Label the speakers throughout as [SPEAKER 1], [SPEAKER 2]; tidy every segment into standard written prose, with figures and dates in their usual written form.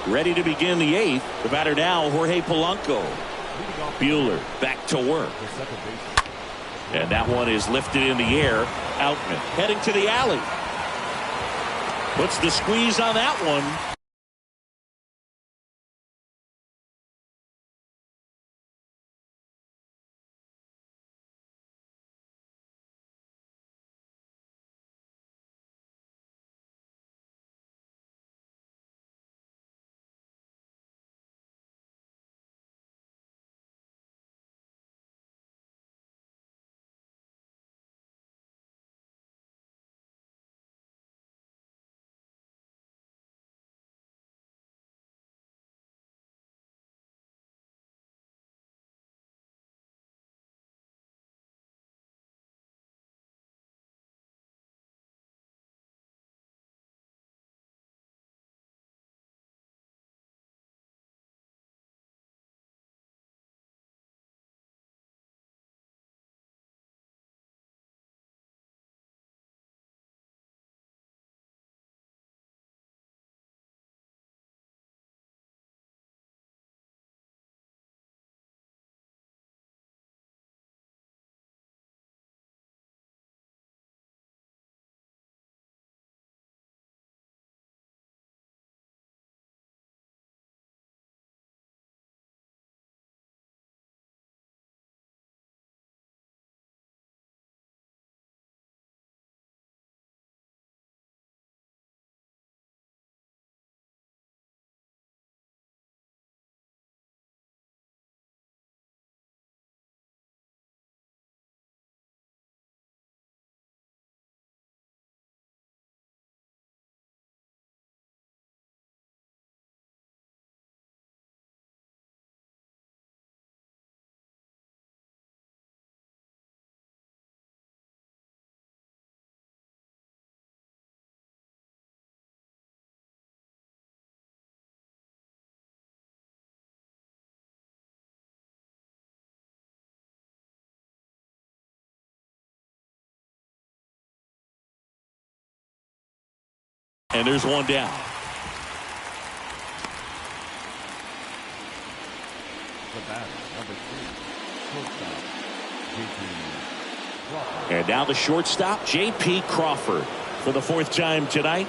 [SPEAKER 1] Ready to begin the 8th. The batter now, Jorge Polanco. Buehler back to work. And that one is lifted in the air. Outman heading to the alley. Puts the squeeze on that one. And there's one down. And now the shortstop, J.P. Crawford, for the 4th time tonight.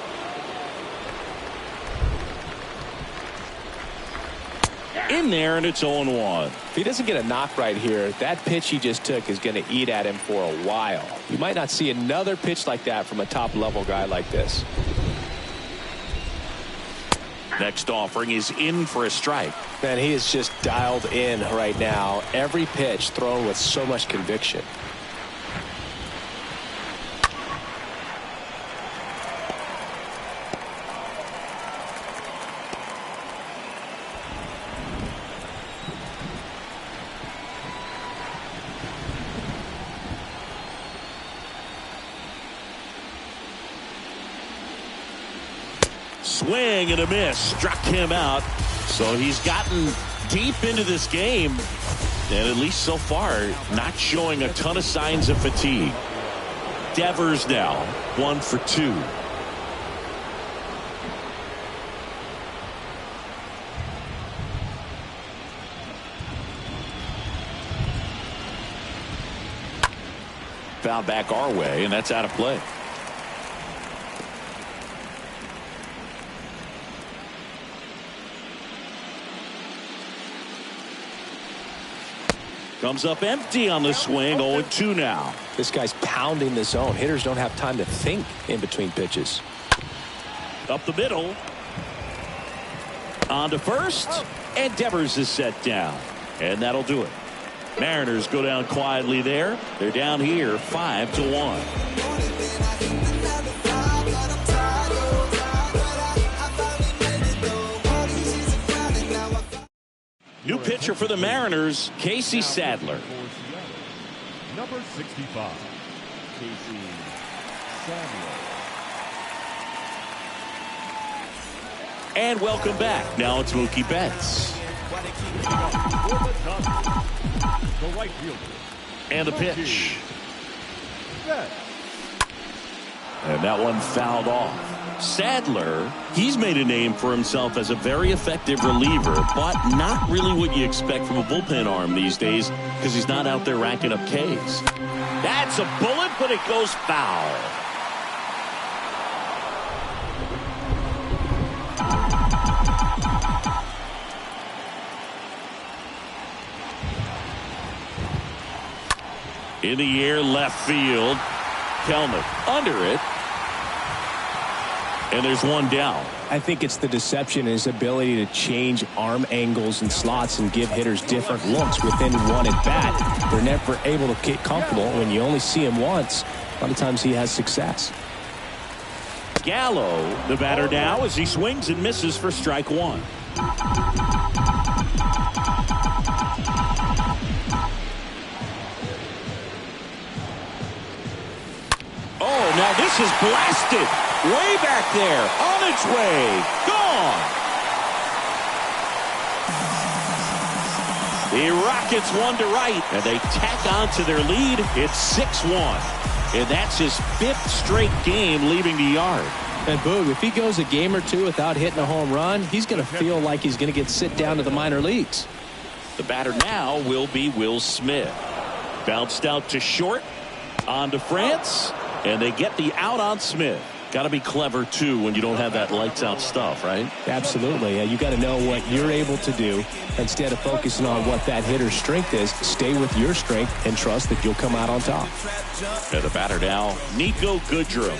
[SPEAKER 1] In there, and it's 0-1.
[SPEAKER 2] If he doesn't get a knock right here, that pitch he just took is going to eat at him for a while. You might not see another pitch like that from a top-level guy like this.
[SPEAKER 1] Next offering is in for a strike.
[SPEAKER 2] Man, he is just dialed in right now. Every pitch thrown with so much conviction.
[SPEAKER 1] Swing and a miss, struck him out. So he's gotten deep into this game, and at least so far not showing a ton of signs of fatigue. Devers now 1 for 2. Foul back our way, and that's out of play. Comes up empty on the swing. 0-2 now.
[SPEAKER 2] This guy's pounding the zone. Hitters don't have time to think in between pitches.
[SPEAKER 1] Up the middle. On to first. And Devers is set down. And that'll do it. Mariners go down quietly there. They're down here 5-1. New pitcher for the Mariners, Casey Sadler.
[SPEAKER 3] Number 65, Casey Sadler.
[SPEAKER 1] And welcome back. Now it's Mookie Betts.
[SPEAKER 3] The right fielder.
[SPEAKER 1] And the pitch. And that one fouled off. Sadler, he's made a name for himself as a very effective reliever, but not really what you expect from a bullpen arm these days because he's not out there racking up Ks. That's a bullet, but it goes foul. In the air, left field. Kelnick under it. And there's one down.
[SPEAKER 2] I think it's the deception, his ability to change arm angles and slots and give hitters different looks within one at bat. They're never able to get comfortable. When you only see him once, a lot of times he has success.
[SPEAKER 1] Gallo, the batter now, as he swings and misses for strike one. Oh, now this is blasted. Way back there. On its way. Gone. The Rockets one to right. And they tack on to their lead. It's 6-1. And that's his 5th straight game leaving the yard.
[SPEAKER 2] And Boog, if he goes a game or two without hitting a home run, he's going to feel like he's going to get sit down to the minor leagues.
[SPEAKER 1] The batter now will be Will Smith. Bounced out to short. On to France. And they get the out on Smith. Got to be clever, too, when you don't have that lights-out stuff, right?
[SPEAKER 2] Absolutely. You got to know what you're able to do. Instead of focusing on what that hitter's strength is, stay with your strength and trust that you'll come out on top.
[SPEAKER 1] And the batter now, Nico Goodrum.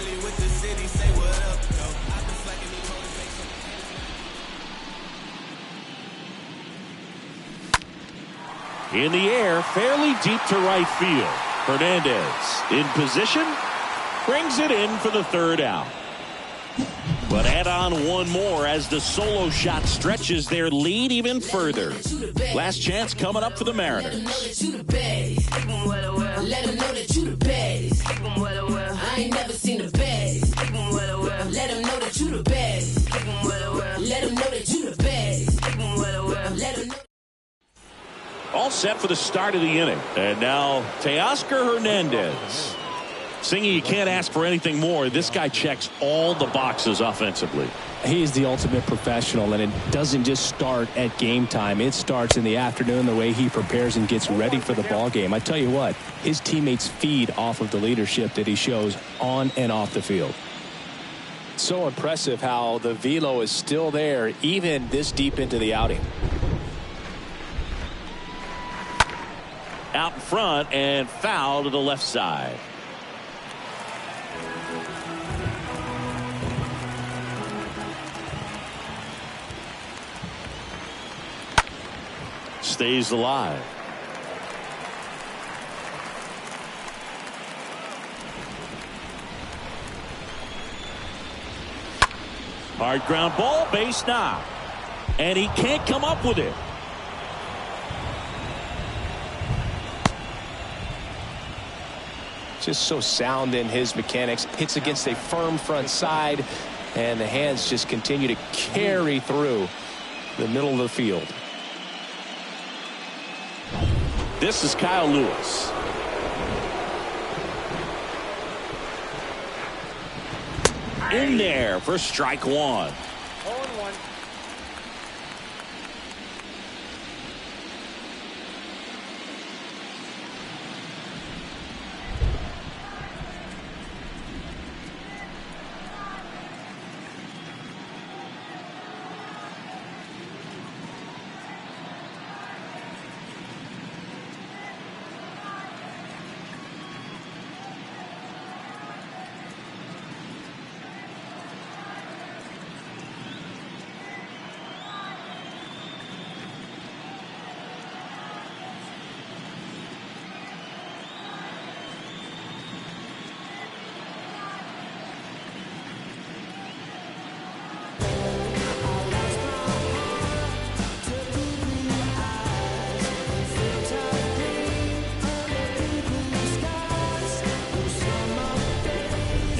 [SPEAKER 1] In the air, fairly deep to right field. Hernandez in position. Brings it in for the 3rd out. But add on one more as the solo shot stretches their lead even further. Last chance coming up for the Mariners. Let them know that you the best. I ain't never seen the best. Let them know that you the best. Let them know that you the best. Let them know. All set for the start of the inning. And now Teoscar Hernandez. Singy, you can't ask for anything more. This guy checks all the boxes offensively.
[SPEAKER 2] He's the ultimate professional, and it doesn't just start at game time. It starts in the afternoon, the way he prepares and gets ready for the ball game. I tell you what, his teammates feed off of the leadership that he shows on and off the field. So impressive how the velo is still there even this deep into the outing.
[SPEAKER 1] Out in front and foul to the left side. Stays alive. Hard ground ball, base knock. And he can't come up with it.
[SPEAKER 2] Just so sound in his mechanics. Hits against a firm front side, and the hands just continue to carry through the middle of the field.
[SPEAKER 1] This is Kyle Lewis. In there for strike one.
[SPEAKER 4] 0-1.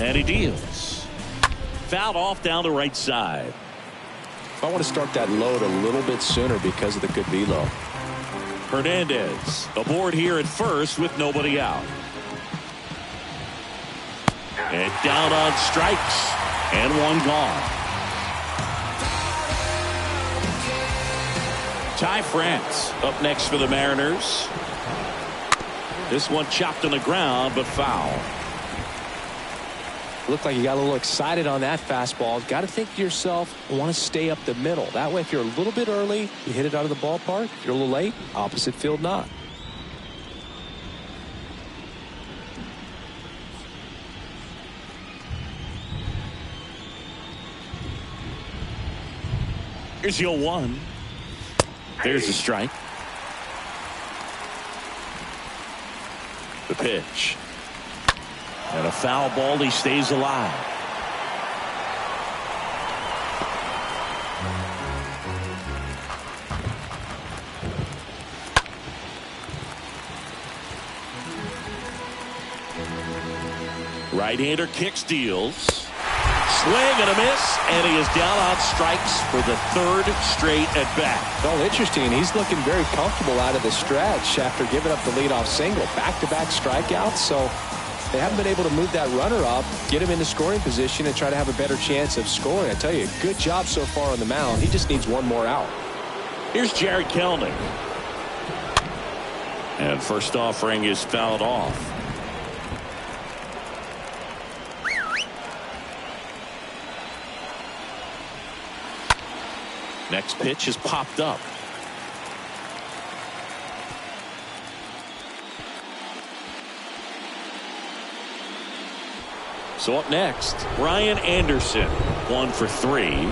[SPEAKER 1] And he deals. Fouled off down the right side.
[SPEAKER 2] I want to start that load a little bit sooner because of the good velo.
[SPEAKER 1] Hernandez aboard here at first with nobody out. And down on strikes. And one gone. Ty France up next for the Mariners. This one chopped on the ground, but foul.
[SPEAKER 2] Looked like you got a little excited on that fastball. Got to think to yourself, want to stay up the middle. That way, if you're a little bit early, you hit it out of the ballpark. If you're a little late, opposite field not.
[SPEAKER 1] Here's your 1. There's a strike. The pitch. And a foul ball. He stays alive. Right-hander kicks, deals. Swing and a miss, and he is down on strikes for the 3rd straight at bat.
[SPEAKER 2] Well, interesting. He's looking very comfortable out of the stretch after giving up the leadoff single. Back-to-back strikeouts, so they haven't been able to move that runner up, get him into scoring position, and try to have a better chance of scoring. I tell you, good job so far on the mound. He just needs one more out.
[SPEAKER 1] Here's Jared Kelnick. And first offering is fouled off. Next pitch is popped up. So up next, Brian Anderson, 1 for 3.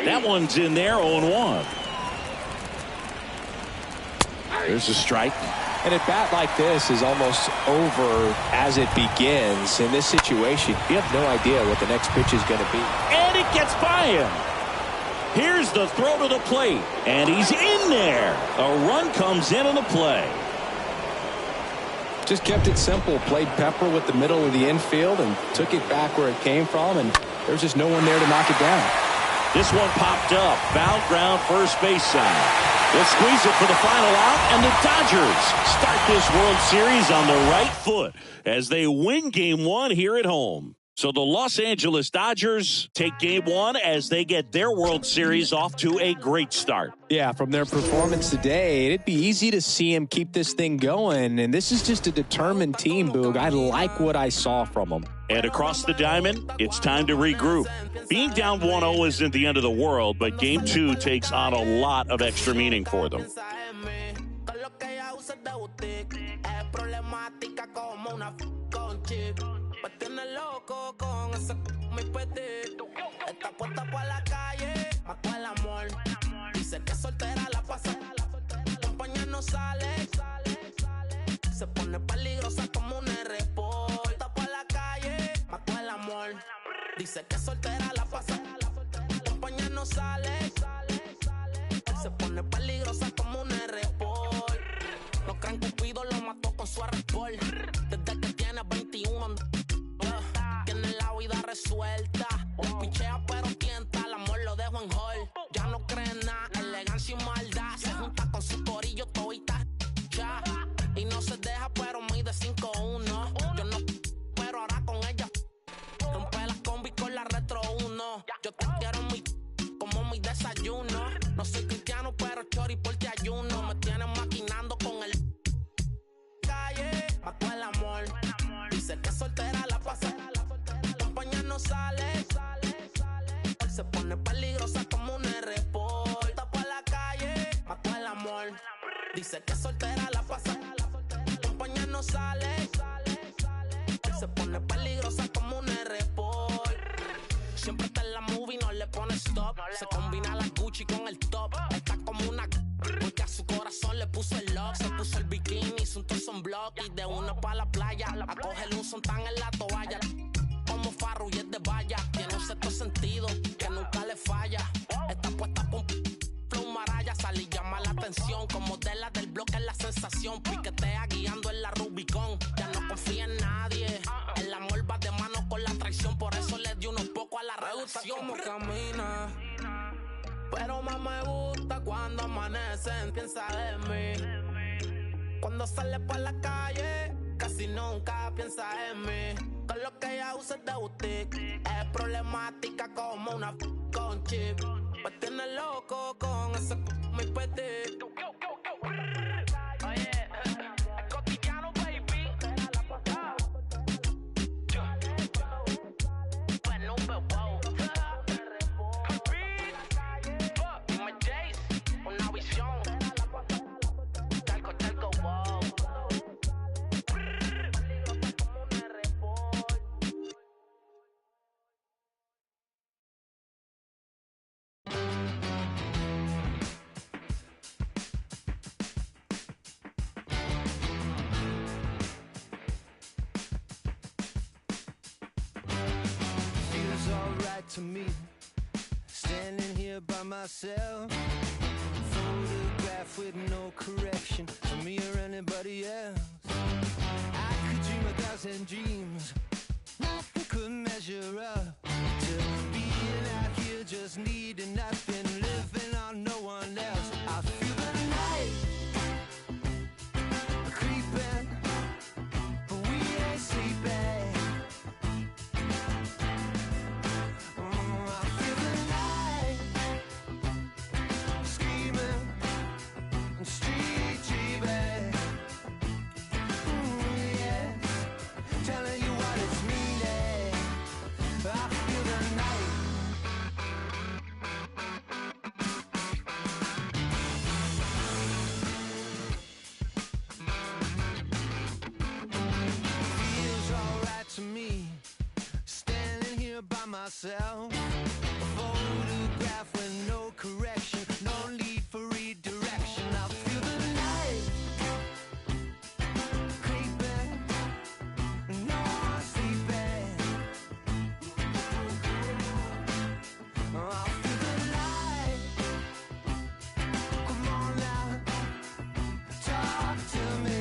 [SPEAKER 1] That one's in there, 0-1. There's a strike.
[SPEAKER 2] And a bat like this is almost over as it begins. In this situation, you have no idea what the next pitch is going to be.
[SPEAKER 1] And it gets by him. Here's the throw to the plate. And he's in there. A run comes in on the play.
[SPEAKER 2] Just kept it simple. Played pepper with the middle of the infield and took it back where it came from. And there's just no one there to knock it down.
[SPEAKER 1] This one popped up. Foul ground, first base side. They'll squeeze it for the final out, and the Dodgers start this World Series on the right foot as they win Game 1 here at home. So the Los Angeles Dodgers take Game 1 as they get their World Series off to a great start.
[SPEAKER 2] Yeah, from their performance today, it'd be easy to see him keep this thing going. And this is just a determined team, Boog. I like what I saw from them.
[SPEAKER 1] And across the diamond, it's time to regroup. Being down 1-0 isn't the end of the world, but Game 2 takes on a lot of extra meaning for them.
[SPEAKER 4] Dice que soltera la pasa, compañía no sale, se pone peligrosa como un R-Pol. No crean que Cupido lo mató con su R-Pol. Desde que tiene 21, tiene la vida resuelta. Pichea pero tienta, el amor lo dejo en hall. Ya no cree nada, elegancia y maldad. Se junta con su corillo, todita ya. Y no se deja, pero mide 5'1". Yo no, pero ahora con ella rompe las combi con la Retro 1. Yo te quiero como mi desayuno. No soy cristiano, pero chori por ti ayuno. Me tienen maquinando con el calle, mató el amor. Dice que soltera la pasa, compañía no sale. Se pone peligrosa como un R-Pol. Tapa la calle, mató el amor. Dice que soltera la pasa, compañía no sale. Se pone peligrosa como un R-Pol. Siempre está en la movie, no le pone stop. Se combina la Gucci con el top. Está como una porque a su corazón le puso el lock. Se puso el bikini, hizo un torso en block. Y de una pa' la playa a cogerle un sontán en la toalla. Como Farru y es de valla. Tiene un sexto sentido que nunca le falla. Está puesta con flow maraya. Sale y llama la atención. Como de la del bloque es la sensación. Piquetea guiando en la Rubicon. Ya no confía en nadie. El amor va de mano con la traición. Por eso le dio unos poco a la relación. Como camina, pero más me gusta cuando amanecen. Piensa de mí Cuando sale pa' la calle, casi nunca piensa en mí. Con lo que ella usa es de boutique. Es problemática como una con chip. Me tiene loco con ese muy petit. Oye, es cotidiano, baby. Bueno, wow. Dime Jace, una visión. Talco, wow.
[SPEAKER 5] Feels alright to me, standing here by myself. Photograph with no correction for me or anybody else. I could dream 1,000 dreams, nothing could measure up to being out here just needing nothing, living on no one else. I feel the night creeping, but we ain't sleeping. I feel the night screaming and street dreaming. Yeah, telling you what it's meaning. I feel the night. Feels alright to me, standing here by myself. A photograph with no correction, no need for redirection. I feel the night creeping, no one sleeping. I feel the light. Come on now, talk to me.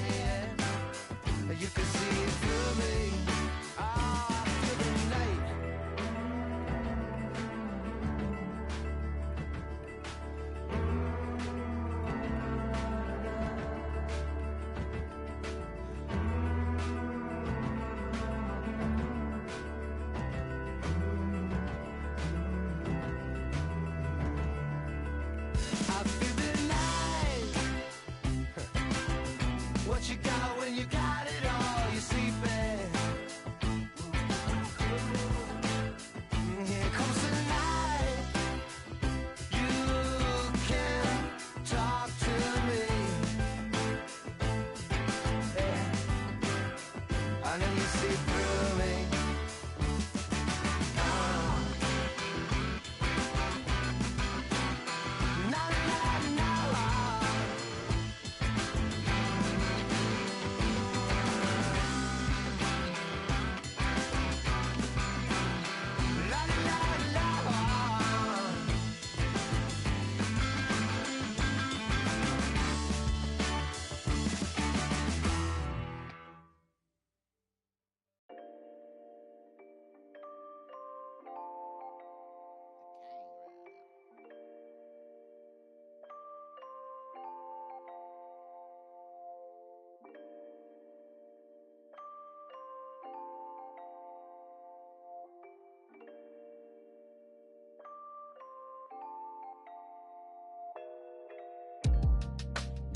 [SPEAKER 5] Yeah, you can see it through me. I feel the night. I feel the night. What you got when you got it all? You're sleeping. Here comes the night. You can talk to me. Yeah. I know you see through me. Na na na. La la la.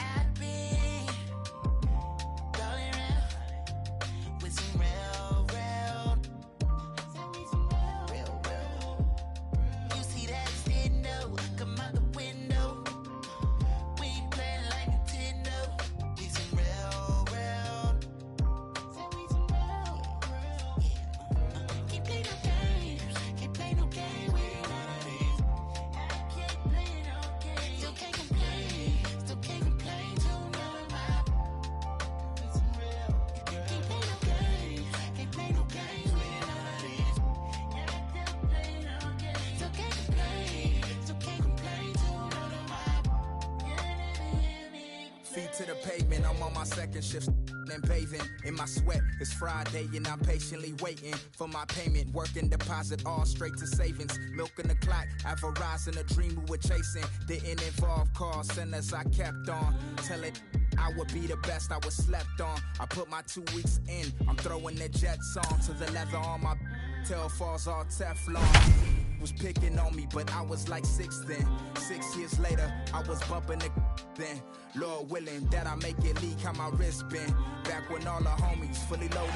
[SPEAKER 5] I've been going around with some real. You see that extendo come out the window. We playing like Nintendo. We some real. Keep playing no games. Can't play no game with none of these. I can't play no games. Still can't complain to none of my. We some real. Can't play no games. Can't play no games with none of these. I can't play no games. Still can't complain to none of my.
[SPEAKER 6] Feet to the pavement, I'm on my second shift. and bathing in my sweat. It's Friday and I'm patiently waiting for my payment. Working deposit all straight to savings. Milking the clock, advertising a dream we were chasing. Didn't involve call centers, I kept on telling I would be the best I was slept on. I put my 2 weeks in, I'm throwing the Jets on to the leather on my tail falls all Teflon. Was picking on me, but I was like 6 then. 6 years later, I was bumping the then. Lord willing that I make it leak how my wrist been. Back when all the homies fully loaded.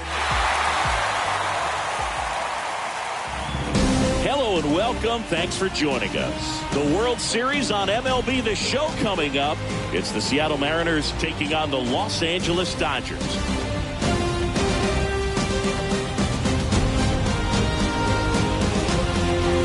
[SPEAKER 1] Hello and welcome. Thanks for joining us. The World Series on MLB The Show coming up. It's the Seattle Mariners taking on the Los Angeles Dodgers.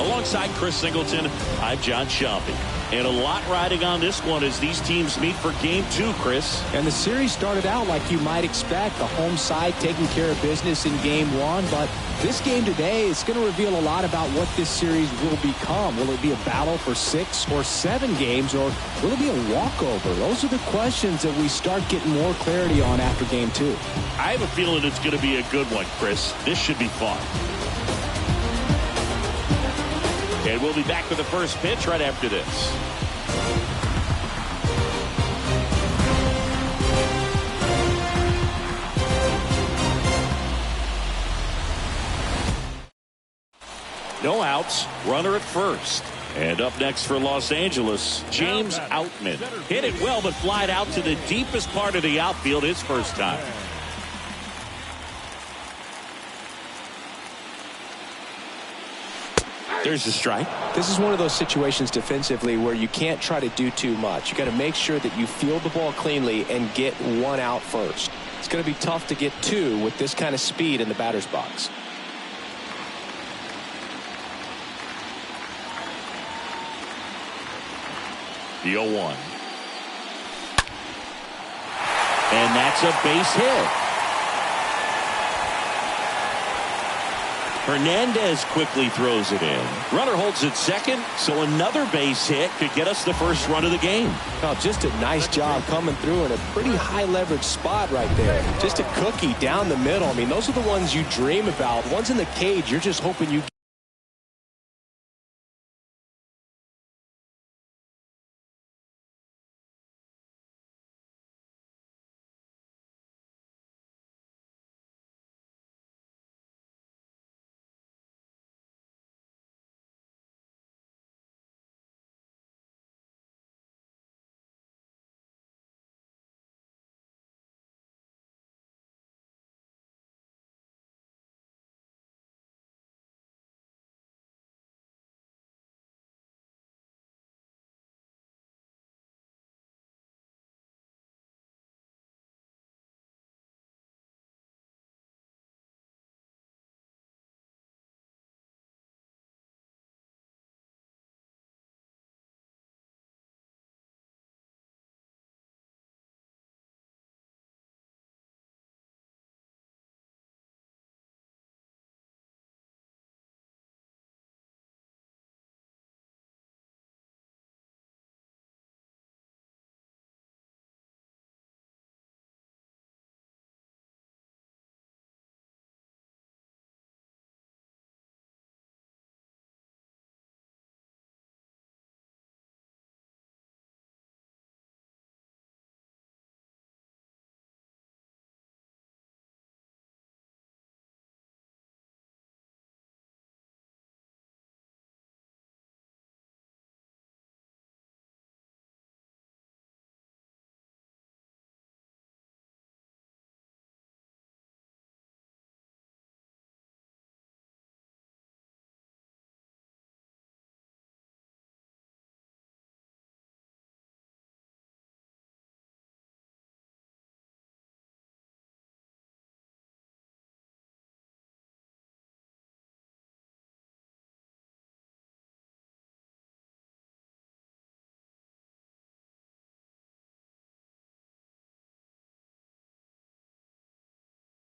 [SPEAKER 1] Alongside Chris Singleton, I'm John Shelby. And a lot riding on this one as these teams meet for Game 2, Chris.
[SPEAKER 2] And the series started out like you might expect. The home side taking care of business in Game 1. But this game today is going to reveal a lot about what this series will become. Will it be a battle for 6 or 7 games, or will it be a walkover? Those are the questions that we start getting more clarity on after Game 2.
[SPEAKER 1] I have a feeling it's going to be a good one, Chris. This should be fun. And we'll be back with the first pitch right after this. No outs, runner at first. And up next for Los Angeles, James Outman. Hit it well, but flied out to the deepest part of the outfield his first time. There's the strike.
[SPEAKER 2] This is one of those situations defensively where you can't try to do too much. You got to make sure that you field the ball cleanly and get 1 out first. It's going to be tough to get 2 with this kind of speed in the batter's box.
[SPEAKER 1] The 0-1. And that's a base hit. Hernandez quickly throws it in. Runner holds it second, so another base hit could get us the first run of the game.
[SPEAKER 2] Oh, just a nice job coming through in a pretty high leverage spot right there. Just a cookie down the middle. I mean, those are the ones you dream about. Ones in the cage, you're just hoping you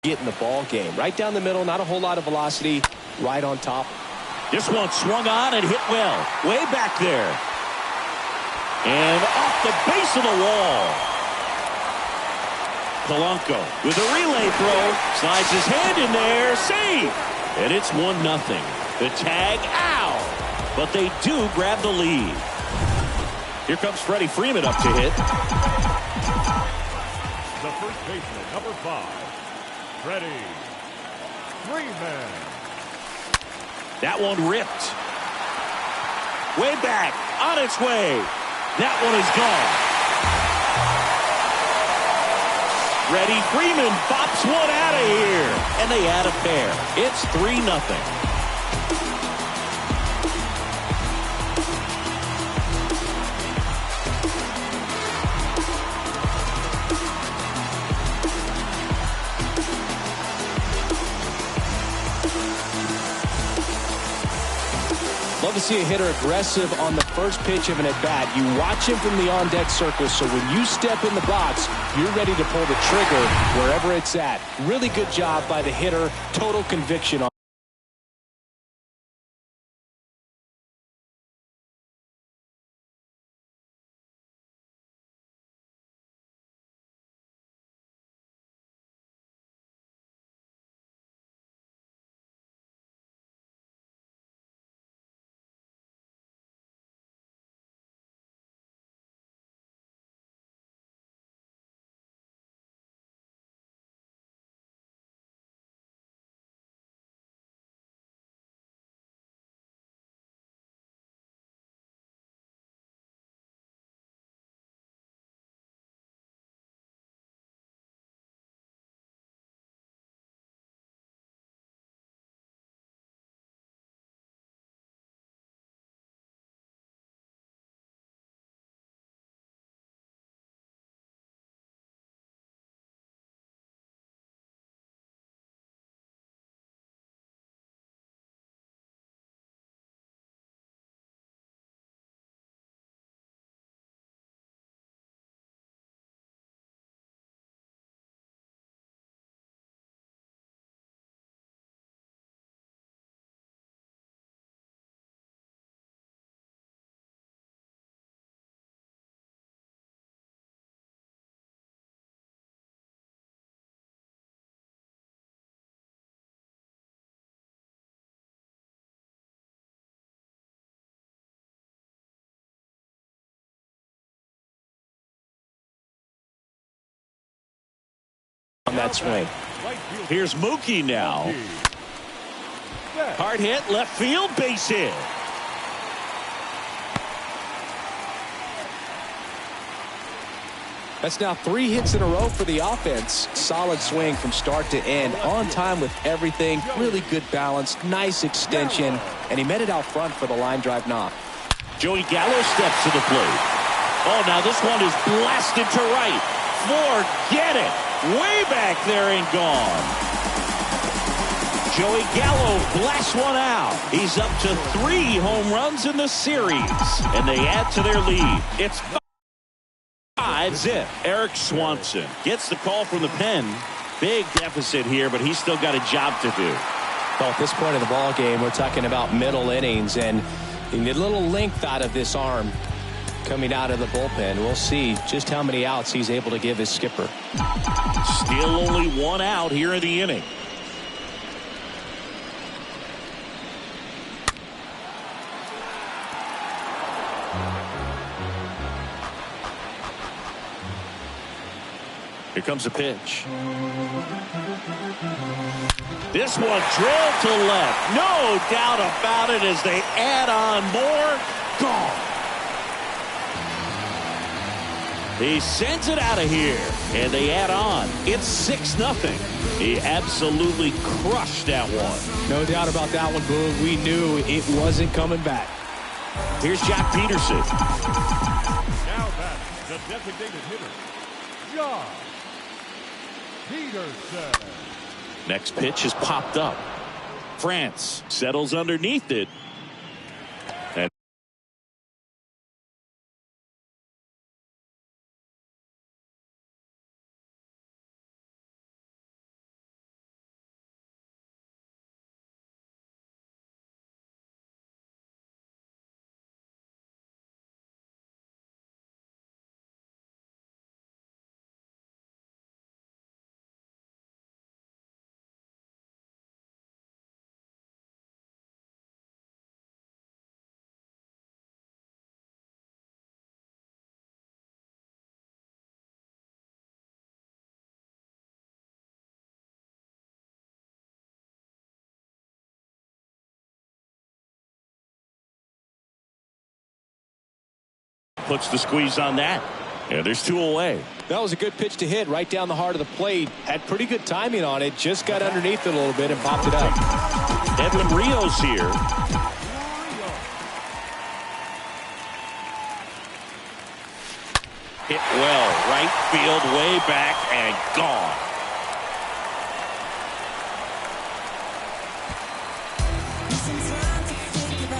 [SPEAKER 2] get in the ball game. Right down the middle, not a whole lot of velocity, right on top.
[SPEAKER 1] This one swung on and hit well. Way back there. And off the base of the wall. Polanco with a relay throw. Slides his hand in there. Save. And it's 1-0. The tag out. But they do grab the lead. Here comes Freddie Freeman up to hit.
[SPEAKER 3] The first baseman, number 5, Freddie Freeman.
[SPEAKER 1] That one ripped. Way back. On its way. That one is gone. Freddie Freeman bops one out of here. And they add a pair. It's 3-0.
[SPEAKER 2] Love to see a hitter aggressive on the first pitch of an at-bat. You watch him from the on-deck circle, so when you step in the box, you're ready to pull the trigger wherever it's at. Really good job by the hitter. Total conviction on. On that swing.
[SPEAKER 1] Here's Mookie now. Hard hit, left field, base hit.
[SPEAKER 2] That's now 3 hits in a row for the offense. Solid swing from start to end. On time with everything. Really good balance. Nice extension. And he met it out front for the line drive knock.
[SPEAKER 1] Joey Gallo steps to the plate. Oh, now this one is blasted to right. Forget it. Way back there and gone. Joey Gallo blasts one out. He's up to 3 home runs in the series. And they add to their lead. It's 5-zip. Eric Swanson gets the call from the pen. Big deficit here, but he's still got a job to do.
[SPEAKER 2] Well, at this point of the ball game, we're talking about middle innings, and you get a little length out of this arm coming out of the bullpen. We'll see just how many outs he's able to give his skipper.
[SPEAKER 1] Still only 1 out here in the inning. Here comes a pitch. This one drilled to left. No doubt about it as they add on more. Gone. He sends it out of here, and they add on. It's 6-0. He absolutely crushed that one.
[SPEAKER 2] No doubt about that one, Boone. We knew it wasn't coming back.
[SPEAKER 1] Here's Jack Peterson.
[SPEAKER 3] Now that's the designated hitter, Jock Peterson.
[SPEAKER 1] Next pitch is popped up. France settles underneath it. puts the squeeze on that. And there's 2 away.
[SPEAKER 2] That was a good pitch to hit right down the heart of the plate. Had pretty good timing on it. Just got underneath it a little bit and popped it up.
[SPEAKER 1] Edwin Rios here. Hit well. Right field, way back, and gone.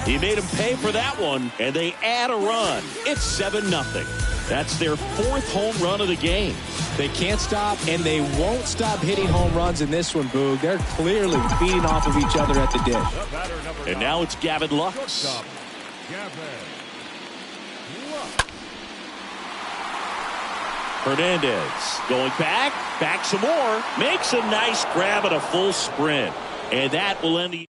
[SPEAKER 1] He made him pay for that one, and they add a run. It's 7-0. That's their 4th home run of the game.
[SPEAKER 2] They can't stop, and they won't stop hitting home runs in this one, Boog. They're clearly feeding off of each other at the dish.
[SPEAKER 1] And now it's Gavin Lux. Hernandez going back some more. Makes a nice grab at a full sprint. And that will end the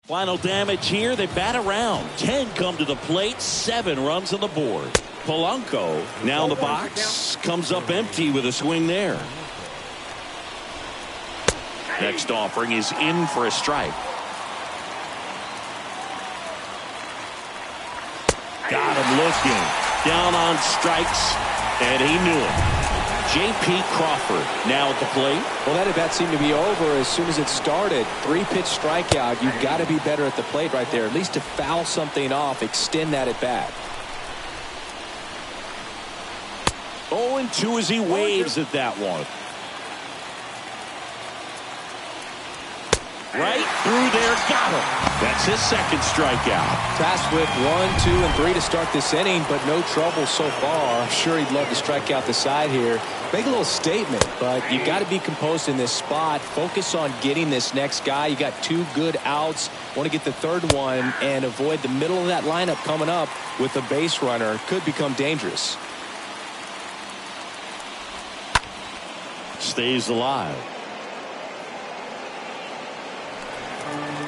[SPEAKER 1] final damage here. They bat around. 10 come to the plate. 7 runs on the board. Polanco now in the box. Comes up empty with a swing there. Next offering is in for a strike. Got him looking. Down on strikes. And he knew it. J.P. Crawford now at the plate.
[SPEAKER 2] Well, that at bat seemed to be over as soon as it started. 3-pitch strikeout. You've got to be better at the plate right there. At least to foul something off, extend that at bat.
[SPEAKER 1] 0-2 as he waves at that one. Right through there, got him. That's his 2nd strikeout.
[SPEAKER 2] Tasked with 1, 2, and 3 to start this inning, but no trouble so far. I'm sure he'd love to strike out the side here. Make a little statement, but you got to be composed in this spot. Focus on getting this next guy. You got 2 good outs. Want to get the 3rd one and avoid the middle of that lineup coming up with a base runner. Could become dangerous.
[SPEAKER 1] Stays alive.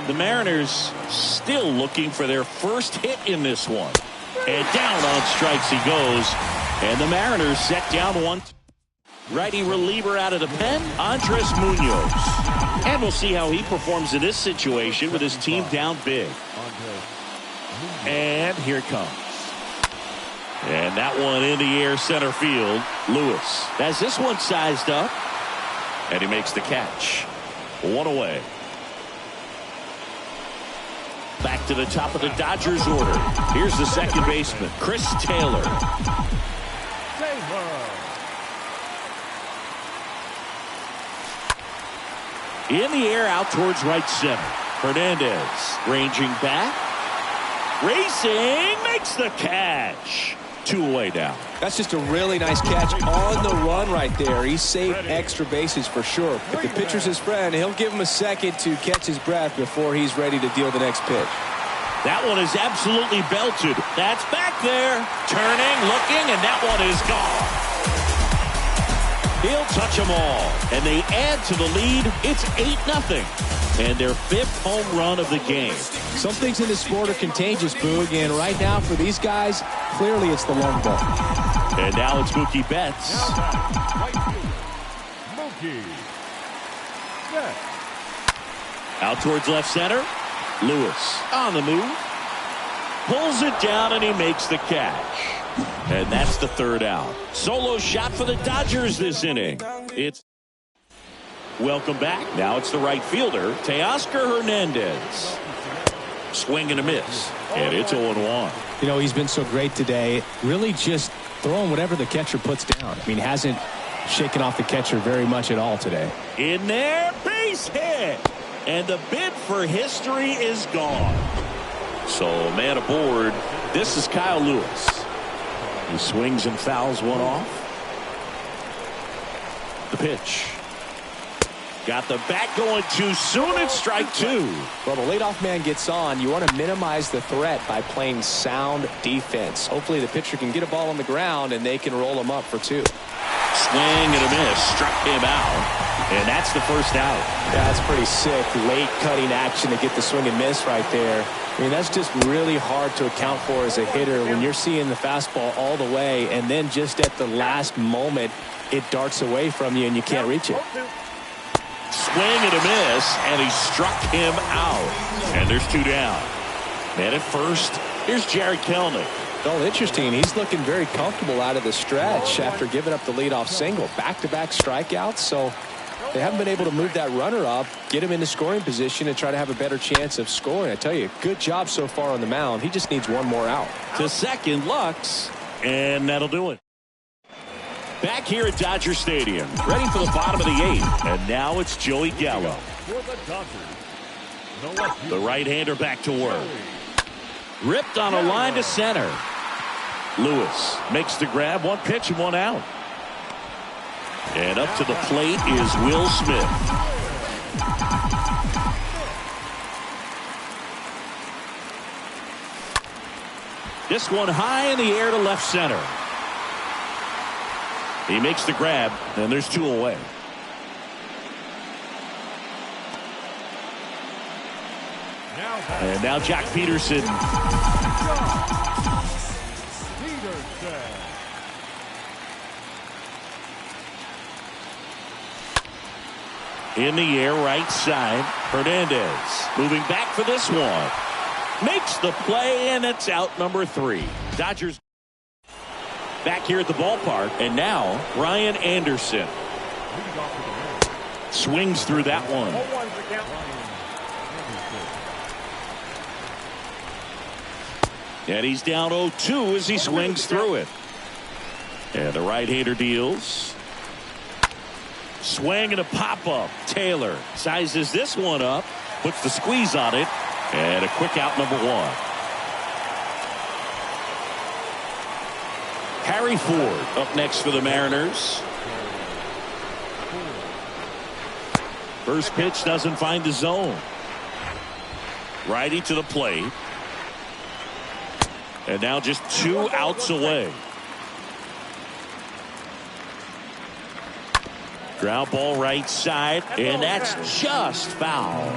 [SPEAKER 1] The Mariners still looking for their first hit in this one. And down on strikes he goes. And the Mariners set down 1. Righty reliever out of the pen, Andres Munoz. And we'll see how he performs in this situation with his team down big. And here it comes. And that one in the air center field. Lewis has this one sized up. And he makes the catch. 1 away. Back to the top of the Dodgers order. Here's the second baseman, Chris Taylor. In the air out towards right center. Hernandez ranging back. Racing, makes the catch. 2 away now.
[SPEAKER 2] That's just a really nice catch on the run right there. He saved extra bases for sure. If the pitcher's his friend, he'll give him a second to catch his breath before he's ready to deal the next pitch.
[SPEAKER 1] That one is absolutely belted. That's back there. Turning, looking, and that one is gone. He'll touch them all. And they add to the lead. It's 8-0. And their 5th home run of the game.
[SPEAKER 2] Some things in this sport are contagious, Boog, and right now for these guys, clearly it's the long ball.
[SPEAKER 1] And now it's Mookie Betts.
[SPEAKER 3] Mookie Betts.
[SPEAKER 1] Out towards left center. Lewis on the move. Pulls it down and he makes the catch. And that's the 3rd out. Solo shot for the Dodgers this inning. It's welcome back. Now it's the right fielder, Teoscar Hernandez. Swing and a miss. And it's 0-1.
[SPEAKER 2] You know, he's been so great today. Really just throwing whatever the catcher puts down. I mean, hasn't shaken off the catcher very much at all today.
[SPEAKER 1] In there, base hit. And the bid for history is gone. So, man aboard. This is Kyle Lewis. He swings and fouls one off. The pitch. Got the bat going too soon. It's strike 2.
[SPEAKER 2] Well, the leadoff man gets on. You want to minimize the threat by playing sound defense. Hopefully the pitcher can get a ball on the ground and they can roll him up for 2.
[SPEAKER 1] Swing and a miss. Struck him out. And that's the 1st out.
[SPEAKER 2] That's pretty sick. Late cutting action to get the swing and miss right there. I mean, that's just really hard to account for as a hitter when you're seeing the fastball all the way and then just at the last moment it darts away from you and you can't reach it.
[SPEAKER 1] Swing and a miss, and he struck him out. And there's 2 down. Man at first, here's Jared Kelenic.
[SPEAKER 2] Well, interesting. He's looking very comfortable out of the stretch after giving up the leadoff single. Back-to-back strikeouts, so they haven't been able to move that runner up, get him into scoring position, and try to have a better chance of scoring. I tell you, good job so far on the mound. He just needs one more out.
[SPEAKER 1] To second, Lux, and that'll do it. Back here at Dodger Stadium, ready for the bottom of the 8th, and now it's Joey Gallo.
[SPEAKER 3] For the Dodgers,
[SPEAKER 1] The right-hander back to work. Ripped on a line to center. Lewis makes the grab, 1 pitch and 1 out. And up to the plate is Will Smith. This one high in the air to left center. He makes the grab, and there's 2 away. And now Jack Peterson. In the air, right side. Hernandez moving back for this one. Makes the play, and it's out number 3. Dodgers back here at the ballpark, and now Ryan Anderson. Swings through that one. And he's down 0-2 as he swings through it. And the right-hander deals. Swing and a pop-up. Taylor sizes this one up, puts the squeeze on it, and a quick out number 1. Harry Ford up next for the Mariners. First pitch doesn't find the zone. Righty to the plate. And now just 2 outs away. Ground ball right side, and that's just foul.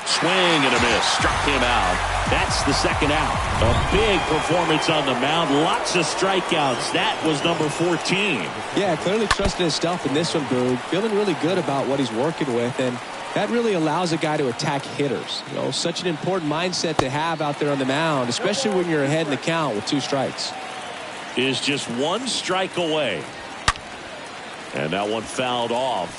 [SPEAKER 1] Swing and a miss. Struck him out. That's the second out. A big performance on the mound. Lots of strikeouts. That was number 14.
[SPEAKER 2] Yeah, clearly trusting his stuff in this one, Boog. Feeling really good about what he's working with, and that really allows a guy to attack hitters. You know, such an important mindset to have out there on the mound, especially when you're ahead in the count with 2 strikes.
[SPEAKER 1] Is just 1 strike away. And that one fouled off.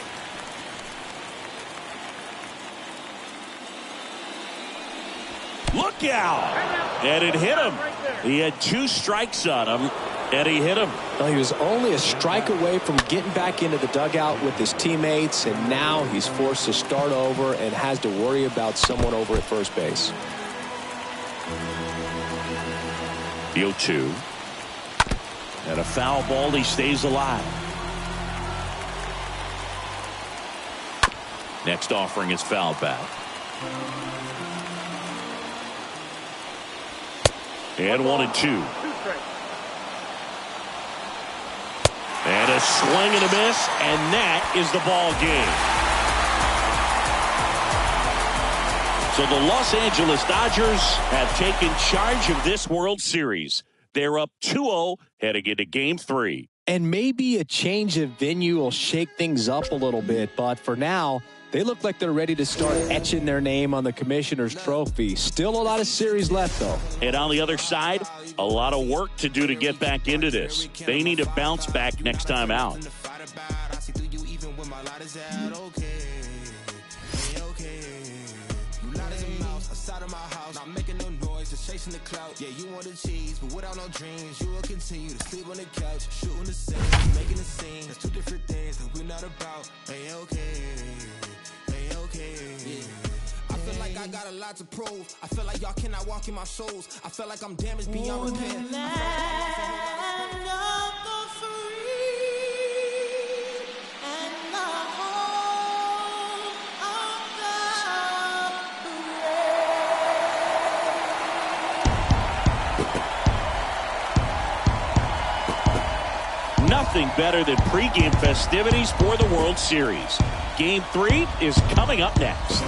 [SPEAKER 1] Look out! And it hit him. He had 2 strikes on him, and he hit him.
[SPEAKER 2] Well, he was only a strike away from getting back into the dugout with his teammates, and now he's forced to start over and has to worry about someone over at first base.
[SPEAKER 1] The 0-2. And a foul ball, he stays alive. Next offering is fouled back. And 1-2. And a swing and a miss, and that is the ball game. So the Los Angeles Dodgers have taken charge of this World Series. They're up 2-0 heading into Game 3.
[SPEAKER 2] And maybe a change of venue will shake things up a little bit, but for now, they look like they're ready to start etching their name on the Commissioner's Trophy. Still a lot of series left, though.
[SPEAKER 1] And on the other side, a lot of work to do to get back into this. They need to bounce back next time out.
[SPEAKER 6] Chasing the clout, yeah, you want the cheese, but without no dreams, you will continue to sleep on the couch, shooting the same, making the scene. That's 2 different things that we're not about. Hey, okay, yeah. I feel like I got a lot to prove. I feel like y'all cannot walk in my shoes. I feel like I'm damaged beyond repair.
[SPEAKER 1] Nothing better than pregame festivities for the World Series. Game 3 is coming up next.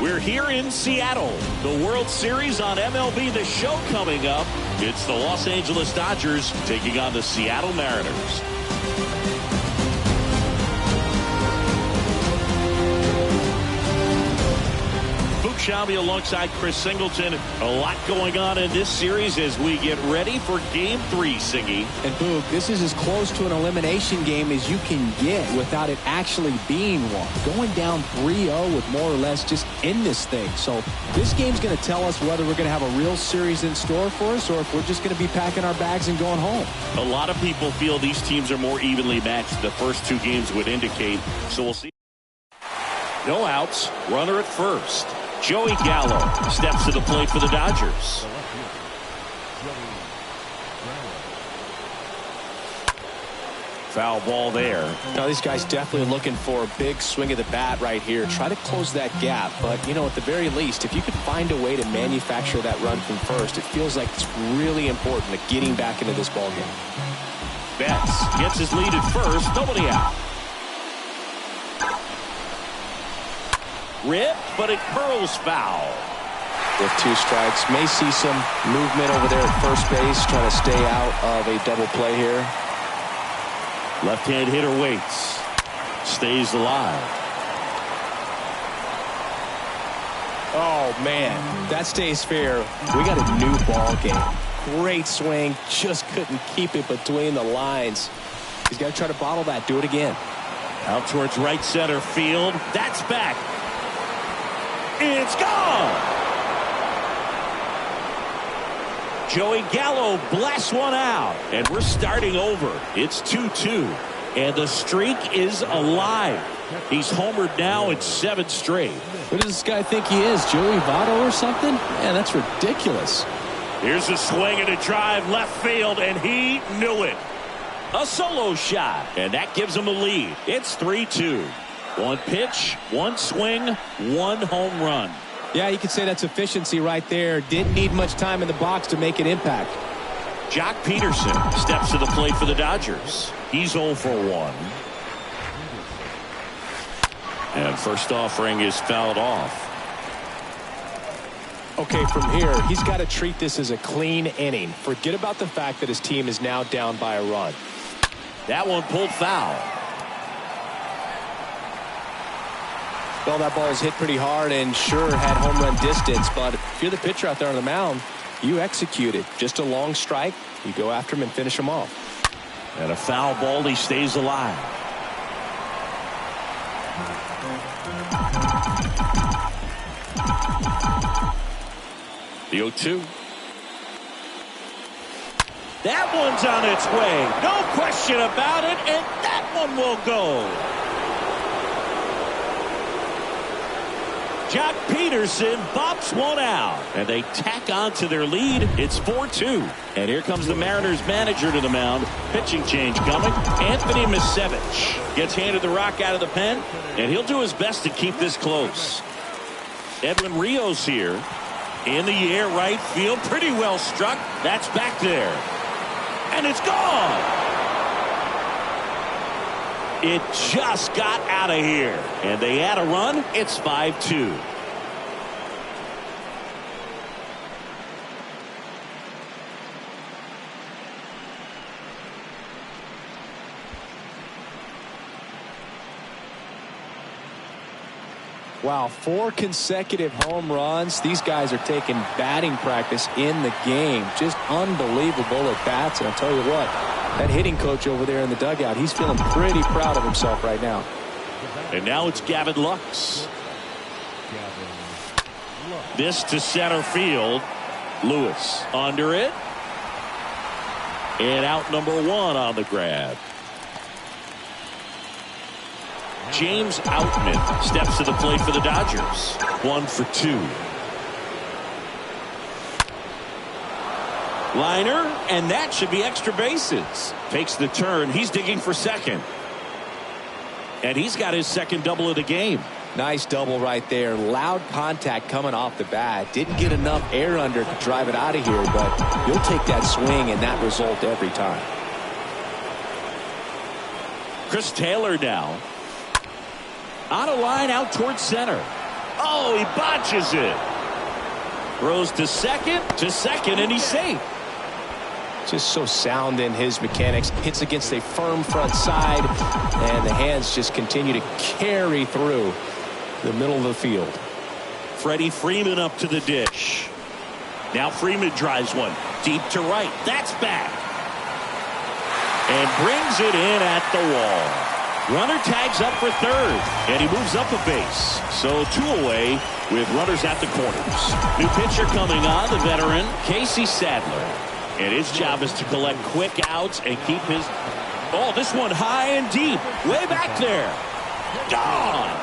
[SPEAKER 1] We're here in Seattle. The World Series on MLB The Show coming up. It's the Los Angeles Dodgers taking on the Seattle Mariners. Shelby alongside Chris Singleton. A lot going on in this series as we get ready for Game 3, Singy.
[SPEAKER 2] And Boog, this is as close to an elimination game as you can get without it actually being one. Going down 3-0 with more or less just in this thing. So this game's going to tell us whether we're going to have a real series in store for us or if we're just going to be packing our bags and going home.
[SPEAKER 1] A lot of people feel these teams are more evenly matched. The first two games would indicate. So we'll see. No outs. Runner at first. Joey Gallo steps to the plate for the Dodgers. Foul ball there.
[SPEAKER 2] Now these guys definitely looking for a big swing of the bat right here. Try to close that gap. But, you know, at the very least, if you could find a way to manufacture that run from first, it feels like it's really important to getting back into this ballgame.
[SPEAKER 1] Betts gets his lead at first. Nobody out. Ripped, but it curls foul.
[SPEAKER 2] With 2 strikes, may see some movement over there at first base, trying to stay out of a double play here.
[SPEAKER 1] Left-hand hitter waits. Stays alive.
[SPEAKER 2] Oh, man, that stays fair. We got a new ball game. Great swing, just couldn't keep it between the lines. He's got to try to bottle that. Do it again.
[SPEAKER 1] Out towards right center field. That's back. It's gone. Joey Gallo blasts one out. And we're starting over. It's 2-2. And the streak is alive. He's homered now in 7 straight.
[SPEAKER 2] What does this guy think he is? Joey Votto or something? Man, that's ridiculous.
[SPEAKER 1] Here's a swing and a drive left field. And he knew it. A solo shot. And that gives him a lead. It's 3-2. 1 pitch, 1 swing, 1 home run.
[SPEAKER 2] Yeah, you could say that's efficiency right there. Didn't need much time in the box to make an impact.
[SPEAKER 1] Jock Peterson steps to the plate for the Dodgers. He's 0 for 1. And first offering is fouled off.
[SPEAKER 2] Okay, from here, he's got to treat this as a clean inning. Forget about the fact that his team is now down by a run.
[SPEAKER 1] That one pulled foul.
[SPEAKER 2] Well, that ball was hit pretty hard and sure had home run distance, but if you're the pitcher out there on the mound, you execute it. Just a long strike, you go after him and finish him off.
[SPEAKER 1] And a foul ball, he stays alive. The 0-2. That one's on its way. No question about it, and that one will go. Jock Peterson bops one out, and they tack on to their lead. It's 4-2. And here comes the Mariners manager to the mound. Pitching change coming. Anthony Misevich gets handed the rock out of the pen, and he'll do his best to keep this close. Edwin Rios here in the air, right field. Pretty well struck. That's back there. And it's gone. It just got out of here. And they add a run. It's 5-2.
[SPEAKER 2] Wow, 4 consecutive home runs. These guys are taking batting practice in the game. Just unbelievable at bats. And I'll tell you what, that hitting coach over there in the dugout, he's feeling pretty proud of himself right now.
[SPEAKER 1] And now it's Gavin Lux. This to center field. Lewis under it. And out number 1 on the grab. James Outman steps to the plate for the Dodgers. 1 for 2. Liner, and that should be extra bases. Takes the turn. He's digging for second. And he's got his second double of the game.
[SPEAKER 2] Nice double right there. Loud contact coming off the bat. Didn't get enough air under to drive it out of here, but you'll take that swing and that result every time.
[SPEAKER 1] Chris Taylor now. On a line out towards center. Oh, he botches it. Throws to second, and he's safe.
[SPEAKER 2] Just so sound in his mechanics. Hits against a firm front side, and the hands just continue to carry through the middle of the field.
[SPEAKER 1] Freddie Freeman up to the dish. Now Freeman drives one deep to right. That's back. And brings it in at the wall. Runner tags up for third, and he moves up a base. So 2 away with runners at the corners. New pitcher coming on, the veteran, Casey Sadler. And his job is to collect quick outs and keep his... Oh, this one high and deep. Way back there. Gone.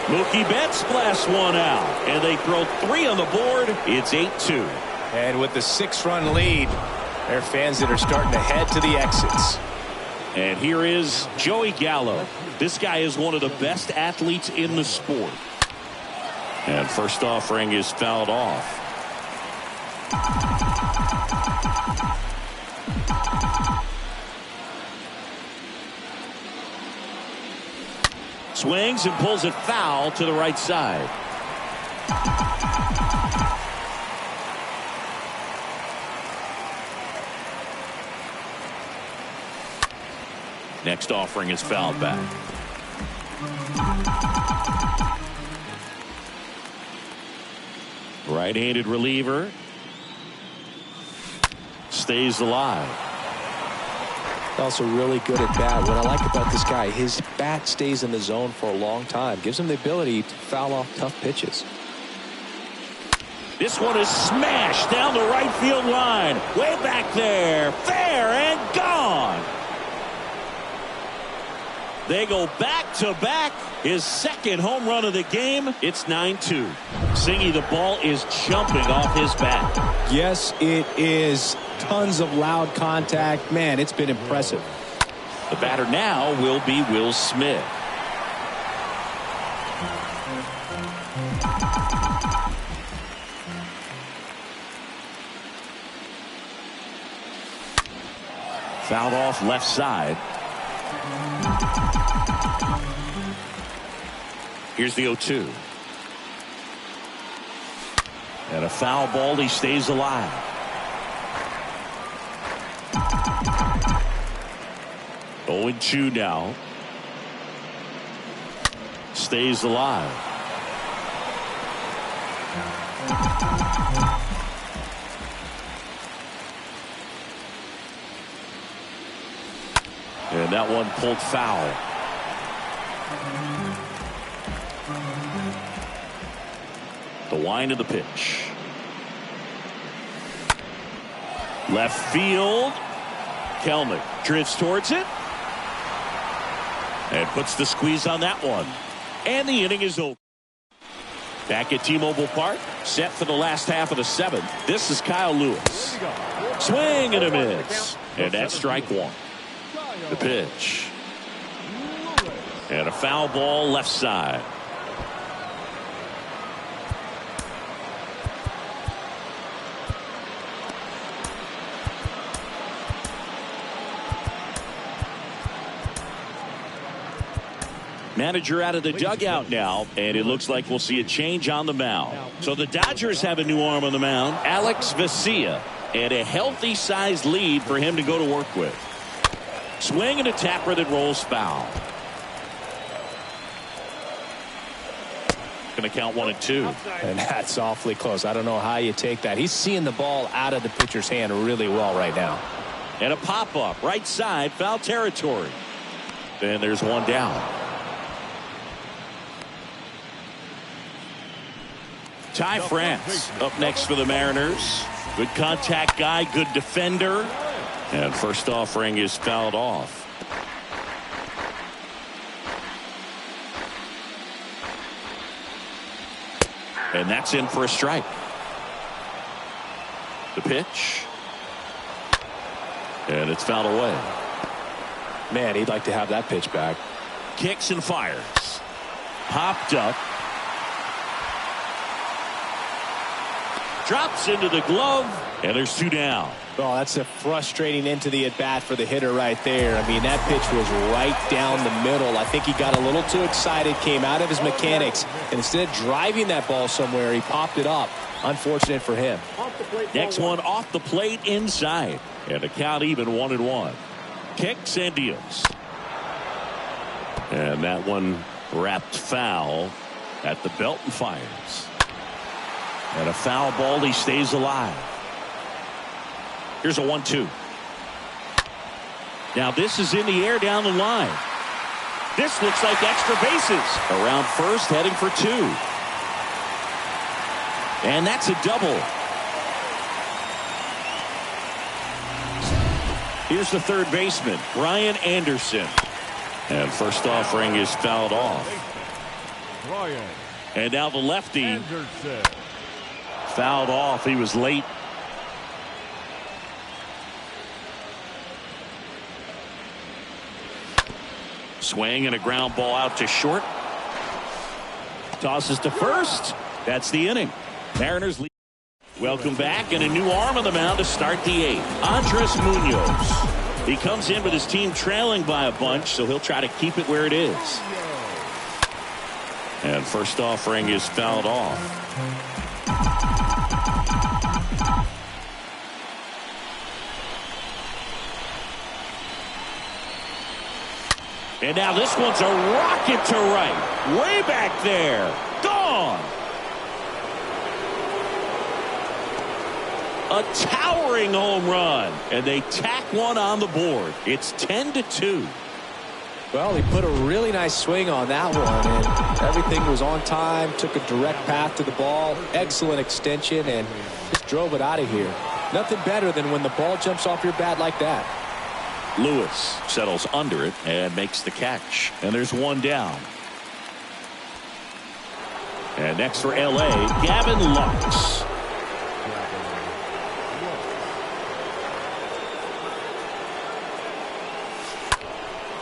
[SPEAKER 1] Mookie Betts blasts one out. And they throw 3 on the board. It's 8-2.
[SPEAKER 2] And with the 6-run lead, there are fans that are starting to head to the exits.
[SPEAKER 1] And here is Joey Gallo. This guy is one of the best athletes in the sport. And first offering is fouled off. Swings and pulls it foul to the right side. Next offering is fouled back. Right-handed reliever. Stays alive.
[SPEAKER 2] Also really good at bat. What I like about this guy, his bat stays in the zone for a long time. Gives him the ability to foul off tough pitches.
[SPEAKER 1] This one is smashed down the right field line. Way back there. Fair and gone. They go back-to-back. His second home run of the game. It's 9-2. Singy, the ball is jumping off his bat.
[SPEAKER 2] Yes, it is. Tons of loud contact. Man, it's been impressive.
[SPEAKER 1] The batter now will be Will Smith. Fouled off left side. Here's the 0-2. And a foul ball. He stays alive. Going 2 now. Stays alive. And that one pulled foul. The wind of the pitch. Left field. Kelnick drifts towards it. And puts the squeeze on that one. And the inning is over. Back at T-Mobile Park. Set for the last half of the 7th. This is Kyle Lewis. Swing and a miss. And that's strike 1. The pitch. And a foul ball left side. Manager out of the dugout now, and it looks like we'll see a change on the mound. So the Dodgers have a new arm on the mound, Alex Vesia, and a healthy sized lead for him to go to work with. Swing and a tapper that rolls foul. Going to count 1 and 2.
[SPEAKER 2] And that's awfully close. I don't know how you take that. He's seeing the ball out of the pitcher's hand really well right now.
[SPEAKER 1] And a pop-up right side, foul territory. And there's one down. Ty France up next for the Mariners. Good contact guy, good defender. And first offering is fouled off. And that's in for a strike. The pitch. And it's fouled away.
[SPEAKER 2] Man, he'd like to have that pitch back.
[SPEAKER 1] Kicks and fires. Popped up. Drops into the glove. And there's 2 down.
[SPEAKER 2] Oh, that's a frustrating into the at-bat for the hitter right there. I mean, that pitch was right down the middle. I think he got a little too excited, came out of his mechanics, and instead of driving that ball somewhere, he popped it up. Unfortunate for him.
[SPEAKER 1] Next one off the plate inside. And the count even 1-1. Kicks and deals. And that one wrapped foul at the belt and fires. And a foul ball, he stays alive. Here's a 1-2. Now this is in the air down the line. This looks like extra bases. Around first, heading for 2. And that's a double. Here's the third baseman, Brian Anderson. And first offering is fouled off.
[SPEAKER 3] Brian
[SPEAKER 1] And now the lefty
[SPEAKER 3] Anderson.
[SPEAKER 1] fouled off. He was late. Swing and a ground ball out to short. Tosses to first. That's the inning. Mariners lead. Welcome back, and a new arm on the mound to start the 8th. Andres Munoz. He comes in with his team trailing by a bunch, so he'll try to keep it where it is. And first offering is fouled off. And now this one's a rocket to right. Way back there. Gone. A towering home run. And they tack one on the board. It's 10-2.
[SPEAKER 2] Well, he put a really nice swing on that one, and everything was on time, took a direct path to the ball, excellent extension, and just drove it out of here. Nothing better than when the ball jumps off your bat like that.
[SPEAKER 1] Lewis settles under it and makes the catch. And there's one down. And next for L.A., Gavin Lux.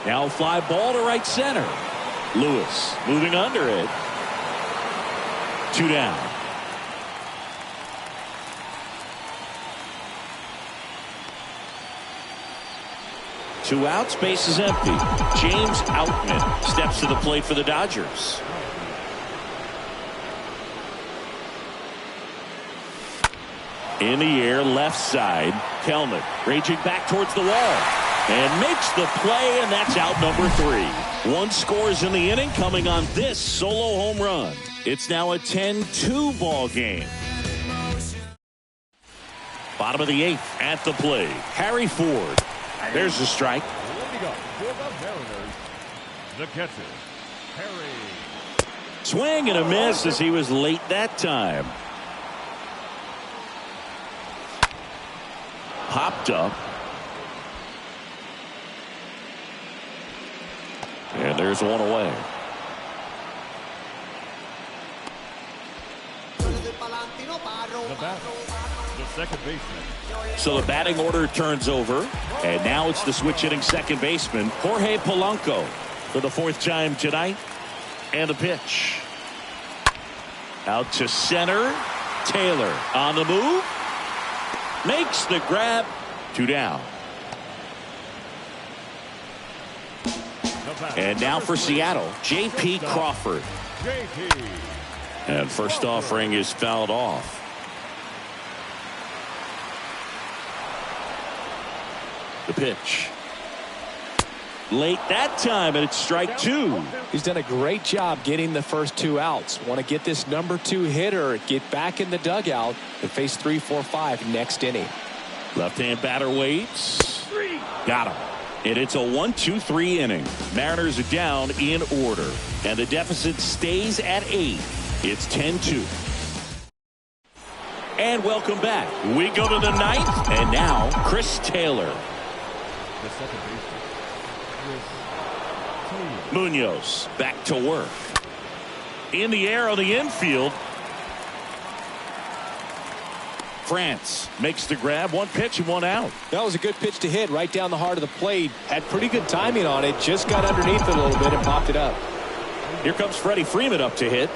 [SPEAKER 1] Now fly ball to right center. Lewis moving under it. 2 down. Two outs, base is empty. James Outman steps to the plate for the Dodgers. In the air, left side. Kelnick raging back towards the wall. And makes the play, and that's out number 3. 1 scores in the inning, coming on this solo home run. It's now a 10-2 ball game. Bottom of the 8th at the plate. Harry Ford. There's the strike.
[SPEAKER 3] Leading up for the Mariners, the catcher, Harry.
[SPEAKER 1] Swing and a miss as he was late that time. Popped up. And there's one away.
[SPEAKER 3] The batter, the second baseman.
[SPEAKER 1] So the batting order turns over. And now it's the switch hitting second baseman, Jorge Polanco, for the 4th time tonight. And the pitch. Out to center. Taylor on the move. Makes the grab. 2 down. And now for Seattle, J.P. Crawford.
[SPEAKER 3] J.P.
[SPEAKER 1] And first offering is fouled off. The pitch. Late that time, and it's strike 2.
[SPEAKER 2] He's done a great job getting the first 2 outs. Want to get this number 2 hitter, get back in the dugout, and face 3, 4, 5 next inning.
[SPEAKER 1] Left-hand batter waits. Got him. And it's a 1-2-3 inning. Mariners are down in order. And the deficit stays at 8. It's 10-2. And welcome back. We go to the 9th. And now, Chris Taylor.
[SPEAKER 3] The second baseman,
[SPEAKER 1] Munoz back to work. In the air on the infield. France makes the grab. 1 pitch and 1 out.
[SPEAKER 2] That was a good pitch to hit right down the heart of the plate. Had pretty good timing on it. Just got underneath it a little bit and popped it up.
[SPEAKER 1] Here comes Freddie Freeman up to hit.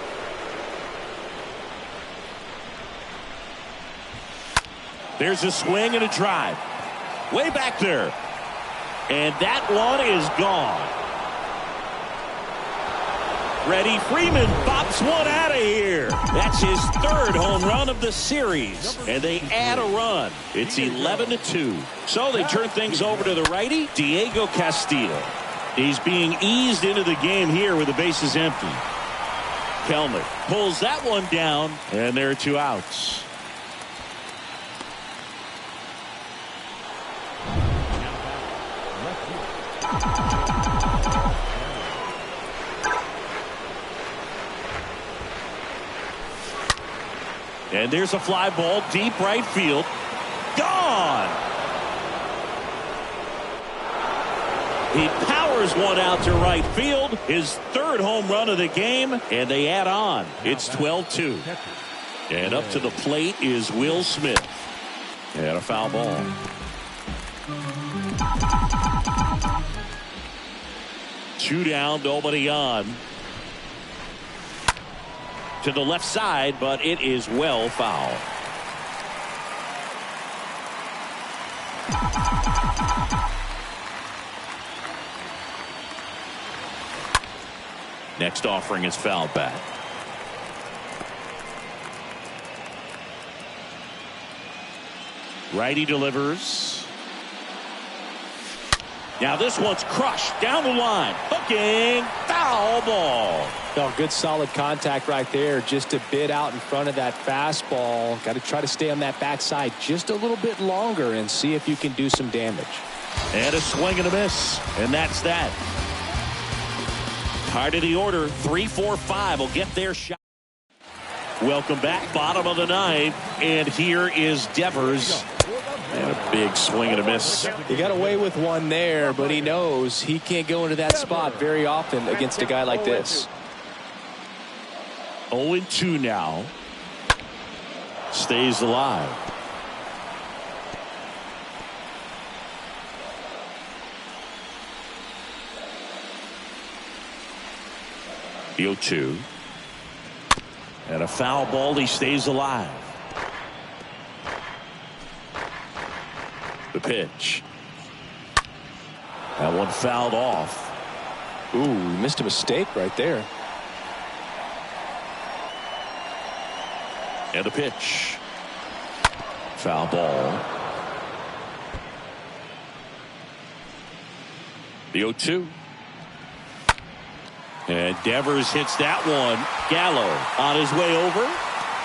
[SPEAKER 1] There's a swing and a drive. Way back there. And that one is gone. Freddie Freeman bops one out of here. That's his third home run of the series. And they add a run. It's 11-2. So they turn things over to the righty, Diego Castillo. He's being eased into the game here with the bases empty. Kelnick pulls that one down, and there are 2 outs. And there's a fly ball deep right field. Gone! He powers one out to right field. His third home run of the game. And they add on. It's 12-2. And up to the plate is Will Smith. And a foul ball. Two down, nobody on. To the left side, but it is well foul. Next offering is fouled back. Righty delivers. Now this one's crushed down the line. Hooking. Foul ball.
[SPEAKER 2] Oh, good solid contact right there. Just a bit out in front of that fastball. Got to try to stay on that backside just a little bit longer and see if you can do some damage.
[SPEAKER 1] And a swing and a miss. And that's that. Hard of the order. 3-4-5 will get their shot. Welcome back. Bottom of the ninth. And here is Devers. And a big swing and a miss.
[SPEAKER 2] He got away with one there, but he knows he can't go into that spot very often against a guy like this.
[SPEAKER 1] 0-2 now. Stays alive. The 0-2. And a foul ball. He stays alive. The pitch. That one fouled off.
[SPEAKER 2] Ooh, missed a mistake right there.
[SPEAKER 1] And the pitch. Foul ball. The 0-2. And Devers hits that one. Gallo on his way over.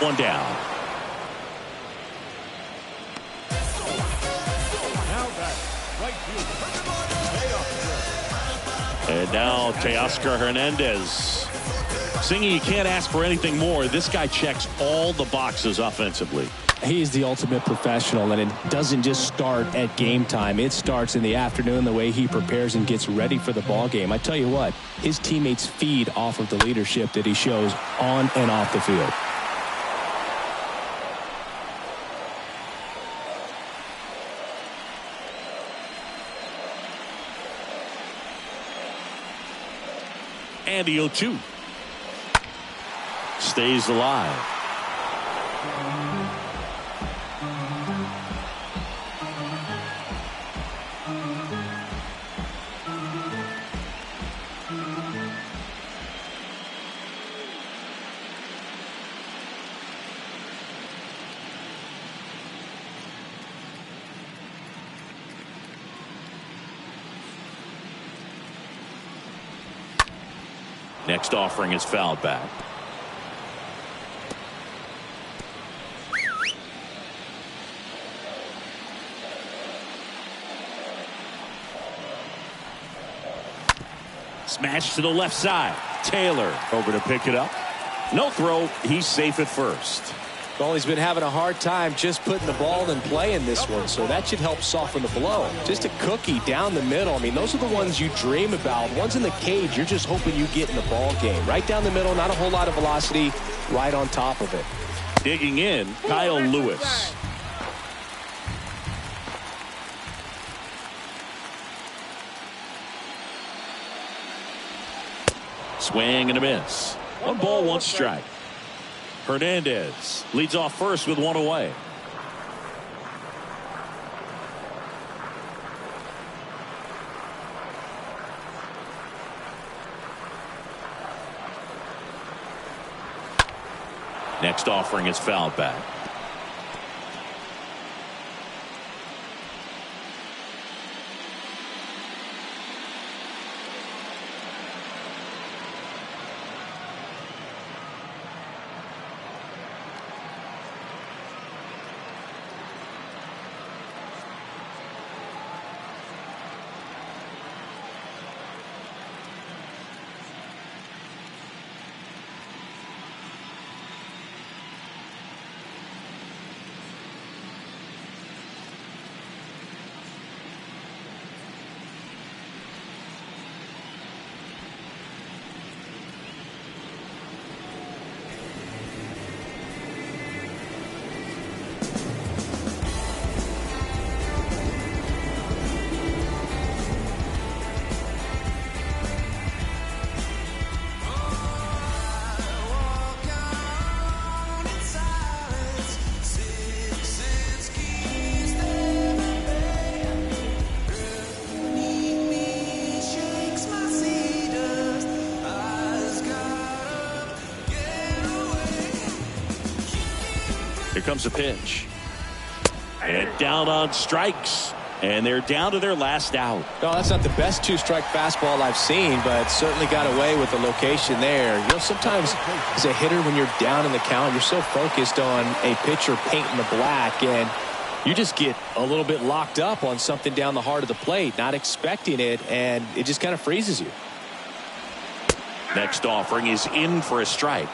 [SPEAKER 1] One down. And now Teoscar Hernandez. Singy, you can't ask for anything more. This guy checks all the boxes offensively.
[SPEAKER 2] He's the ultimate professional, and it doesn't just start at game time. It starts in the afternoon, the way he prepares and gets ready for the ball game. I tell you what, his teammates feed off of the leadership that he shows on and off the field.
[SPEAKER 1] And the 0-2. Stays alive. Next offering is fouled back. Smash to the left side. Taylor over to pick it up. No throw. He's safe at first.
[SPEAKER 2] Well, he's been having a hard time just putting the ball in play in this one, so that should help soften the blow. Just a cookie down the middle. I mean, those are the ones you dream about. Ones in the cage, you're just hoping you get in the ball game. Right down the middle, not a whole lot of velocity, right on top of it.
[SPEAKER 1] Digging in, Kyle Lewis. Swing and a miss. One ball, one strike. Hernandez leads off first with one away. Next offering is fouled back. Here comes a pitch. And down on strikes. And they're down to their last out.
[SPEAKER 2] No, that's not the best two-strike fastball I've seen, but certainly got away with the location there. You know, sometimes as a hitter, when you're down in the count, you're so focused on a pitcher painting the black, and you just get a little bit locked up on something down the heart of the plate, not expecting it, and it just kind of freezes you.
[SPEAKER 1] Next offering is in for a strike.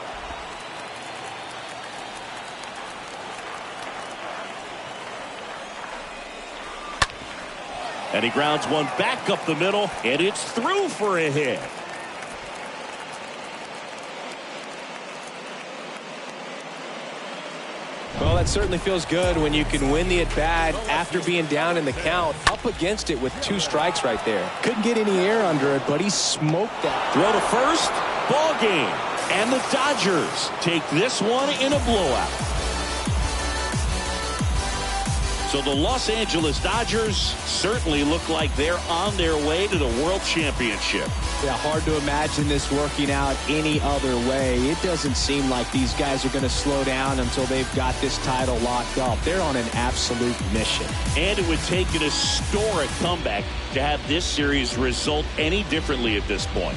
[SPEAKER 1] And he grounds one back up the middle, and it's through for a hit.
[SPEAKER 2] Well, that certainly feels good when you can win the at-bat after being down in the count, up against it with 2 strikes right there. Couldn't get any air under it, but he smoked that.
[SPEAKER 1] Throw to first, ball game. And the Dodgers take this one in a blowout. So the Los Angeles Dodgers certainly look like they're on their way to the World Championship.
[SPEAKER 2] Yeah, hard to imagine this working out any other way. It doesn't seem like these guys are going to slow down until they've got this title locked up. They're on an absolute mission.
[SPEAKER 1] And it would take an historic comeback to have this series result any differently at this point.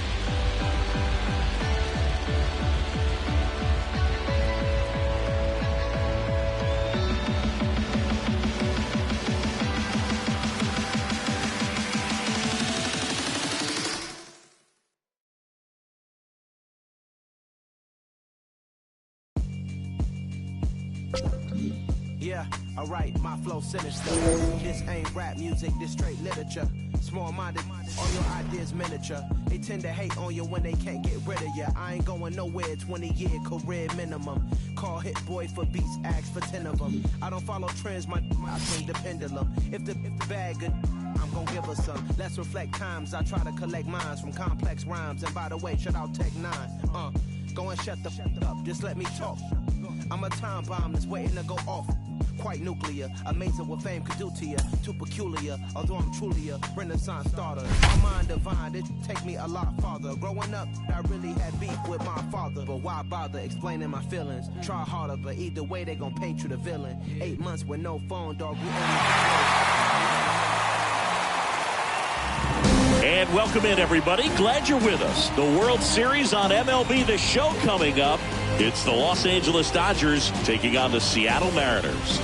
[SPEAKER 7] Yeah, alright, my flow sinister. This ain't rap music, this straight literature. Small-minded, all your ideas miniature. They tend to hate on you when they can't get rid of you. I ain't going nowhere, 20-year career minimum. Call hit boy for beats, ask for 10 of them. I don't follow trends, I swing the pendulum. If the bag good, I'm gonna give her some. Let's reflect times, I try to collect minds from complex rhymes. And by the way, shout out Tech 9. Go and shut the up, just let me talk. I'm a time bomb that's waiting to go off. Quite nuclear, amazing what fame could do to you. Too peculiar, although I'm truly a renaissance starter. My mind divine, it take me a lot farther. Growing up, I really had beef with my father. But why bother explaining my feelings? Try harder, but either way they gon' paint you the villain. 8 months with no phone, dog, we
[SPEAKER 1] And welcome in, everybody. Glad you're with us. The World Series on MLB The Show coming up. It's the Los Angeles Dodgers taking on the Seattle Mariners.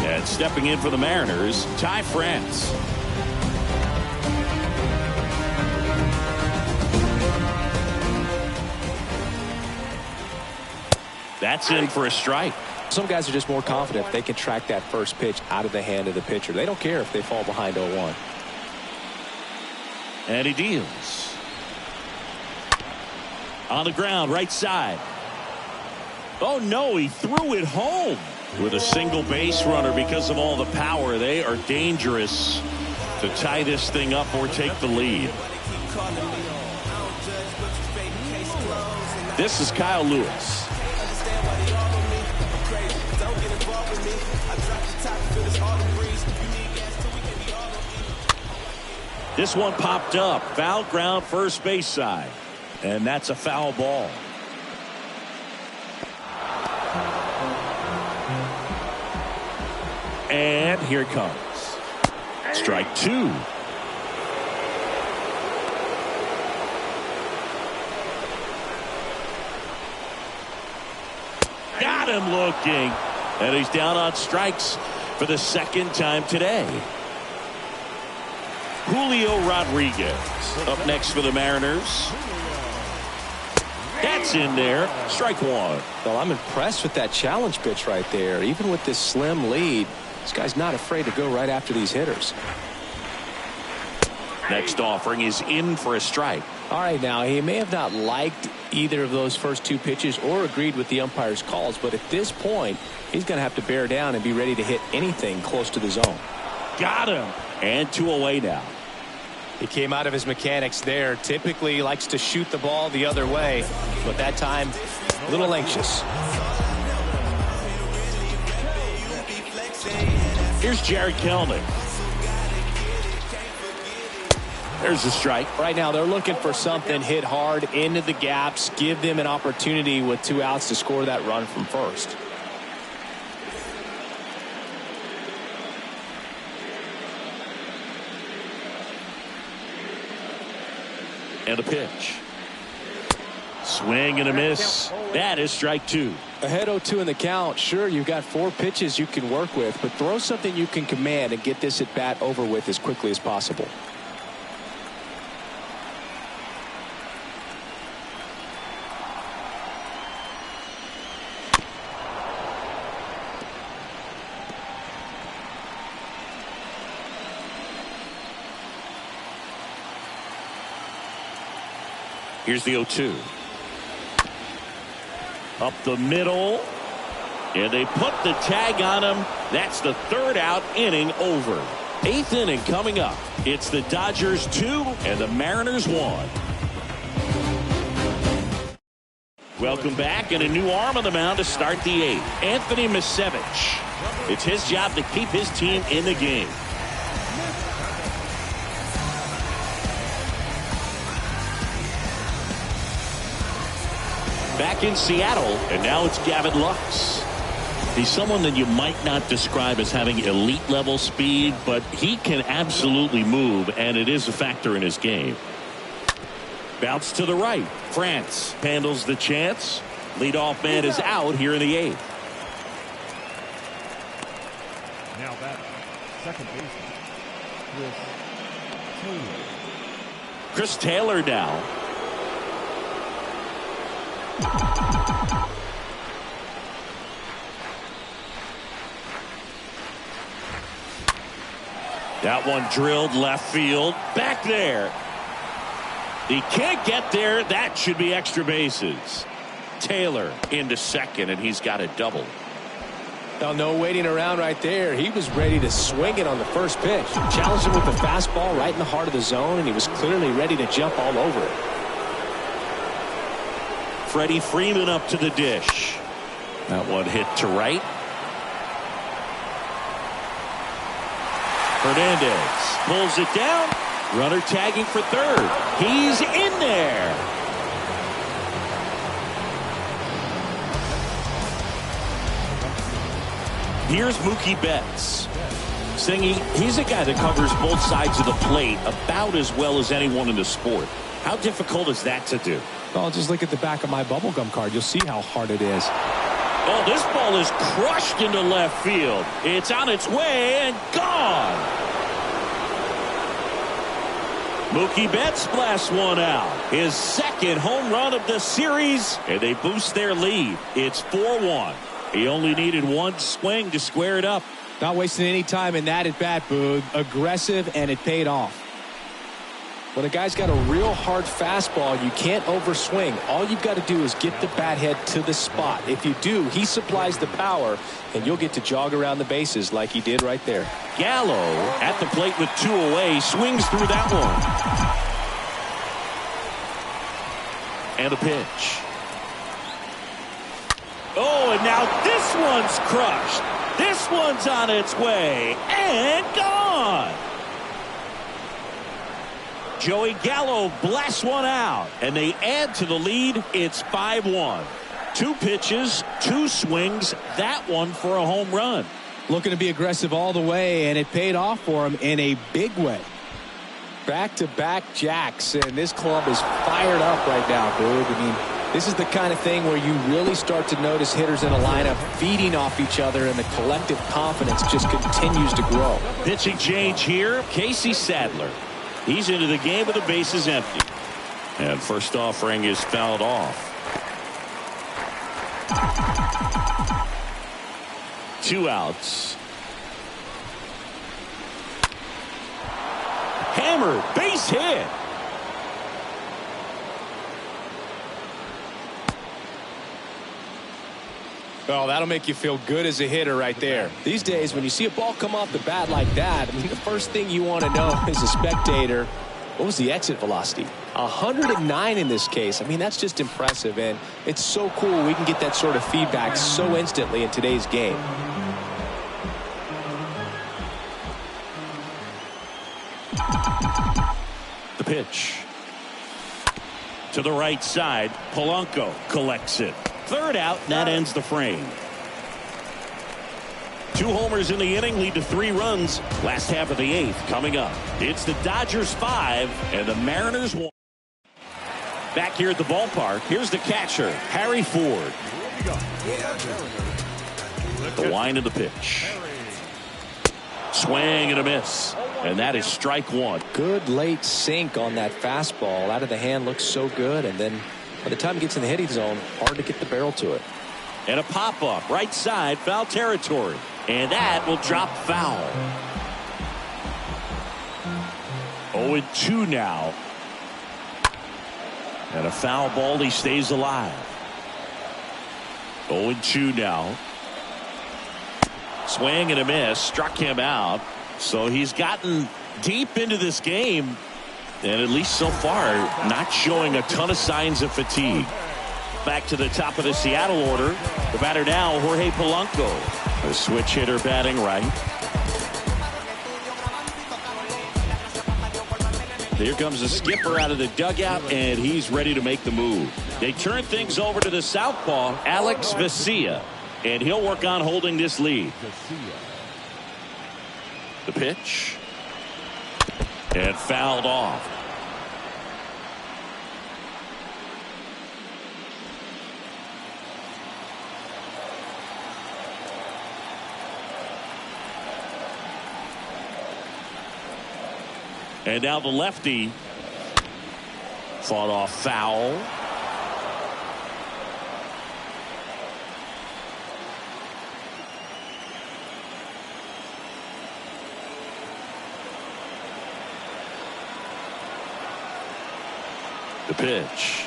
[SPEAKER 1] And stepping in for the Mariners, Ty France. That's in for a strike.
[SPEAKER 2] Some guys are just more confident if they can track that first pitch out of the hand of the pitcher. They don't care if they fall behind 0-1.
[SPEAKER 1] And he deals. On the ground, right side. Oh, no, he threw it home with a single base runner because of all the power. They are dangerous to tie this thing up or take the lead. This is Kyle Lewis. This one popped up. Foul ground, first base side. And that's a foul ball. And here it comes. Strike two. Got him looking. And he's down on strikes for the second time today. Julio Rodriguez up next for the Mariners. That's in there. Strike one.
[SPEAKER 2] Well, I'm impressed with that challenge pitch right there. Even with this slim lead, this guy's not afraid to go right after these hitters.
[SPEAKER 1] Next offering is in for a strike.
[SPEAKER 2] All right, now he may have not liked either of those first two pitches or agreed with the umpire's calls, but at this point he's going to have to bear down and be ready to hit anything close to the zone.
[SPEAKER 1] Got him. And 2 away now.
[SPEAKER 2] He came out of his mechanics there. Typically he likes to shoot the ball the other way, but that time a little anxious.
[SPEAKER 1] Here's Jared Kelnick. There's a strike.
[SPEAKER 2] Right now they're looking for something, hit hard into the gaps, give them an opportunity with 2 outs to score that run from first.
[SPEAKER 1] And a pitch. Swing and a miss. That is strike two.
[SPEAKER 2] Ahead 0-2 in the count. Sure, you've got 4 pitches you can work with, but throw something you can command and get this at bat over with as quickly as possible.
[SPEAKER 1] Here's the 0-2. Up the middle. And they put the tag on him. That's the 3rd out, inning over. 8th inning coming up. It's the Dodgers 2 and the Mariners 1. Welcome back, and a new arm on the mound to start the 8th. Anthony Misevich. It's his job to keep his team in the game. Back in Seattle, and now it's Gavin Lux. He's someone that you might not describe as having elite level speed, but he can absolutely move, and it is a factor in his game. Bounce to the right. France handles the chance. Leadoff man is out here in the 8th.
[SPEAKER 3] Now that second baseman,
[SPEAKER 1] Chris Taylor now. That one drilled left field. Back there. He can't get there. That should be extra bases. Taylor into second, and he's got a double.
[SPEAKER 2] Now, no waiting around right there. He was ready to swing it on the first pitch. Challenged him with the fastball right in the heart of the zone, and he was clearly ready to jump all over it.
[SPEAKER 1] Freddie Freeman up to the dish. That one hit to right. Hernandez pulls it down. Runner tagging for 3rd. He's in there. Here's Mookie Betts. Singy, he's a guy that covers both sides of the plate about as well as anyone in the sport. How difficult is that to do?
[SPEAKER 2] Well, just look at the back of my bubblegum card. You'll see how hard it is.
[SPEAKER 1] Oh, this ball is crushed into left field. It's on its way and gone. Mookie Betts blasts one out. His 2nd home run of the series, and they boost their lead. It's 4-1. He only needed 1 swing to square it up.
[SPEAKER 2] Not wasting any time in that at bat, Boog. Aggressive, and it paid off. When a guy's got a real hard fastball, you can't overswing. All you've got to do is get the bat head to the spot. If you do, he supplies the power, and you'll get to jog around the bases like he did right there.
[SPEAKER 1] Gallo at the plate with 2 away, swings through that one. And a pitch. Oh, and now this one's crushed. This one's on its way and gone. Joey Gallo blasts one out, and they add to the lead. It's 5-1. 2 pitches, 2 swings, that one for a home run.
[SPEAKER 2] Looking to be aggressive all the way, and it paid off for him in a big way. Back-to-back jacks, and this club is fired up right now, dude. I mean, this is the kind of thing where you really start to notice hitters in a lineup feeding off each other, and the collective confidence just continues to grow.
[SPEAKER 1] Pitching change here, Casey Sadler. He's into the game with the bases empty. And first offering is fouled off. 2 outs. Hammered, base hit.
[SPEAKER 2] Well, that'll make you feel good as a hitter right there. These days, when you see a ball come off the bat like that, I mean, the first thing you want to know as a spectator, what was the exit velocity? 109 in this case. I mean, that's just impressive, and it's so cool we can get that sort of feedback so instantly in today's game.
[SPEAKER 1] The pitch. To the right side, Polanco collects it. 3rd out, and that ends the frame. 2 homers in the inning lead to 3 runs. Last half of the 8th coming up. It's the Dodgers 5 and the Mariners 1. Back here at the ballpark, here's the catcher, Harry Ford. The wind of the pitch. Swing and a miss. And that is strike 1.
[SPEAKER 2] Good late sink on that fastball. Out of the hand looks so good, and then by the time it gets in the hitting zone, hard to get the barrel to it.
[SPEAKER 1] And a pop-up, right side, foul territory. And that will drop foul. 0-2 now. And a foul ball, he stays alive. 0-2 now. Swing and a miss, struck him out. So he's gotten deep into this game, and at least so far, not showing a ton of signs of fatigue. Back to the top of the Seattle order. The batter now, Jorge Polanco. A switch hitter batting right. Here comes the skipper out of the dugout, and he's ready to make the move. They turn things over to the southpaw, Alex Vesia, and he'll work on holding this lead. The pitch. And fouled off. And now the lefty fought off foul. The pitch.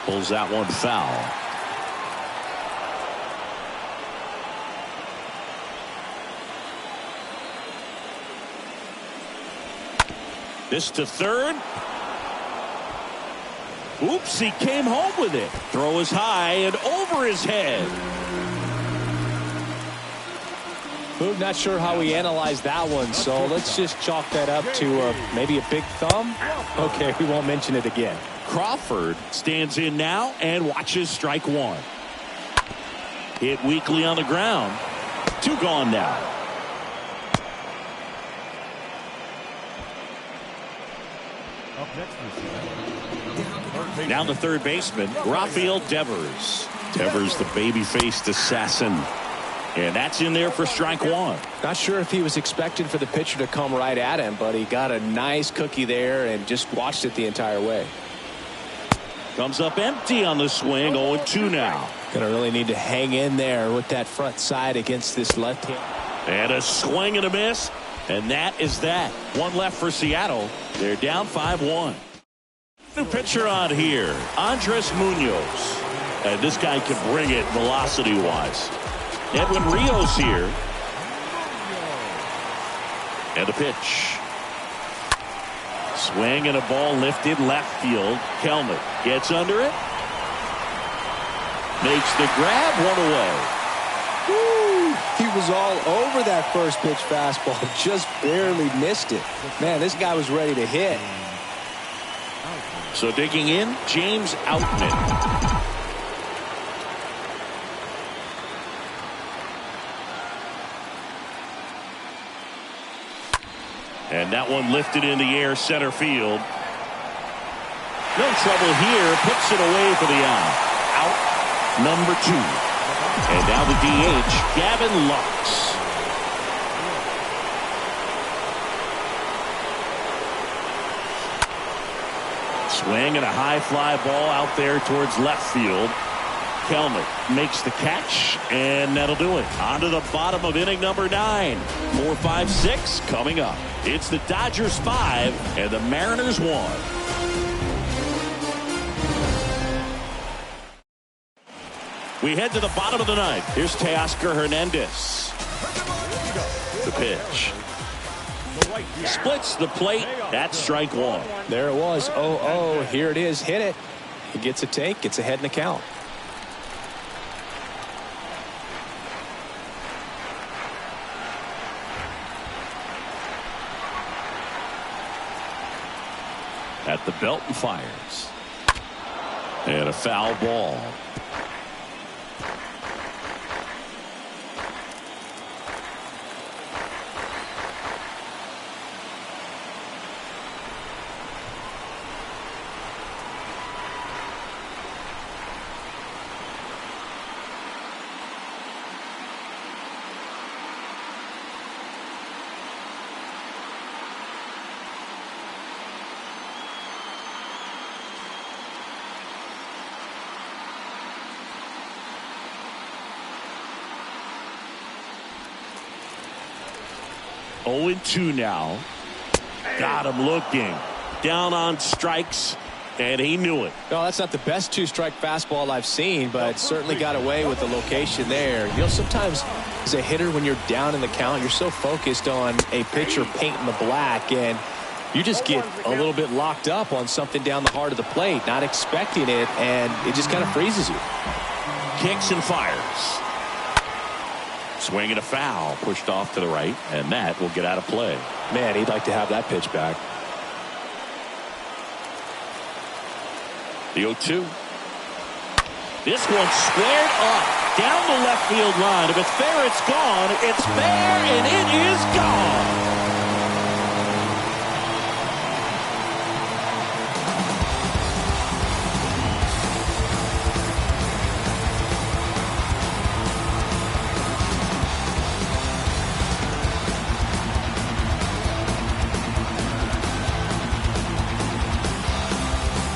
[SPEAKER 1] Pulls that one foul. This to 3rd. Oops, he came home with it. Throw is high and over his head.
[SPEAKER 2] Boog, not sure how we analyzed that one, so let's just chalk that up to maybe a big thumb. Okay, we won't mention it again.
[SPEAKER 1] Crawford stands in now and watches strike 1. Hit weakly on the ground. 2 gone now. Now the 3rd baseman, Rafael Devers. Devers, the baby-faced assassin. And that's in there for strike 1.
[SPEAKER 2] Not sure if he was expecting for the pitcher to come right at him, but he got a nice cookie there and just watched it the entire way.
[SPEAKER 1] Comes up empty on the swing. 0-2 now.
[SPEAKER 2] Gonna really need to hang in there with that front side against this left hand.
[SPEAKER 1] And a swing and a miss. And that is that. 1 left for Seattle. They're down 5-1. New pitcher on here, Andres Munoz. And this guy can bring it velocity-wise. Edwin Rios here. And the pitch. Swing and a ball lifted left field. Kelman gets under it. Makes the grab, 1 away.
[SPEAKER 2] Woo! He was all over that first pitch fastball. Just barely missed it. Man, this guy was ready to hit.
[SPEAKER 1] So digging in, James Outman. And that one lifted in the air, center field. No trouble here. Puts it away for the out. Out number 2. And now the DH, Gavin Lux. Swing and a high fly ball out there towards left field. Kelnick makes the catch, and that'll do it. On to the bottom of inning number 9. 4, 5, 6 coming up. It's the Dodgers 5 and the Mariners 1. We head to the bottom of the 9th. Here's Teoscar Hernandez. The pitch. Splits the plate. That's strike 1.
[SPEAKER 2] There it was. 0-0. Here it is. Hit it. He gets a take. Gets ahead in the count.
[SPEAKER 1] At the belt and fires. And a foul ball. Oh, 2 now. Got him looking. Down on strikes, and he knew it.
[SPEAKER 2] No, that's not the best 2-strike fastball I've seen, but certainly got away with the location there. You know, sometimes as a hitter, when you're down in the count, you're so focused on a pitcher painting the black, and you just get a little bit locked up on something down the heart of the plate, not expecting it, and it just kind of freezes you.
[SPEAKER 1] Kicks and fires. Swing and a foul, pushed off to the right, and that will get out of play.
[SPEAKER 2] Man, he'd like to have that pitch back.
[SPEAKER 1] The 0-2. This one squared up down the left field line. If it's fair, it's gone. It's fair, and it is gone.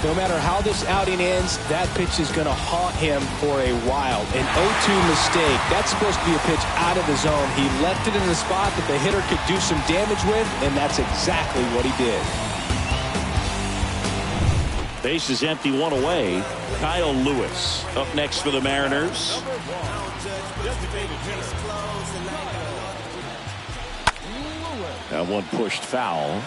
[SPEAKER 2] No matter how this outing ends, that pitch is going to haunt him for a while. An 0-2 mistake. That's supposed to be a pitch out of the zone. He left it in the spot that the hitter could do some damage with, and that's exactly what he did.
[SPEAKER 1] Base is empty, 1 away. Kyle Lewis up next for the Mariners. That one pushed foul.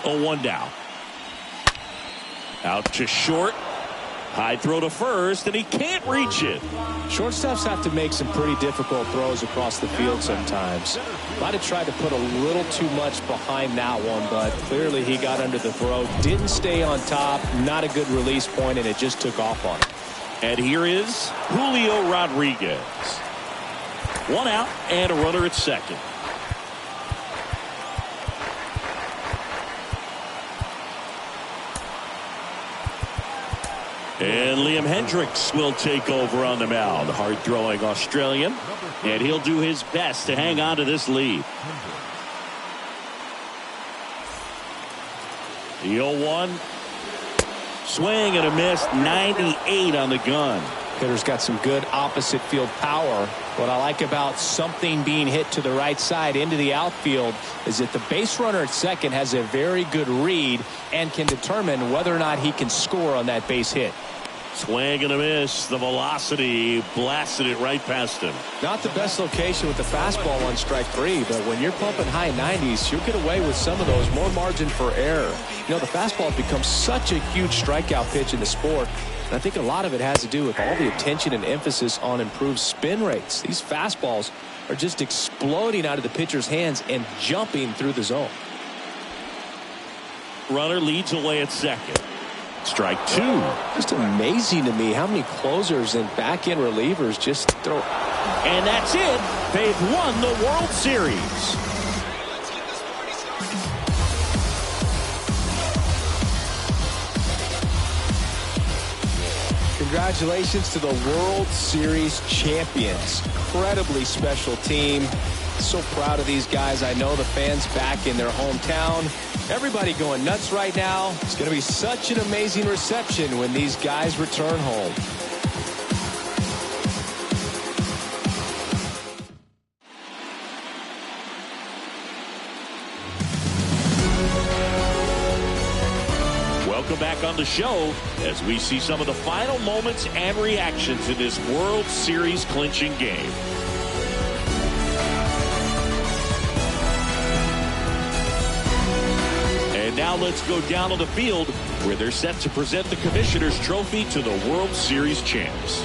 [SPEAKER 1] Oh, 1 down. Out to short. High throw to first, and he can't reach it.
[SPEAKER 2] Shortstops have to make some pretty difficult throws across the field sometimes. Might have tried to put a little too much behind that one, but clearly he got under the throw. Didn't stay on top. Not a good release point, and it just took off on him.
[SPEAKER 1] And here is Julio Rodriguez. 1 out and a runner at second. And Liam Hendricks will take over on the mound. Hard-throwing Australian. And he'll do his best to hang on to this lead. The 0-1. Swing and a miss. 98 on the gun.
[SPEAKER 2] Hitter's got some good opposite field power. What I like about something being hit to the right side into the outfield is that the base runner at second has a very good read and can determine whether or not he can score on that base hit.
[SPEAKER 1] Swing and a miss. The velocity blasted it right past him.
[SPEAKER 2] Not the best location with the fastball on strike 3, but when you're pumping high 90s, you'll get away with some of those. More margin for error. You know, the fastball becomes such a huge strikeout pitch in the sport. And I think a lot of it has to do with all the attention and emphasis on improved spin rates. These fastballs are just exploding out of the pitcher's hands and jumping through the zone.
[SPEAKER 1] Runner leads away at second. Strike 2.
[SPEAKER 2] Just amazing to me how many closers and back-end relievers just throw.
[SPEAKER 1] And that's it. They've won the World Series.
[SPEAKER 2] Congratulations to the World Series champions. Incredibly special team. So proud of these guys. I know the fans back in their hometown. Everybody going nuts right now. It's going to be such an amazing reception when these guys return home.
[SPEAKER 1] Welcome back on the show as we see some of the final moments and reactions in this World Series clinching game. And now let's go down on the field where they're set to present the Commissioner's Trophy to the World Series champs.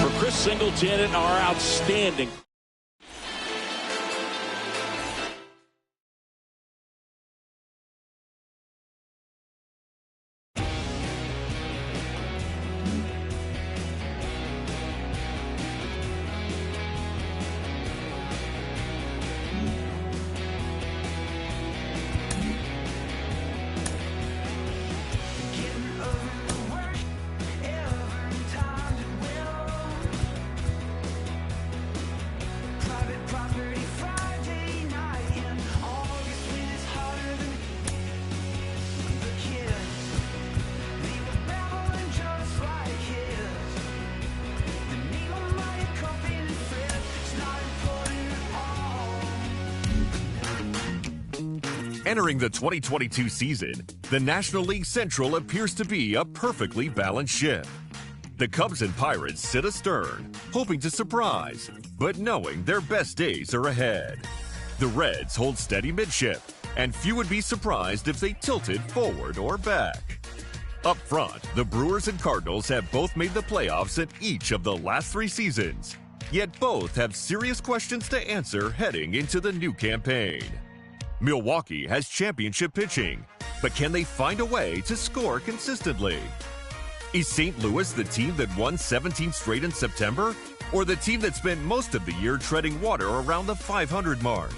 [SPEAKER 1] For Chris Singleton and our outstanding
[SPEAKER 3] Entering the 2022 season, the National League Central appears to be a perfectly balanced ship. The Cubs and Pirates sit astern, hoping to surprise, but knowing their best days are ahead. The Reds hold steady midship, and few would be surprised if they tilted forward or back. Up front, the Brewers and Cardinals have both made the playoffs in each of the last 3 seasons, yet both have serious questions to answer heading into the new campaign. Milwaukee has championship pitching, but can they find a way to score consistently? Is St. Louis the team that won 17 straight in September, or the team that spent most of the year treading water around the 500 mark?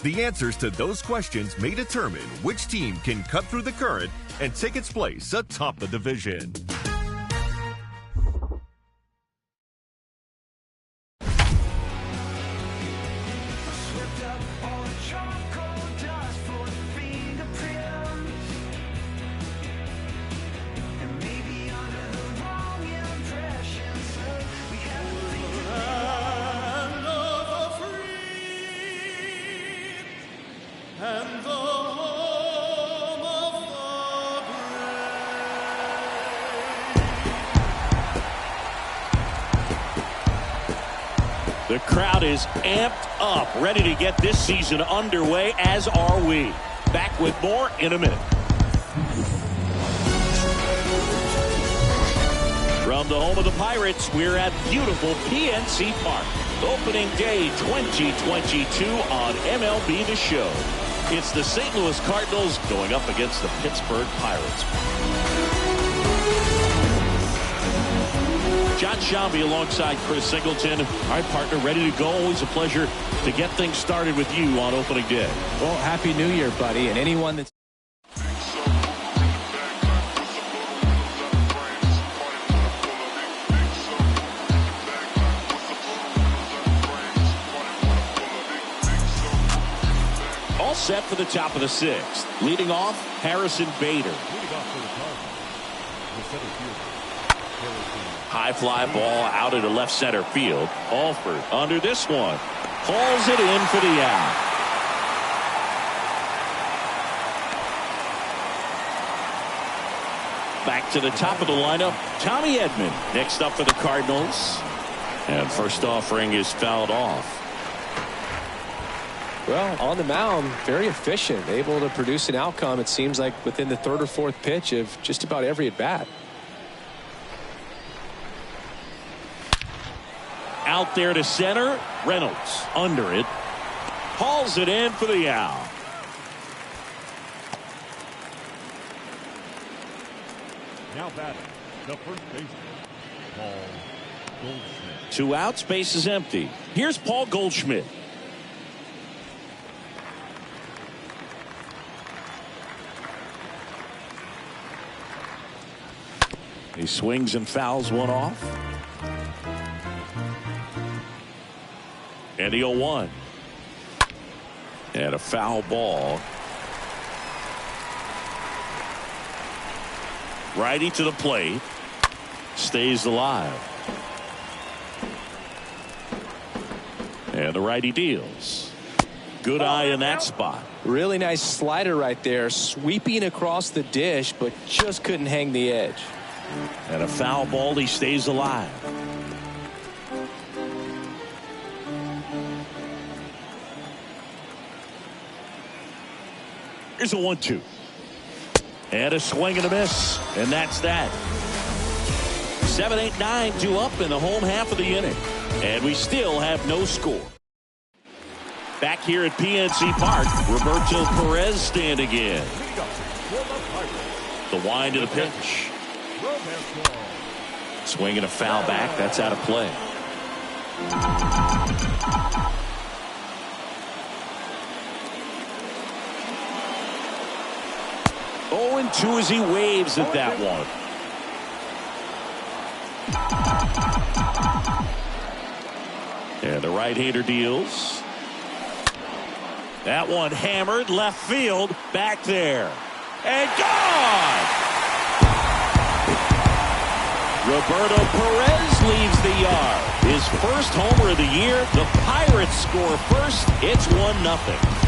[SPEAKER 3] The answers to those questions may determine which team can cut through the current and take its place atop the division.
[SPEAKER 1] The crowd is amped up, ready to get this season underway, as are we. Back with more in a minute. From the home of the Pirates, we're at beautiful PNC Park. Opening day 2022 on MLB The Show. It's the St. Louis Cardinals going up against the Pittsburgh Pirates. John Shambi alongside Chris Singleton. All right, partner, ready to go. Always a pleasure to get things started with you on opening day.
[SPEAKER 2] Well, Happy New Year, buddy. And anyone that's
[SPEAKER 1] all set for the top of the 6th. Leading off, Harrison Bader. High fly ball out into left center field. Alford under this one. Hauls it in for the out. Back to the top of the lineup, Tommy Edman next up for the Cardinals. And first offering is fouled off.
[SPEAKER 2] Well, on the mound, very efficient, able to produce an outcome, it seems like, within the third or fourth pitch of just about every at bat.
[SPEAKER 1] Out there to center, Reynolds under it, hauls it in for the out.
[SPEAKER 3] Now batting, the first baseman, Paul Goldschmidt.
[SPEAKER 1] 2 outs, base is empty. Here's Paul Goldschmidt. He swings and fouls one off. And the 0-1. And a foul ball. Righty to the plate. Stays alive. And the righty deals. Good eye in that spot.
[SPEAKER 2] Really nice slider right there, sweeping across the dish, but just couldn't hang the edge.
[SPEAKER 1] And a foul ball, he stays alive. Here's a 1-2. And a swing and a miss. And that's that. 7, 8, 9, 2 up in the home half of the inning. And we still have no score. Back here at PNC Park, Roberto Perez standing in. The wind of the pitch. Swing and a foul back. That's out of play. Oh, and 2 as he waves at that one. And the right-hander deals. That one hammered left field. Back there. And gone! Roberto Perez leaves the yard. His first homer of the year. The Pirates score first. It's 1-0.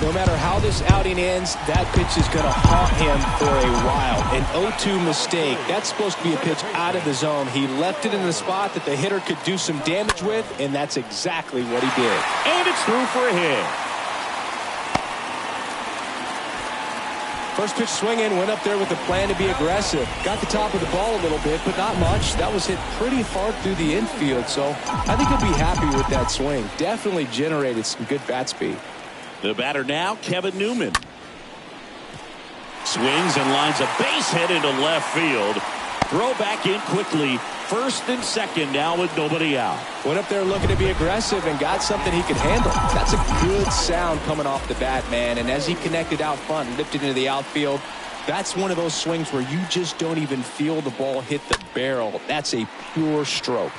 [SPEAKER 2] No matter how this outing ends, that pitch is going to haunt him for a while. An 0-2 mistake. That's supposed to be a pitch out of the zone. He left it in the spot that the hitter could do some damage with, and that's exactly what he did.
[SPEAKER 1] And it's through for a hit.
[SPEAKER 2] First pitch swinging, went up there with a plan to be aggressive. Got the top of the ball a little bit, but not much. That was hit pretty hard through the infield, so I think he'll be happy with that swing. Definitely generated some good bat speed.
[SPEAKER 1] The batter now, Kevin Newman. Swings and lines a base hit into left field. Throw back in quickly. First and second now with nobody out.
[SPEAKER 2] Went up there looking to be aggressive and got something he could handle. That's a good sound coming off the bat, man. And as he connected out front and lifted into the outfield, that's one of those swings where you just don't even feel the ball hit the barrel. That's a pure stroke.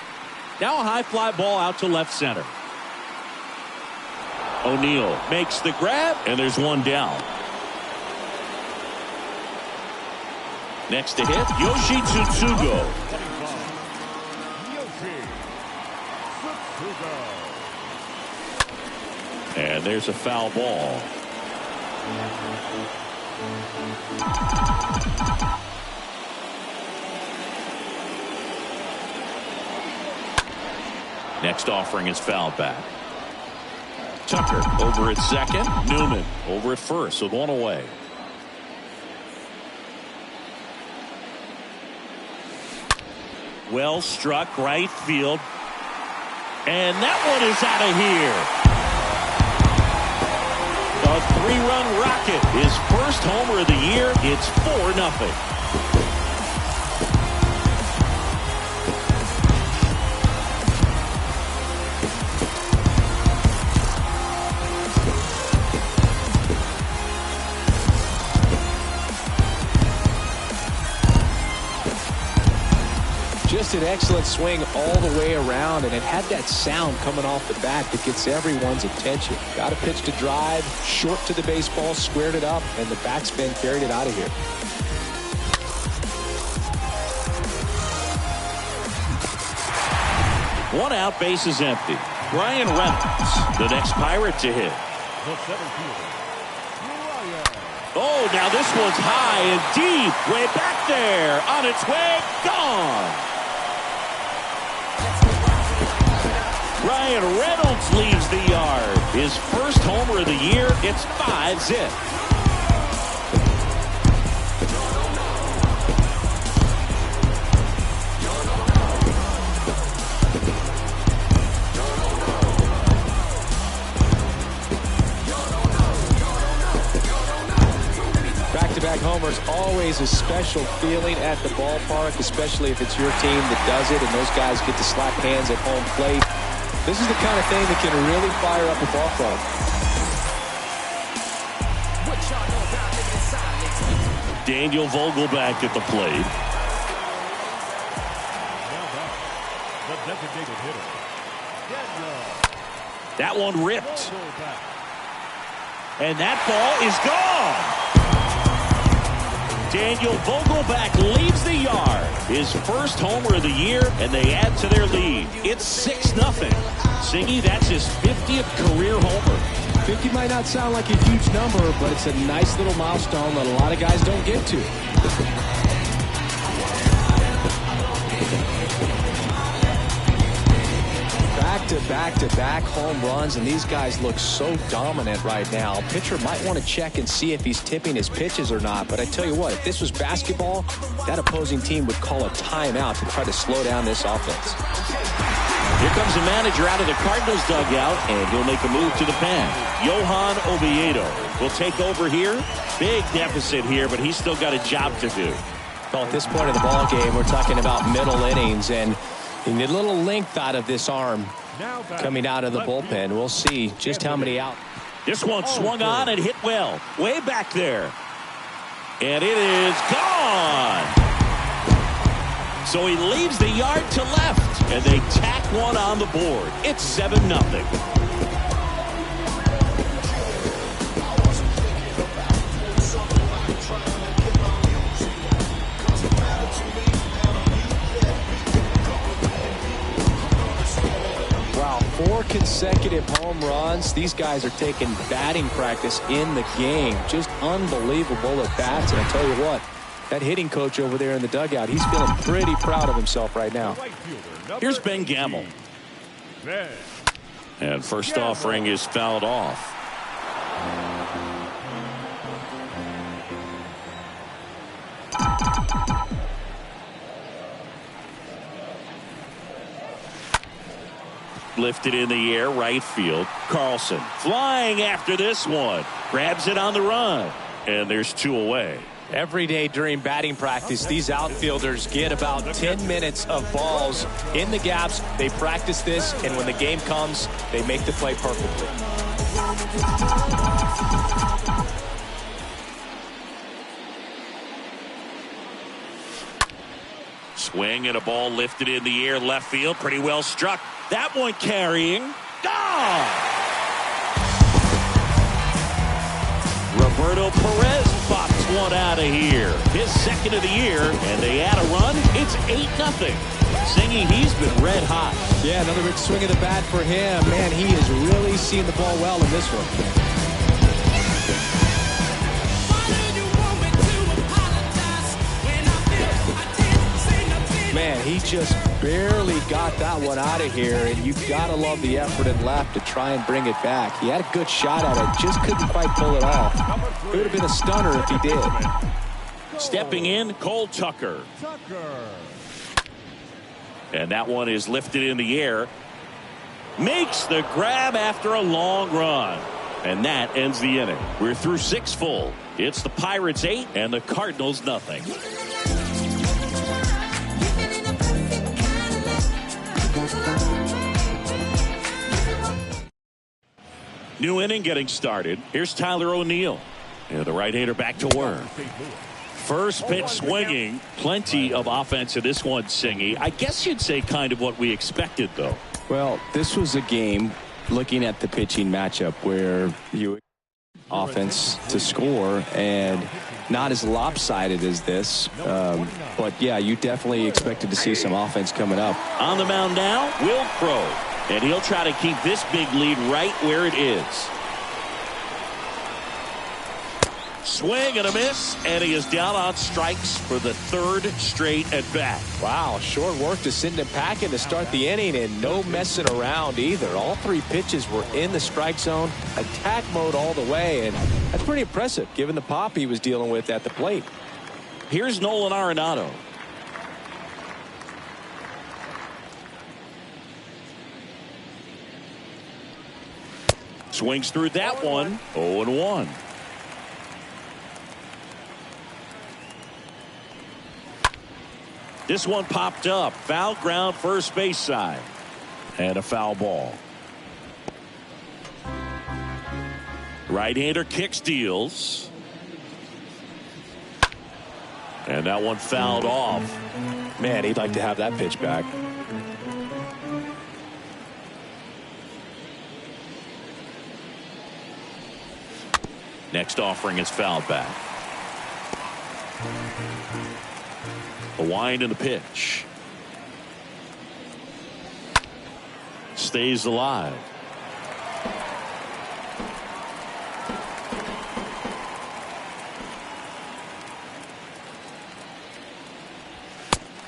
[SPEAKER 1] Now a high fly ball out to left center. O'Neill makes the grab, and there's one down. Next to hit, Yoshi Tsutsugo. And there's a foul ball. Next offering is fouled back. Tucker over at second. Newman over at first with one away. Well struck right field. And that one is out of here. A 3-run rocket. His first homer of the year. It's 4-0.
[SPEAKER 2] Just an excellent swing all the way around, and it had that sound coming off the bat that gets everyone's attention. Got a pitch to drive, short to the baseball, squared it up, and the backspin carried it out of here.
[SPEAKER 1] One out, base is empty. Brian Reynolds, the next Pirate to hit. Oh, now this one's high and deep. Way back there. On its way. Gone. Brian Reynolds leaves the yard. His first homer of the year. It's 5-zip.
[SPEAKER 2] Back-to-back homers, always a special feeling at the ballpark, especially if it's your team that does it and those guys get to slap hands at home plate. This is the kind of thing that can really fire up a ball club.
[SPEAKER 1] Daniel Vogelback at the plate.
[SPEAKER 8] The designated hitter.
[SPEAKER 1] That one ripped. And that ball is gone. Daniel Vogelback leaves the yard. His first homer of the year, and they add to their lead. It's 6-0. Singy, that's his 50th career homer.
[SPEAKER 2] 50 might not sound like a huge number, but it's a nice little milestone that a lot of guys don't get to. Back-to-back home runs, and these guys look so dominant right now. Pitcher might want to check and see if he's tipping his pitches or not, but I tell you what, if this was basketball, that opposing team would call a timeout to try to slow down this offense.
[SPEAKER 1] Here comes the manager out of the Cardinals dugout, and he'll make a move to the pen. Johan Oviedo will take over here. Big deficit here, but he's still got a job to do.
[SPEAKER 2] Well, at this point in the ball game, we're talking about middle innings, and you need a little length out of this arm coming out of the bullpen. We'll see just how many out.
[SPEAKER 1] This one swung on and hit well. Way back there. And it is gone. So he leaves the yard to left, and they tack one on the board. It's 7-0.
[SPEAKER 2] Wow, 4 consecutive home runs. These guys are taking batting practice in the game. Just unbelievable at bats. And I tell you what, that hitting coach over there in the dugout, he's feeling pretty proud of himself right now.
[SPEAKER 1] Here's Ben Gamel. And first offering is fouled off. Lifted in the air, right field. Carlson flying after this one. Grabs it on the run. And there's 2 away.
[SPEAKER 2] Every day during batting practice, these outfielders get about 10 minutes of balls in the gaps. They practice this, and when the game comes, they make the play perfectly.
[SPEAKER 1] Swing and a ball lifted in the air, left field, pretty well struck. That one carrying. Gone! Roberto Perez pops one out of here. His second of the year, and they add a run. It's 8-0. Singy, he's been red hot.
[SPEAKER 2] Yeah, another big swing of the bat for him. Man, he is really seeing the ball well in this one. Man, he just barely got that one out of here, and you've got to love the effort and left to try and bring it back. He had a good shot at it, just couldn't quite pull it off. It would have been a stunner if he did.
[SPEAKER 1] Stepping in, Cole Tucker. And that one is lifted in the air. Makes the grab after a long run. And that ends the inning. We're through 6 full. It's the Pirates 8 and the Cardinals nothing. New inning getting started. Here's Tyler O'Neill. And the right-hander back to work. First pitch swinging. Plenty of offense in this one, Singy. I guess you'd say kind of what we expected, though.
[SPEAKER 2] Well, this was a game, looking at the pitching matchup, where you offense to score, and not as lopsided as this. But, yeah, you definitely expected to see some offense coming up.
[SPEAKER 1] On the mound now, Will Crow. And he'll try to keep this big lead right where it is. Swing and a miss, and he is down on strikes for the third straight at bat.
[SPEAKER 2] Wow, short work to send him packing to start the inning, and no messing around either. All 3 pitches were in the strike zone, attack mode all the way, and that's pretty impressive given the pop he was dealing with at the plate.
[SPEAKER 1] Here's Nolan Arenado. Swings through that one. 0-1. This one popped up. Foul ground first base side. And a foul ball. Right-hander kicks, deals. And that one fouled off.
[SPEAKER 2] Man, he'd like to have that pitch back.
[SPEAKER 1] Next offering is fouled back. A wind and the pitch. Stays alive.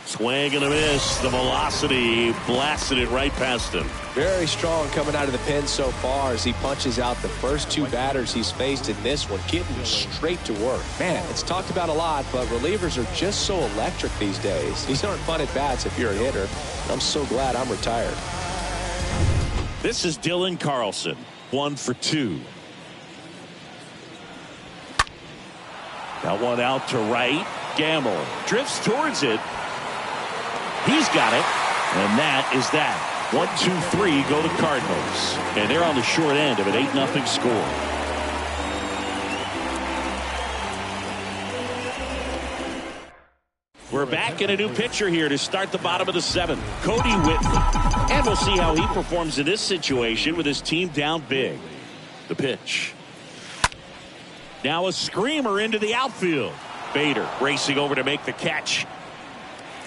[SPEAKER 1] Swing and a miss. The velocity blasted it right past him.
[SPEAKER 2] Very strong coming out of the pen so far as he punches out the first 2 batters he's faced in this one, getting straight to work. Man, it's talked about a lot, but relievers are just so electric these days. These aren't fun at bats if you're a hitter. I'm so glad I'm retired.
[SPEAKER 1] This is Dylan Carlson, 1 for 2. That one out to right. Gamble drifts towards it. He's got it, and that is that. 1, 2, 3 go to Cardinals, and they're on the short end of an 8-0 score. We're back in a new pitcher here to start the bottom of the 7th, Cody Whitman, and we'll see how he performs in this situation with his team down big. The pitch. Now a screamer into the outfield. Bader racing over to make the catch.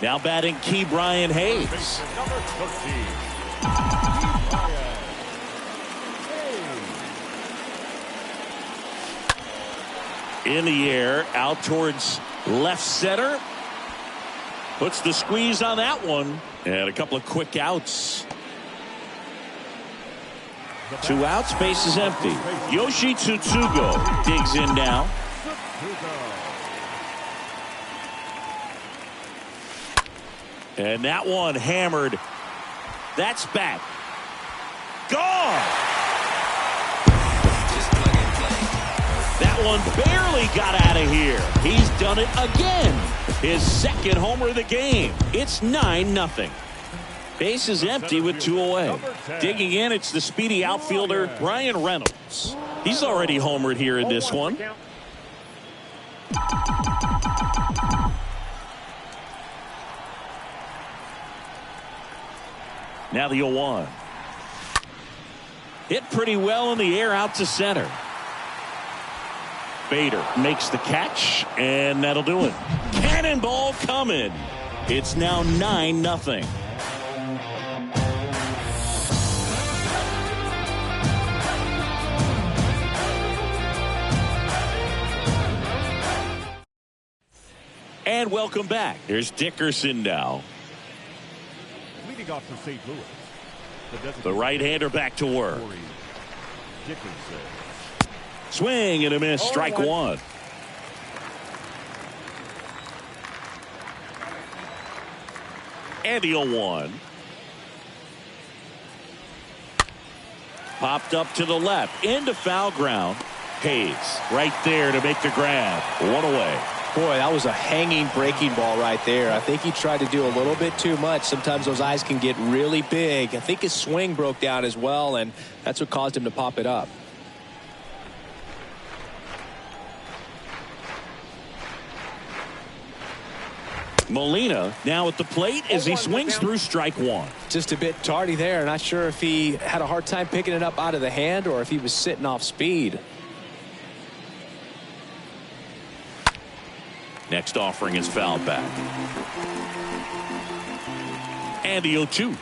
[SPEAKER 1] Now batting Key Brian Hayes. In the air, out towards left center. Puts the squeeze on that one. And a couple of quick outs. 2 outs, base is empty. Yoshi Tsutsugo digs in now. And that one hammered. That's back. Gone. That one barely got out of here. He's done it again. His 2nd homer of the game. It's 9-0. Base is empty with 2 away. Digging in, it's the speedy outfielder Brian Reynolds. He's already homered here in this one. Now the 0-1. Hit pretty well in the air out to center. Bader makes the catch, and that'll do it. Cannonball coming. It's now 9-0. And welcome back. Here's Dickerson now.
[SPEAKER 8] Leading off for St. Louis.
[SPEAKER 1] The right-hander back to work.
[SPEAKER 8] Dickerson.
[SPEAKER 1] Swing and a miss. Strike 1. And the 0-1. Popped up to the left. Into foul ground. Hayes right there to make the grab. 1 away.
[SPEAKER 2] Boy, that was a hanging breaking ball right there. I think he tried to do a little bit too much. Sometimes those eyes can get really big. I think his swing broke down as well, and that's what caused him to pop it up.
[SPEAKER 1] Molina now at the plate as he swings through strike 1.
[SPEAKER 2] Just a bit tardy there. Not sure if he had a hard time picking it up out of the hand or if he was sitting off speed.
[SPEAKER 1] Next offering is fouled back. And the 0-2.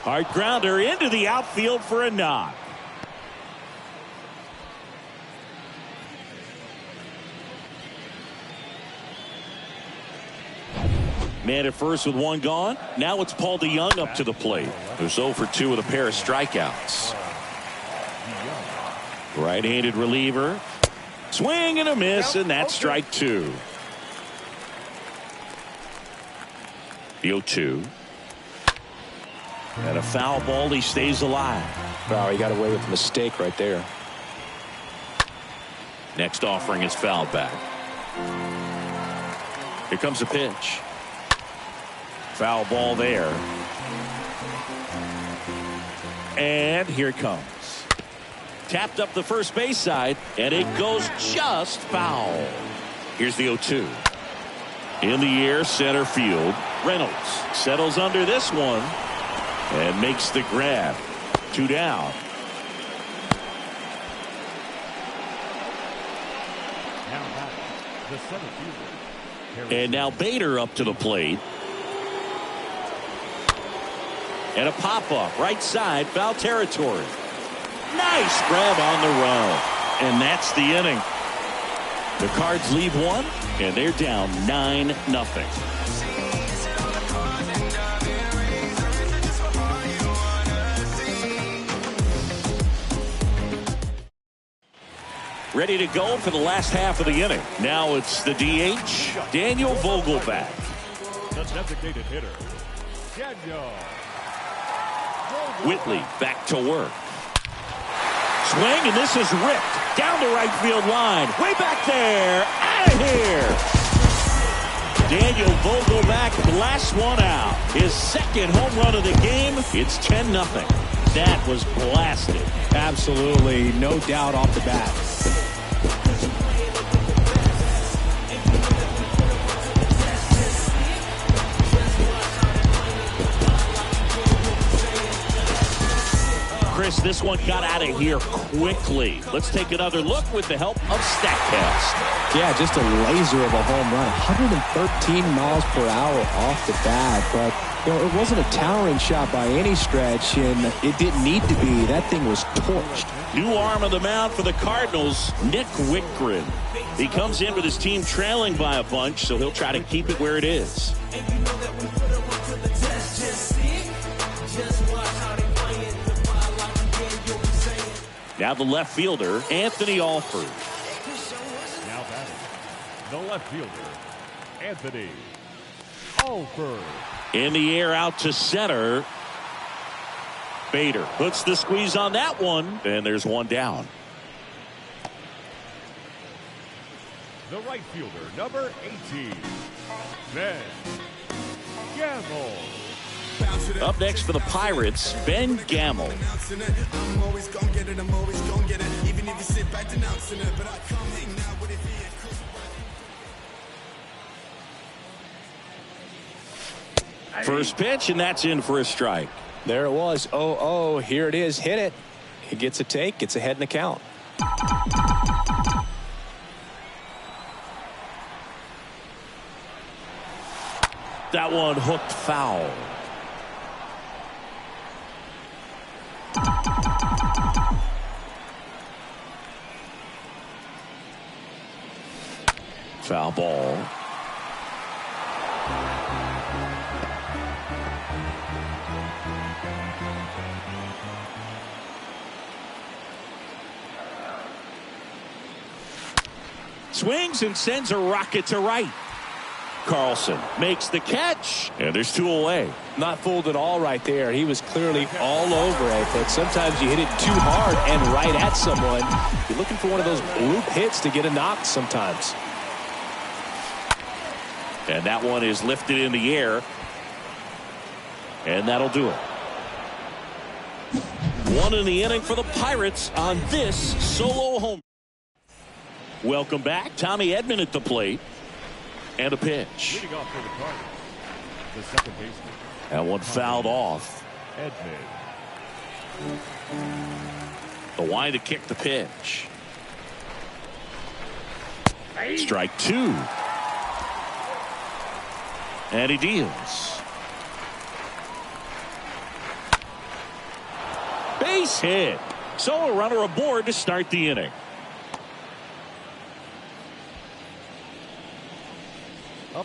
[SPEAKER 1] Hard grounder into the outfield for a knock. Man at first with one gone. Now it's Paul DeYoung up to the plate. Who's 0 for 2 with a pair of strikeouts. Right-handed reliever. Swing and a miss, and that's strike 2. The 0-2. And a foul ball. He stays alive.
[SPEAKER 2] Wow, he got away with a mistake right there.
[SPEAKER 1] Next offering is fouled back. Here comes a pitch. Foul ball there. And here it comes. Tapped up the first base side, and it goes just foul. Here's the 0-2. In the air, center field. Reynolds settles under this one and makes the grab. 2 down. And now Bader up to the plate. And a pop-up right side, foul territory. Nice grab on the run. And that's the inning. The Cards leave one, and they're down 9-0. Ready to go for the last half of the inning. Now it's the DH, Daniel Vogelbach.
[SPEAKER 8] The designated hitter, Daniel.
[SPEAKER 1] Whitley back to work. Swing, and this is ripped down the right field line. Way back there. Out of here. Daniel Vogelbach blasts one out. His second home run of the game. It's 10-0. That was blasted.
[SPEAKER 2] Absolutely, no doubt off the bat.
[SPEAKER 1] Chris, this one got out of here quickly. Let's take another look with the help of StatCast.
[SPEAKER 2] Yeah, just a laser of a home run. 113 miles per hour off the bat. But, you know, it wasn't a towering shot by any stretch, and it didn't need to be. That thing was torched.
[SPEAKER 1] New arm of the mound for the Cardinals, Nick Wittgren. He comes in with his team trailing by a bunch, so he'll try to keep it where it is. Now the left fielder, Anthony Alford.
[SPEAKER 8] Now batting, the left fielder, Anthony Alford.
[SPEAKER 1] In the air out to center. Bader puts the squeeze on that one, and there's one down.
[SPEAKER 8] The right fielder, number 18, Ben Gamble.
[SPEAKER 1] Up next for the Pirates, Ben Gamble. First pitch, and that's in for a strike.
[SPEAKER 2] There it was. 0-0. Here it is. Hit it. He gets a take. Gets ahead in the count.
[SPEAKER 1] That one hooked foul. Foul ball. Swings and sends a rocket to right. Carlson makes the catch, and there's 2 away.
[SPEAKER 2] Not fooled at all right there. He was clearly all over it, but sometimes you hit it too hard and right at someone. You're looking for one of those loop hits to get a knock sometimes.
[SPEAKER 1] And that one is lifted in the air, and that'll do it. 1 in the inning for the Pirates on this solo home. Welcome back. Tommy Edman at the plate. And a pitch.
[SPEAKER 8] Leading off for the Cardinals, the second baseman.
[SPEAKER 1] That one fouled off.
[SPEAKER 8] Edman.
[SPEAKER 1] The line to kick the pitch. Strike two. And he deals. Base hit. So a runner aboard to start the inning.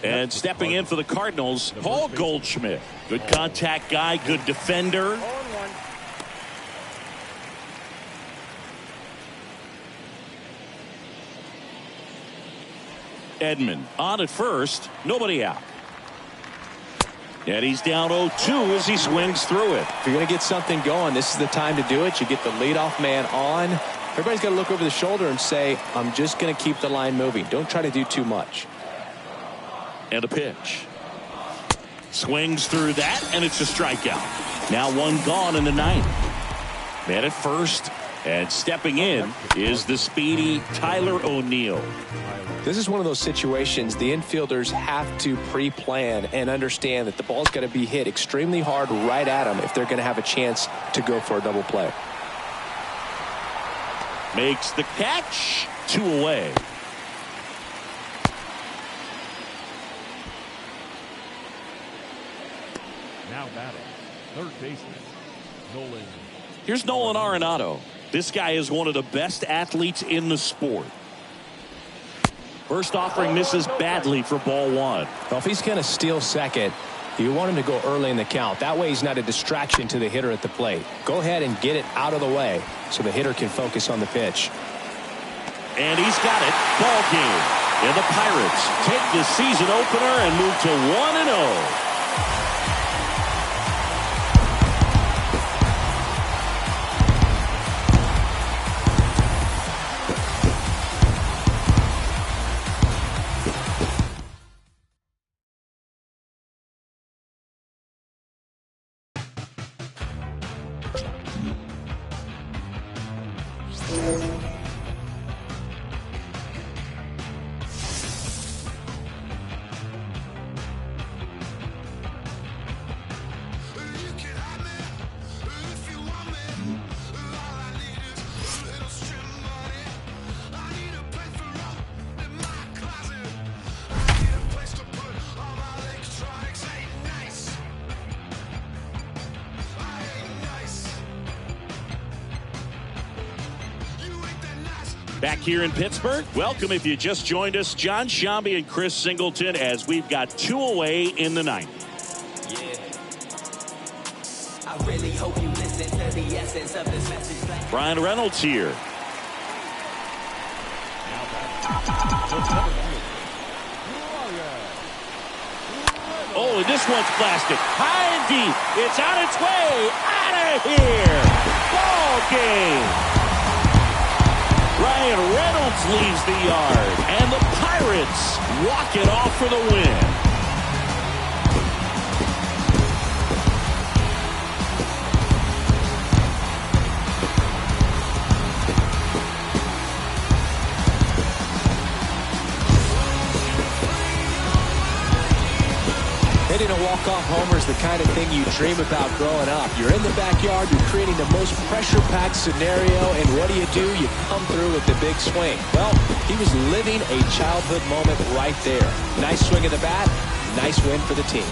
[SPEAKER 1] And stepping in for the Cardinals, Paul Goldschmidt. Good contact guy, good defender. Edman on at first, nobody out. And he's down 0-2 as he swings through it.
[SPEAKER 2] If you're going to get something going, this is the time to do it. You get the leadoff man on. Everybody's got to look over the shoulder and say, I'm just going to keep the line moving. Don't try to do too much.
[SPEAKER 1] And a pitch. Swings through that, and it's a strikeout. Now one gone in the ninth. Man at first, and stepping in is the speedy Tyler O'Neill.
[SPEAKER 2] This is one of those situations the infielders have to pre-plan and understand that the ball's got to be hit extremely hard right at them if they're going to have a chance to go for a double play.
[SPEAKER 1] Makes the catch. 2 away.
[SPEAKER 8] Now batting, third baseman, Nolan.
[SPEAKER 1] Here's Nolan Arenado. This guy is one of the best athletes in the sport. First offering misses badly for ball one.
[SPEAKER 2] Well, if he's going to steal second, you want him to go early in the count. That way he's not a distraction to the hitter at the plate. Go ahead and get it out of the way so the hitter can focus on the pitch.
[SPEAKER 1] And he's got it. Ball game. And the Pirates take the season opener and move to 1-0. Back here in Pittsburgh, welcome if you just joined us, John Shambi and Chris Singleton, as we've got 2 away in the ninth.
[SPEAKER 4] Yeah. I really hope you listen to the essence of this message.
[SPEAKER 1] Brian Reynolds here. Oh, and this one's blasted high and deep. It's on its way out of here. Ball game. Ryan Reynolds leaves the yard, and the Pirates walk it off for the win.
[SPEAKER 2] Hitting a walk-off homer is the kind of thing you dream about growing up. You're in the backyard, you're creating the most pressure-packed scenario, and what do? You come through with the big swing. Well, he was living a childhood moment right there. Nice swing of the bat, nice win for the team.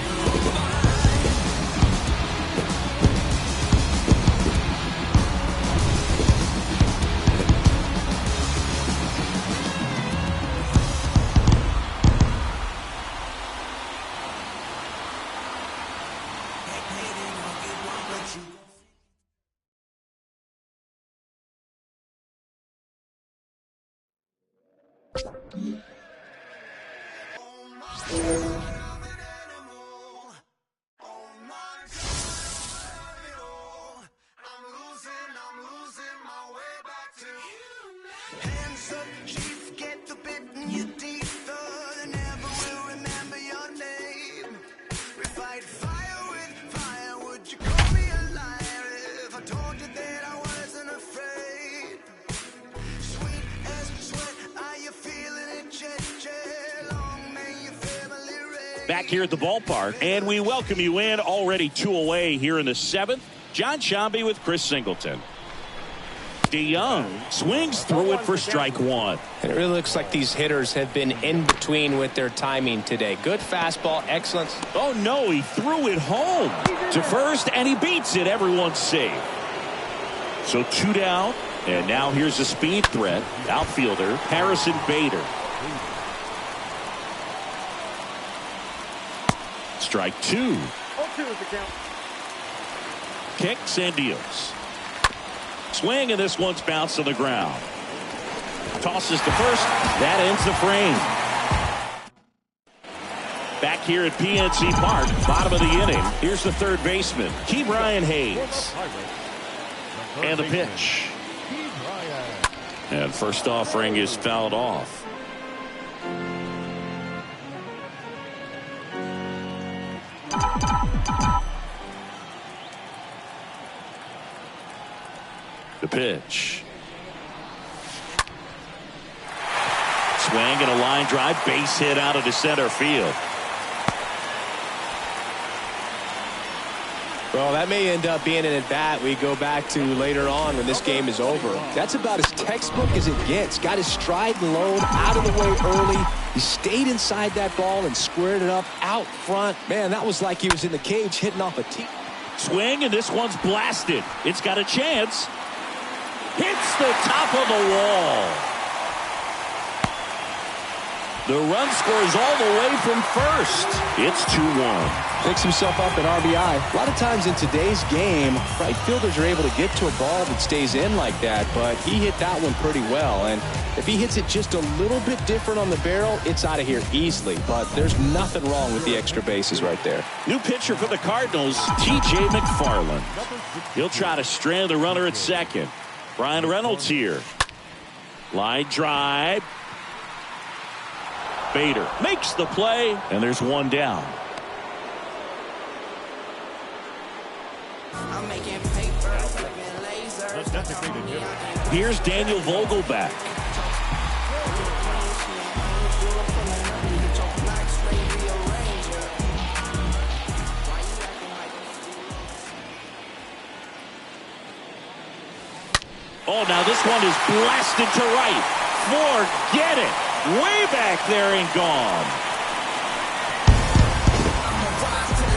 [SPEAKER 1] Back here at the ballpark, and we welcome you in. Already 2 away here in the 7th. John Shambi with Chris Singleton. DeYoung swings through it for strike one.
[SPEAKER 2] And it really looks like these hitters have been in between with their timing today. Good fastball, excellent.
[SPEAKER 1] Oh no, he threw it home to first and he beats it. Everyone's safe. So 2 down, and now here's a speed threat. Outfielder Harrison Bader. Strike 2. Kicks and deals. Swing, and this one's bounced on the ground. Tosses to first. That ends the frame. Back here at PNC Park, bottom of the inning. Here's the third baseman, Ke'Bryan Hayes. And the pitch. And first offering is fouled off. The pitch. Swing and a line drive, base hit out of the center field.
[SPEAKER 2] Well, that may end up being an at-bat we go back to later on when this game is over. That's about as textbook as it gets. Got his stride and load out of the way early. He stayed inside that ball and squared it up out front. Man, that was like he was in the cage hitting off a tee.
[SPEAKER 1] Swing, and this one's blasted. It's got a chance. Hits the top of the wall. The run scores all the way from first. It's 2-1.
[SPEAKER 2] Picks himself up an RBI. A lot of times in today's game, right fielders are able to get to a ball that stays in like that, but he hit that one pretty well. And if he hits it just a little bit different on the barrel, it's out of here easily. But there's nothing wrong with the extra bases right there.
[SPEAKER 1] New pitcher for the Cardinals, T.J. McFarland. He'll try to strand the runner at second. Brian Reynolds here. Line drive. Bader makes the play, and there's one down.
[SPEAKER 4] I'm making paper, flipping lasers.
[SPEAKER 1] Here's Daniel Vogelback. Oh, now this one is blasted to right. Forget it. Way back there and gone.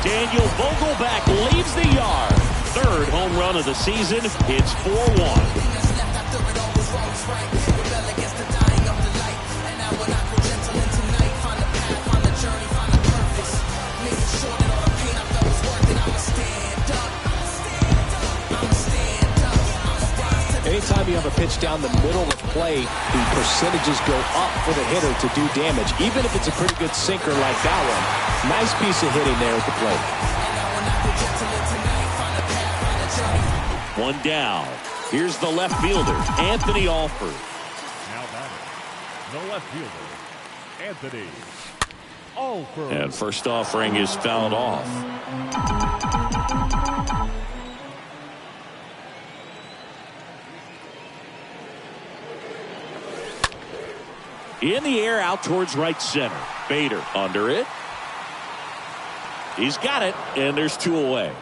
[SPEAKER 1] Daniel Vogelback leaves the yard. Third home run of the season. It's 4-1.
[SPEAKER 2] Anytime you have a pitch down the middle of the plate, the percentages go up for the hitter to do damage, even if it's a pretty good sinker like that one. Nice piece of hitting there at the plate.
[SPEAKER 1] One down. Here's the left fielder, Anthony Alford.
[SPEAKER 8] Now batting, the left fielder, Anthony Alford.
[SPEAKER 1] And first offering is fouled off. In the air out towards right center. Bader under it. He's got it, and there's 2 away.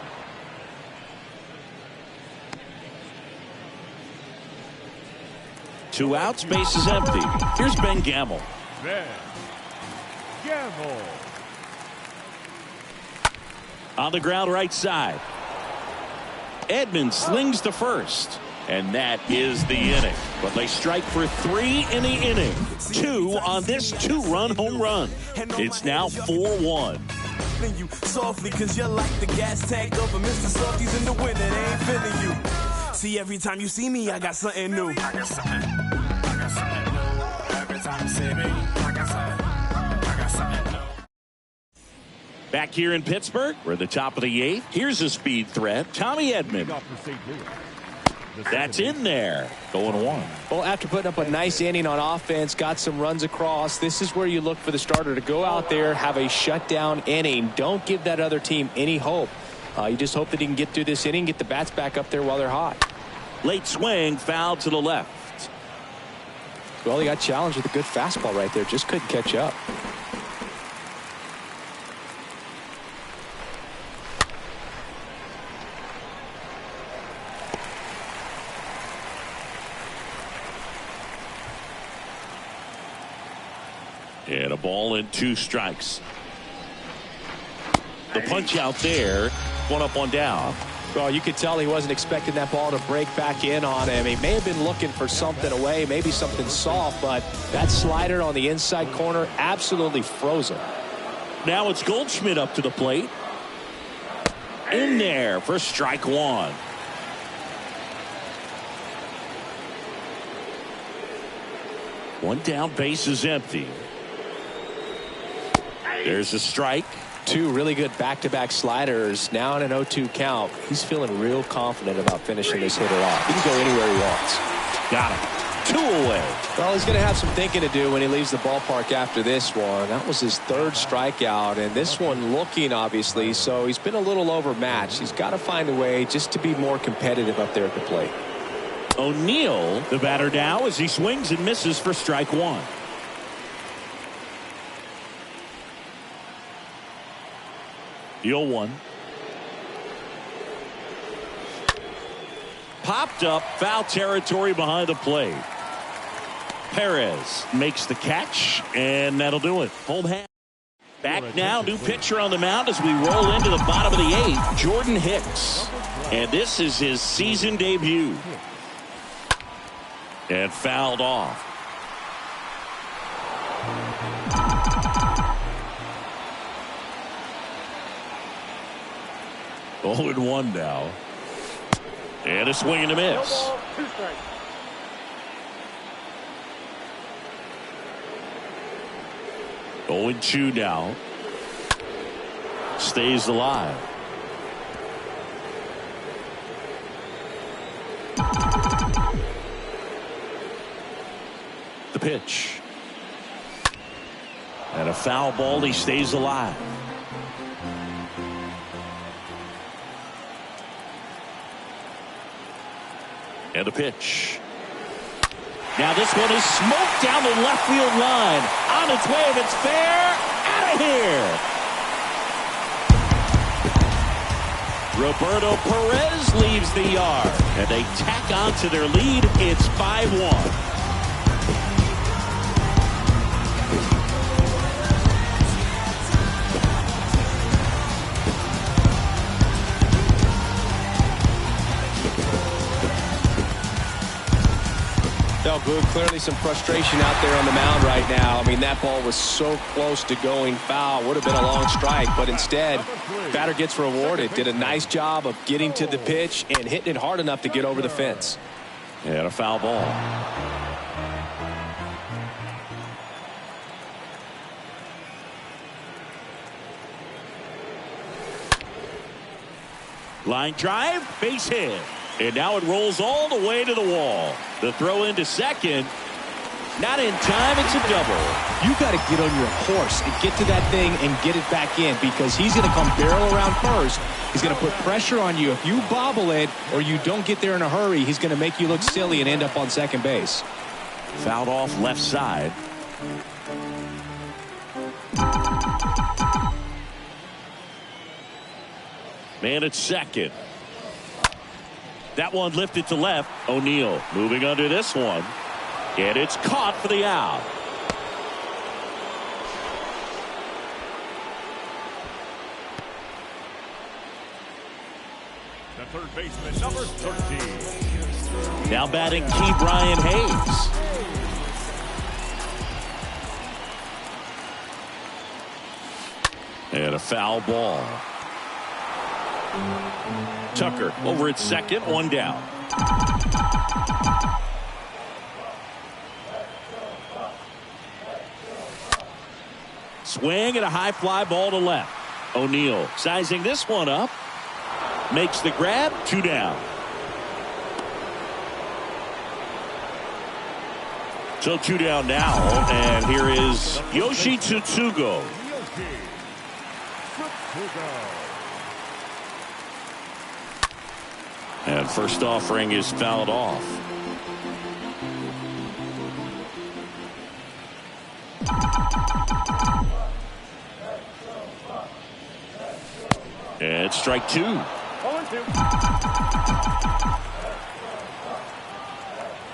[SPEAKER 1] Two outs, base is empty. Here's Ben Gamel.
[SPEAKER 8] Ben Gamel.
[SPEAKER 1] On the ground right side. Edmonds slings to first. And that is the inning. But they strike for 3 in the inning. 2 on this 2-run home run. It's now 4-1.
[SPEAKER 9] You softly, cause you're like the gas tank of a Mr. Softies in the winter. They ain't feeling you. See, every time you see me, I got something new. I got something new. Every time you see me, I got something new.
[SPEAKER 1] Back here in Pittsburgh, we're at the top of the 8th. Here's a speed threat, Tommy Edman. That's in there. Going 1.
[SPEAKER 2] Well, after putting up a nice inning on offense, got some runs across, this is where you look for the starter to go out there, have a shutdown inning. Don't give that other team any hope. You just hope that he can get through this inning, get the bats back up there while they're hot.
[SPEAKER 1] Late swing, foul to the left.
[SPEAKER 2] Well, he got challenged with a good fastball right there. Just couldn't catch up.
[SPEAKER 1] And a ball and 2 strikes. The punch out there. 1 up, 1 down.
[SPEAKER 2] Well, you could tell he wasn't expecting that ball to break back in on him. He may have been looking for something away, maybe something soft, but that slider on the inside corner absolutely frozen.
[SPEAKER 1] Now it's Goldschmidt up to the plate. In there for strike 1. One down, base is empty. There's a strike.
[SPEAKER 2] 2 really good back-to-back sliders. Now in an 0-2 count. He's feeling real confident about finishing this hitter off. He can go anywhere he wants.
[SPEAKER 1] Got him. 2 away.
[SPEAKER 2] Well, he's going to have some thinking to do when he leaves the ballpark after this one. That was his 3rd strikeout, and this one looking, obviously, so he's been a little overmatched. He's got to find a way just to be more competitive up there at the plate.
[SPEAKER 1] O'Neill, the batter now, as he swings and misses for strike 1. The 0-1. Popped up, foul territory behind the plate. Perez makes the catch, and that'll do it. Home half. Back now, new pitcher on the mound as we roll into the bottom of the 8th, Jordan Hicks. And this is his season debut. And fouled off. Oh, and 1 now. And a swing and a miss. Oh, and 2 now. Stays alive. The pitch. And a foul ball. He stays alive. And the pitch. Now this one is smoked down the left field line. On its way, if it's fair, out of here. Roberto Perez leaves the yard. And they tack on to their lead. It's 5-1.
[SPEAKER 2] Boog, clearly some frustration out there on the mound right now. I mean, that ball was so close to going foul. Would have been a long strike, but instead, batter gets rewarded. Did a nice job of getting to the pitch and hitting it hard enough to get over the fence.
[SPEAKER 1] And a foul ball. Line drive, base hit. And now it rolls all the way to the wall. The throw into second. Not in time. It's a double.
[SPEAKER 2] You got to get on your horse and get to that thing and get it back in, because he's going to come barrel around first. He's going to put pressure on you. If you bobble it or you don't get there in a hurry, he's going to make you look silly and end up on second base.
[SPEAKER 1] Fouled off left side. Man at second. That one lifted to left. O'Neill moving under this one. And it's caught for the out.
[SPEAKER 8] The third baseman, number 13.
[SPEAKER 1] Now batting Key Brian Hayes. And a foul ball. Tucker over at second, 1 down. Swing and a high fly ball to left. O'Neill sizing this one up. Makes the grab, 2 down. So 2 down now, and here is Yoshi Tsutsugo. And first offering is fouled off. And strike 2.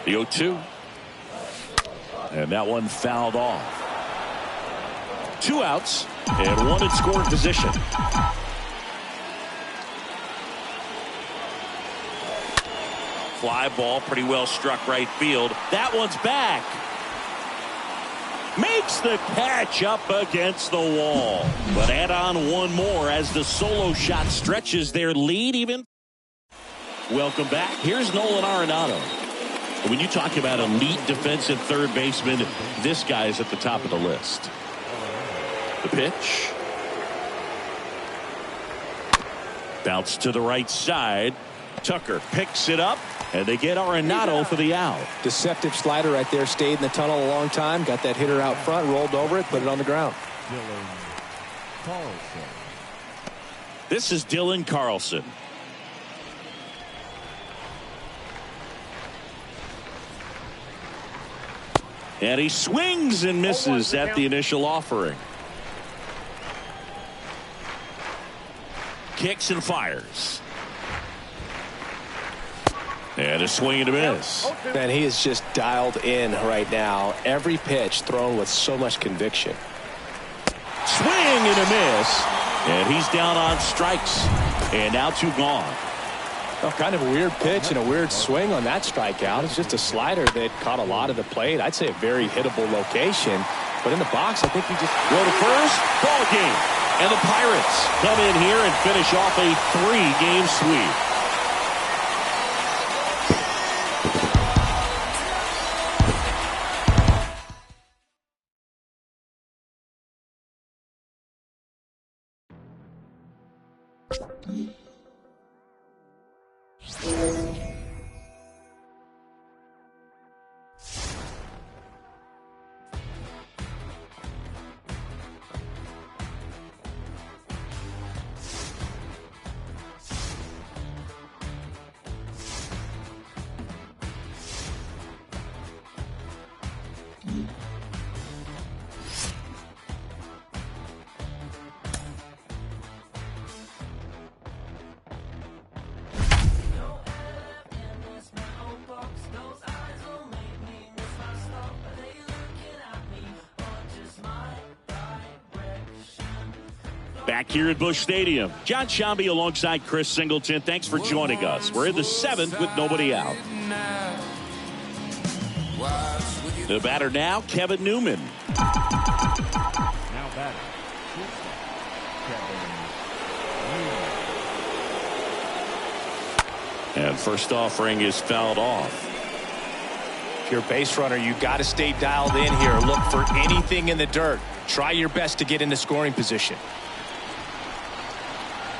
[SPEAKER 1] The 0-2. And that one fouled off. 2 outs and 1 in scoring position. Fly ball, pretty well struck right field. That one's back. Makes the catch up against the wall. But add on 1 more as the solo shot stretches their lead even. Welcome back. Here's Nolan Arenado. When you talk about elite defensive third baseman, this guy is at the top of the list. The pitch. Bounce to the right side. Tucker picks it up, and they get Arenado for the out.
[SPEAKER 2] Deceptive slider right there. Stayed in the tunnel a long time. Got that hitter out front, rolled over it, put it on the ground.
[SPEAKER 1] This is Dylan Carlson. And he swings and misses at the initial offering. Kicks and fires. And a swing and a miss.
[SPEAKER 2] Man, he is just dialed in right now. Every pitch thrown with so much conviction.
[SPEAKER 1] Swing and a miss. And he's down on strikes. And now 2 gone.
[SPEAKER 2] Oh, kind of a weird pitch and a weird swing on that strikeout. It's just a slider that caught a lot of the plate. I'd say a very hittable location. But in the box, I think he just
[SPEAKER 1] go to first. Ball game. And the Pirates come in here and finish off a 3-game sweep. Back here at Busch Stadium, John Shambi alongside Chris Singleton. Thanks for joining us. We're in the 7th with nobody out. The batter now, Kevin Newman.
[SPEAKER 8] Now batter.
[SPEAKER 1] And first offering is fouled off.
[SPEAKER 2] If you're a base runner, you got to stay dialed in here. Look for anything in the dirt. Try your best to get into scoring position.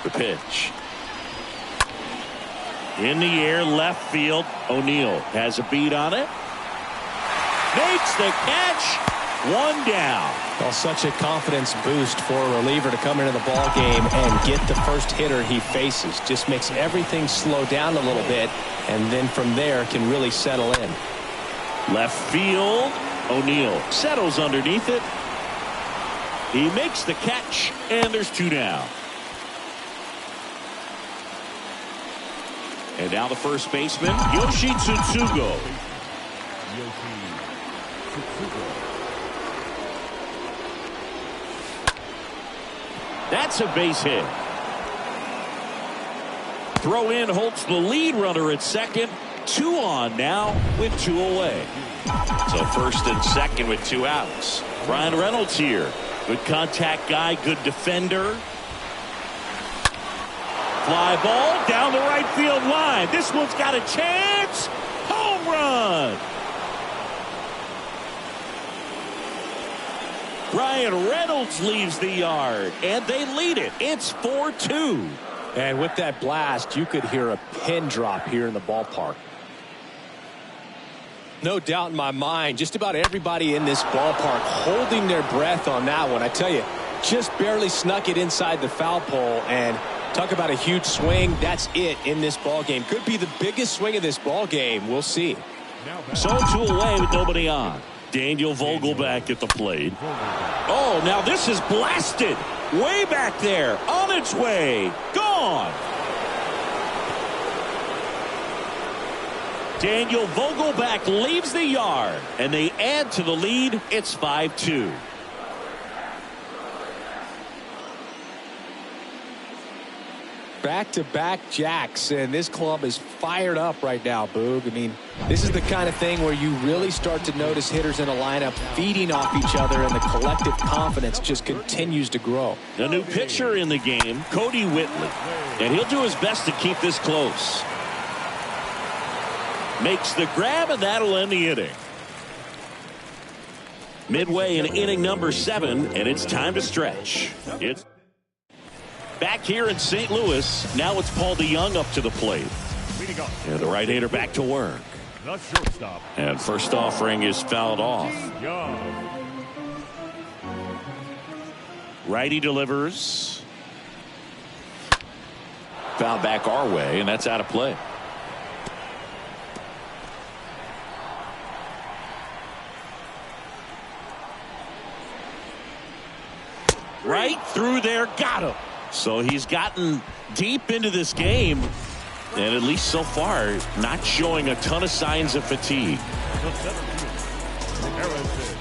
[SPEAKER 1] The pitch. In the air, left field. O'Neill has a beat on it. Makes the catch. 1 down.
[SPEAKER 2] Well, such a confidence boost for a reliever to come into the ball game and get the first hitter he faces. Just makes everything slow down a little bit, and then from there can really settle in.
[SPEAKER 1] Left field. O'Neill settles underneath it. He makes the catch, and there's 2 down. And now the first baseman, Yoshi Tsutsugo. That's a base hit. Throw in holds the lead runner at second. 2 on now with 2 away. So first and second with 2 outs. Ryan Reynolds here. Good contact guy, good defender. Fly ball down the right field line. This one's got a chance. Home run. Ryan Reynolds leaves the yard, and they lead it. It's 4-2.
[SPEAKER 2] And with that blast, you could hear a pin drop here in the ballpark. No doubt in my mind, just about everybody in this ballpark holding their breath on that one. I tell you, just barely snuck it inside the foul pole, and talk about a huge swing. That's it in this ball game. Could be the biggest swing of this ball game. We'll see.
[SPEAKER 1] So 2 away with nobody on. Daniel Vogelback at the plate. Oh, now this is blasted. Way back there. On its way. Gone. Daniel Vogelback leaves the yard, and they add to the lead. It's 5-2.
[SPEAKER 2] Back-to-back jacks, and this club is fired up right now, Boog. I mean, this is the kind of thing where you really start to notice hitters in a lineup feeding off each other, and the collective confidence just continues to grow.
[SPEAKER 1] The new pitcher in the game, Cody Whitley, and he'll do his best to keep this close. Makes the grab, and that'll end the inning. Midway in inning number 7, and it's time to stretch. It's back here in St. Louis. Now it's Paul DeYoung up to the plate. And the right-hander back to work.
[SPEAKER 8] The shortstop.
[SPEAKER 1] And first offering is fouled off.
[SPEAKER 8] Young.
[SPEAKER 1] Righty delivers. Foul back our way, and that's out of play. Right through there, got him. So he's gotten deep into this game, and at least so far, not showing a ton of signs of fatigue.
[SPEAKER 8] The center field. Harrison.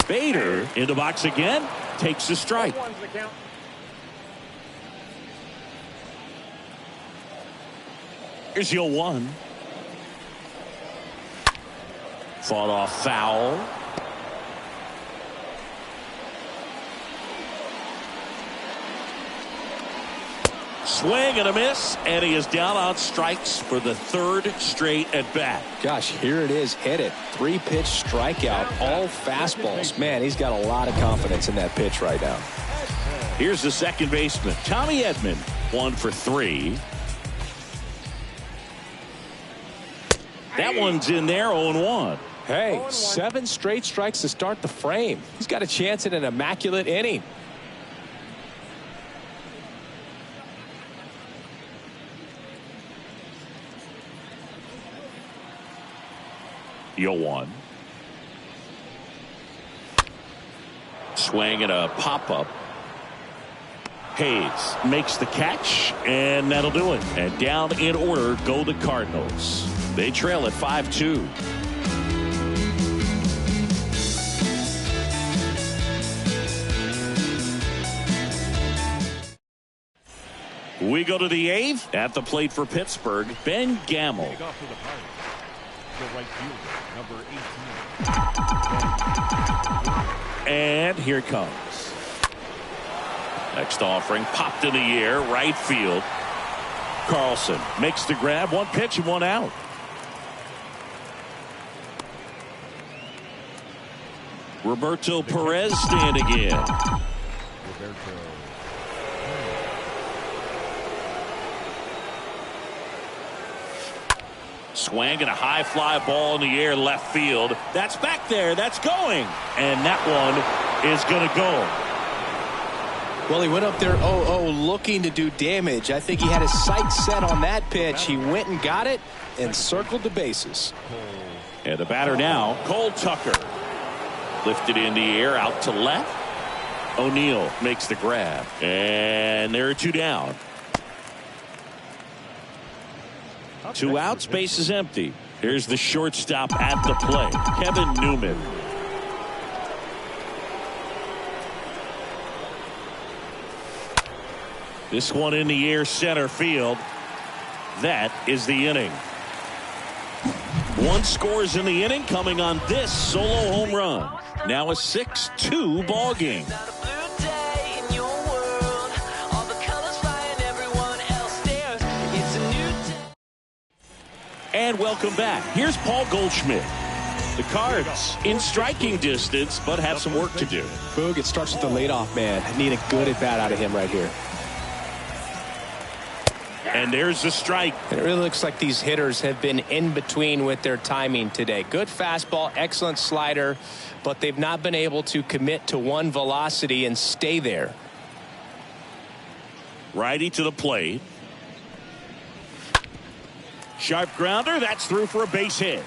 [SPEAKER 1] Bader in the box again, takes the strike. Here's 0-1. Fought off foul. Swing and a miss, and he is down on strikes for the 3rd straight at bat.
[SPEAKER 2] Gosh, here it is. Hit it. 3-pitch strikeout. All fastballs. Man, he's got a lot of confidence in that pitch right now.
[SPEAKER 1] Here's the second baseman, Tommy Edman, 1 for 3. That one's in there, 0-1.
[SPEAKER 2] Hey, 7 straight strikes to start the frame. He's got a chance at an immaculate inning.
[SPEAKER 1] One. Swing and a pop-up. Hayes makes the catch, and that'll do it. And down in order go the Cardinals. They trail at 5-2. We go to the 8th. At the plate for Pittsburgh, Ben Gamble.
[SPEAKER 8] The right fielder, number 18.
[SPEAKER 1] And here it comes. Next offering popped in the air, right field. Carlson makes the grab, 1 pitch and 1 out. Roberto Perez standing in. Swing and a high fly ball in the air left field. That's back there. That's going. And that one is going to go.
[SPEAKER 2] Well, he went up there 0-0 looking to do damage. I think he had his sights set on that pitch. He went and got it and circled the bases.
[SPEAKER 1] And the batter now, Cole Tucker. Lifted in the air out to left. O'Neill makes the grab. And there are 2 down. 2 outs, base is empty. Here's the shortstop at the plate, Kevin Newman. This one in the air center field. That is the inning. 1 scores in the inning coming on this solo home run. Now a 6-2 ball game. And welcome back. Here's Paul Goldschmidt. The Cards in striking distance, but have some work to do.
[SPEAKER 2] Boog, it starts with the leadoff man. Need a good at bat out of him right here.
[SPEAKER 1] And there's the strike.
[SPEAKER 2] It really looks like these hitters have been in between with their timing today. Good fastball, excellent slider, but they've not been able to commit to one velocity and stay there.
[SPEAKER 1] Righty to the plate. Sharp grounder. That's through for a base hit.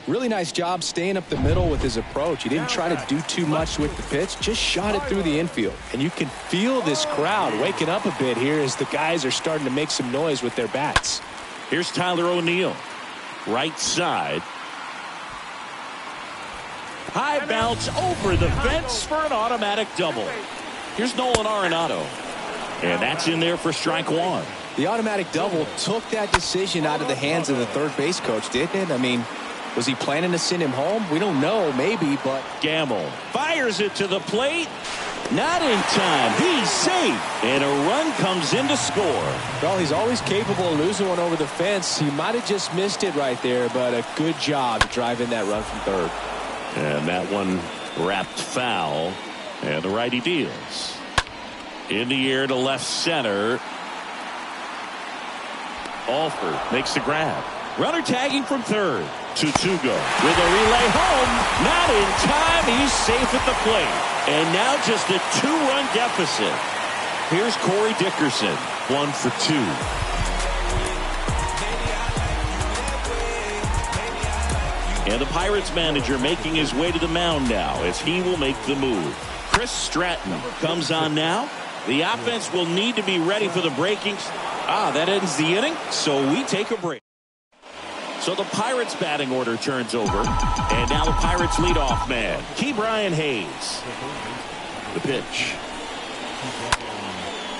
[SPEAKER 2] Really nice job staying up the middle with his approach. He didn't try to do too much with the pitch, just shot it through the infield. And you can feel this crowd waking up a bit here as the guys are starting to make some noise with their bats.
[SPEAKER 1] Here's Tyler O'Neill. Right side. High bounce over the fence for an automatic double. Here's Nolan Arenado. And that's in there for strike one.
[SPEAKER 2] The automatic double took that decision out of the hands of the third base coach, didn't it? I mean, was he planning to send him home? We don't know, maybe, but...
[SPEAKER 1] Gamble fires it to the plate. Not in time. He's safe. And a run comes in to score.
[SPEAKER 2] Well, he's always capable of losing one over the fence. He might have just missed it right there, but a good job driving that run from third.
[SPEAKER 1] And that one wrapped foul. And the righty deals. In the air to left center. Alford makes the grab. Runner tagging from third. Tutugo with a relay home. Not in time. He's safe at the plate. And now just a 2-run deficit. Here's Corey Dickerson. 1 for 2. And the Pirates manager making his way to the mound now as he will make the move. Chris Stratton comes on now. The offense will need to be ready for the breaking. That ends the inning, so we take a break. So the Pirates batting order turns over. And now the Pirates leadoff man, Ke'Bryan Hayes. The pitch.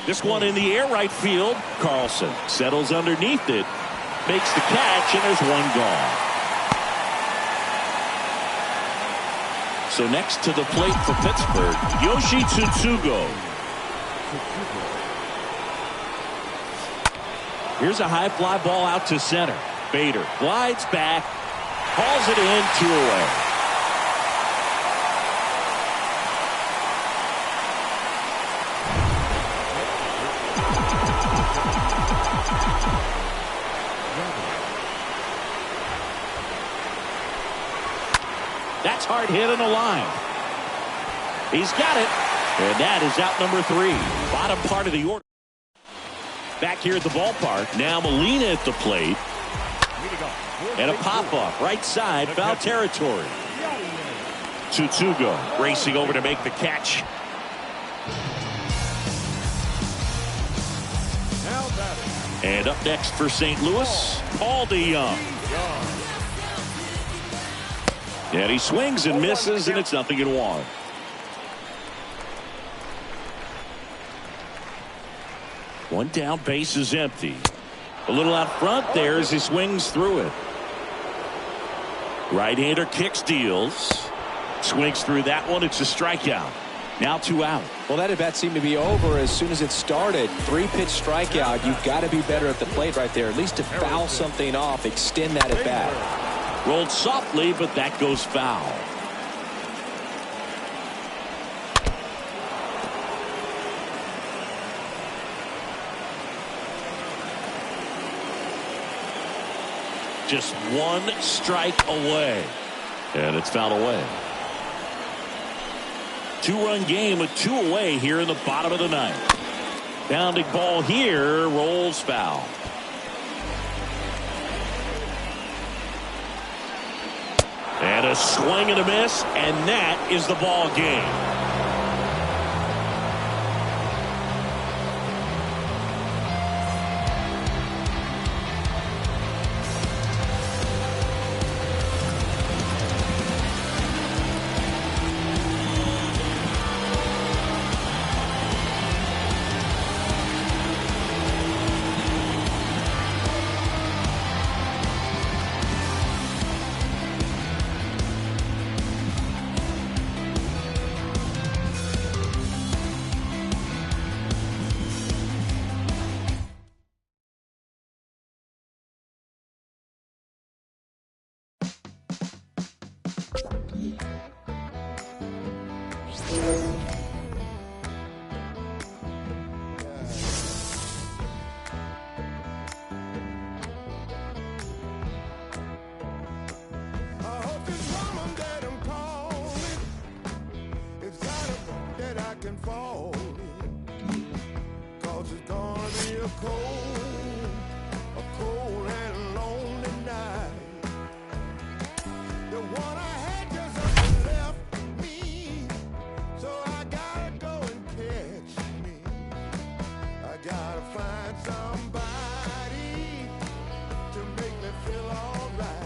[SPEAKER 1] This one in the air right field. Carlson settles underneath it. Makes the catch, and there's one gone. So next to the plate for Pittsburgh, Yoshi Tsutsugo. Here's a high fly ball out to center. Bader glides back, hauls it in, 2 away. That's hard hit on the line. He's got it, and that is out number 3. Bottom part of the order. Back here at the ballpark. Now Molina at the plate. And a pop-off right side, foul territory. Tsutsugo racing over to make the catch. And up next for St. Louis, Paul DeYoung. And he swings and misses, and it's 0-1. One down, base is empty. A little out front there as he swings through it. Right-hander kicks, deals. Swings through that one. It's a strikeout. Now 2 out.
[SPEAKER 2] Well, that at-bat seemed to be over as soon as it started. 3-pitch strikeout. You've got to be better at the plate right there. At least to foul something off. Extend that at-bat.
[SPEAKER 1] Rolled softly, but that goes foul. Just 1 strike away. And it's fouled away. 2-run game with 2 away here in the bottom of the 9th. Bounding ball here, rolls foul. And a swing and a miss, and that is the ball game.
[SPEAKER 10] Gotta find somebody to make me feel alright.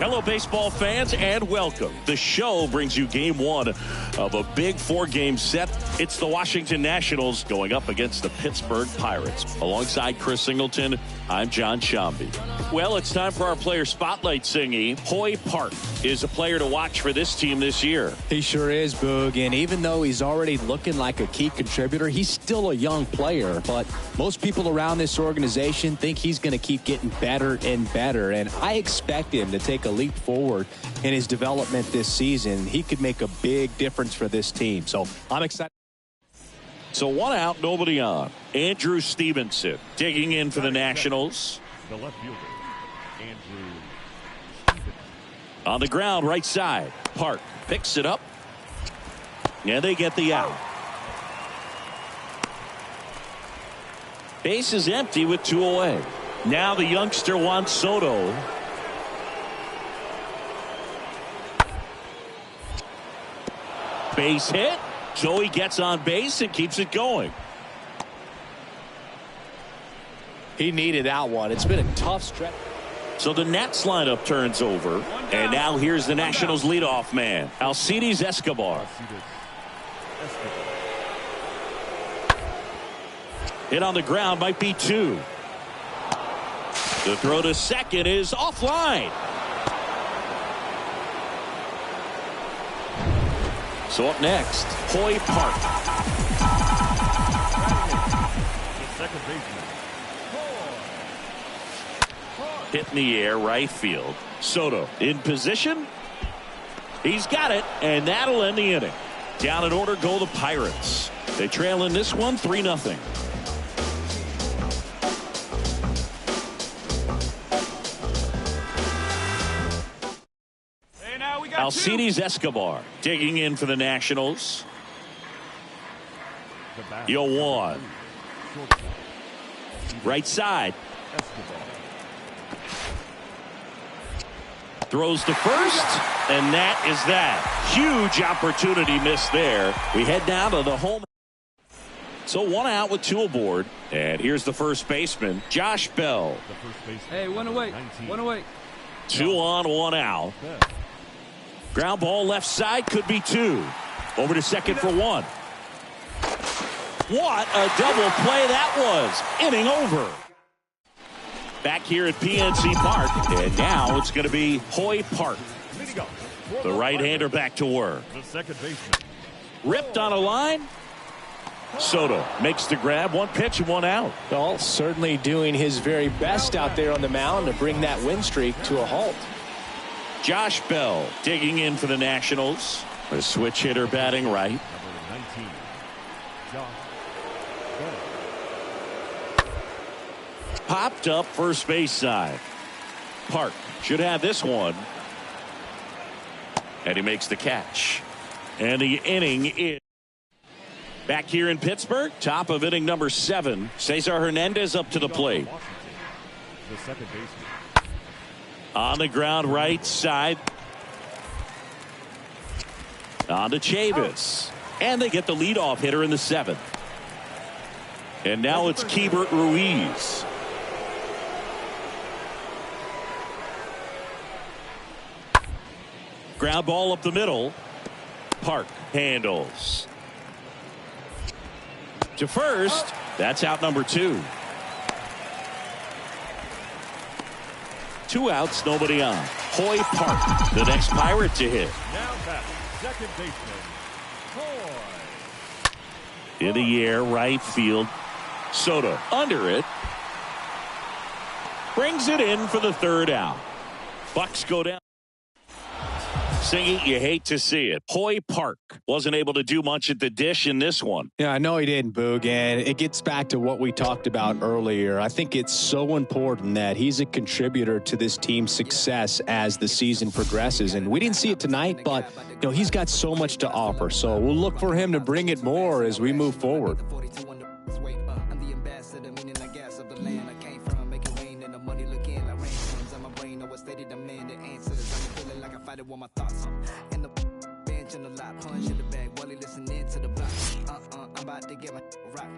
[SPEAKER 1] Hello, baseball fans, and welcome. The show brings you game one of a big four-game set. It's the Washington Nationals going up against the Pittsburgh Pirates. Alongside Chris Singleton, I'm John Shambi. Well, it's time for our player spotlight, Singy. Hoy Park is a player to watch for this team this year.
[SPEAKER 2] He sure is, Boog, and even though he's already looking like a key contributor, he's still a young player. But most people around this organization think he's going to keep getting better and better, and I expect him to take a leap forward in his development this season. He could make a big difference for this team, so I'm excited.
[SPEAKER 1] So one out, nobody on. Andrew Stevenson digging in for the Nationals.
[SPEAKER 8] The left fielder, Andrew Stevenson.
[SPEAKER 1] On the ground, right side. Park picks it up, and they get the out. Base is empty with 2 away. Now the youngster Juan Soto. Base hit. So he gets on base and keeps it going.
[SPEAKER 2] He needed that one. It's been a tough stretch.
[SPEAKER 1] So the Nats lineup turns over. And now here's the Nationals leadoff man, Alcides Escobar. Hit on the ground, might be 2. The throw to second is offline. So up next, Hoy Park.
[SPEAKER 8] The second baseman,
[SPEAKER 1] Hit in the air, right field. Soto in position. He's got it, and that'll end the inning. Down in order go the Pirates. They trail in this one 3-0. Alcides Escobar digging in for the Nationals. Yoan. Right side. Throws to first, and that is that. Huge opportunity missed there. We head down to the home. So 1 out with 2 aboard. And here's the first baseman, Josh Bell.
[SPEAKER 10] Hey, 1 away. 1 away.
[SPEAKER 1] 2 on, 1 out. Ground ball left side, could be 2. Over to second for 1. What a double play that was. Inning over. Back here at PNC Park, and now it's going to be Hoy Park. The right-hander back to work.
[SPEAKER 8] the second baseman,
[SPEAKER 1] Ripped on a line. Soto makes the grab. 1 pitch and 1 out.
[SPEAKER 2] Well, certainly doing his very best out there on the mound to bring that win streak to a halt.
[SPEAKER 1] Josh Bell digging in for the Nationals. A switch hitter batting right.
[SPEAKER 8] number 19, Josh Bell.
[SPEAKER 1] Popped up first base side. Park should have this one. And he makes the catch. And the inning is back here in Pittsburgh. Top of inning number 7. Cesar Hernandez up to the plate.
[SPEAKER 8] The second baseman,
[SPEAKER 1] On the ground right side. On to Chavis. And they get the leadoff hitter in the 7th. And now it's Keibert Ruiz. Ground ball up the middle. Park handles. To first. That's out number 2. 2 outs, nobody on. Hoy Park, the next Pirate to hit.
[SPEAKER 8] now back, second baseman, Hoy.
[SPEAKER 1] In the air, right field. Soto under it. Brings it in for the 3rd out. Bucks go down. Singy, you hate to see it. Hoy Park wasn't able to do much at the dish in this one.
[SPEAKER 2] Yeah, I know he didn't, Boog, and it gets back to what we talked about earlier. I think it's so important that he's a contributor to this team's success as the season progresses, and we didn't see it tonight, but you know he's got so much to offer, so we'll look for him to bring it more as we move forward.
[SPEAKER 6] My thoughts in the bench in the lot, punch in the bag, while he listening to the block. I'm about to get my rock.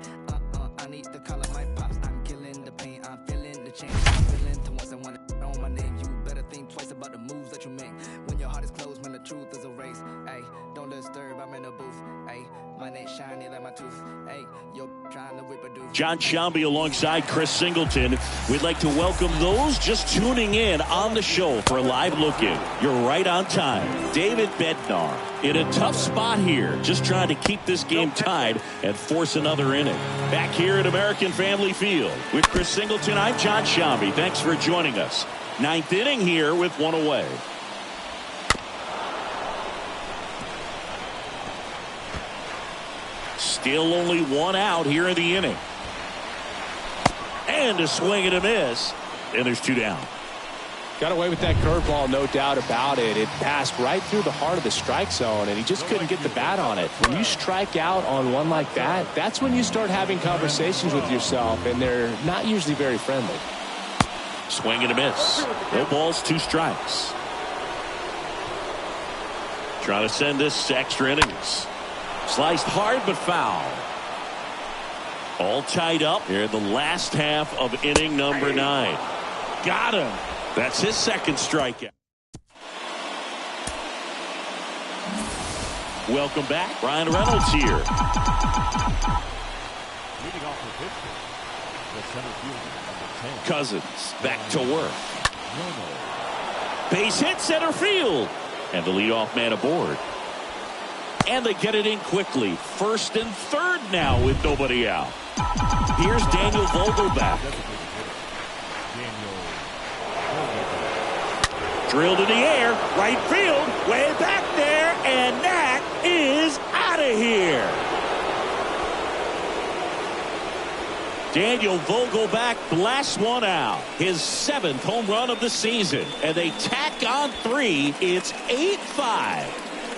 [SPEAKER 6] I need to call up my pops. I'm killing the pain, I'm feeling the change. I'm feeling to once I want it on my name. You better think twice about the moves that
[SPEAKER 11] disturb, I'm in the booth. Hey, my neck shiny like my tooth. Hey, yo, trying to reproduce.
[SPEAKER 1] John Shambi alongside Chris Singleton. We'd like to welcome those just tuning in on the show for a live look-in. You're right on time. David Bednar in a tough spot here, just trying to keep this game tied and force another inning. Back here at American Family Field with Chris Singleton, I'm John Shambi. Thanks for joining us. Ninth inning here with one away. Still only one out here in the inning. And a swing and a miss. And there's two down.
[SPEAKER 2] Got away with that curveball, no doubt about it. It passed right through the heart of the strike zone, and he just couldn't get the bat on it. When you strike out on one like that, that's when you start having conversations with yourself, and they're not usually very friendly.
[SPEAKER 1] Swing and a miss. No balls, two strikes. Trying to send this to extra innings. Sliced hard but foul. All tied up here in the last half of inning number 9. Got him. That's his second strikeout. Welcome back. Ryan Reynolds here.
[SPEAKER 8] Leading off the center fielder, number 10.
[SPEAKER 1] Cousins back to work. Base hit center field. And the leadoff man aboard. And they get it in quickly. First and third now with nobody out. Here's Daniel Vogelbach. Drilled in the air, right field, way back there, and that is out of here. Daniel Vogelbach blasts one out. His 7th home run of the season. And they tack on 3. It's 8-5.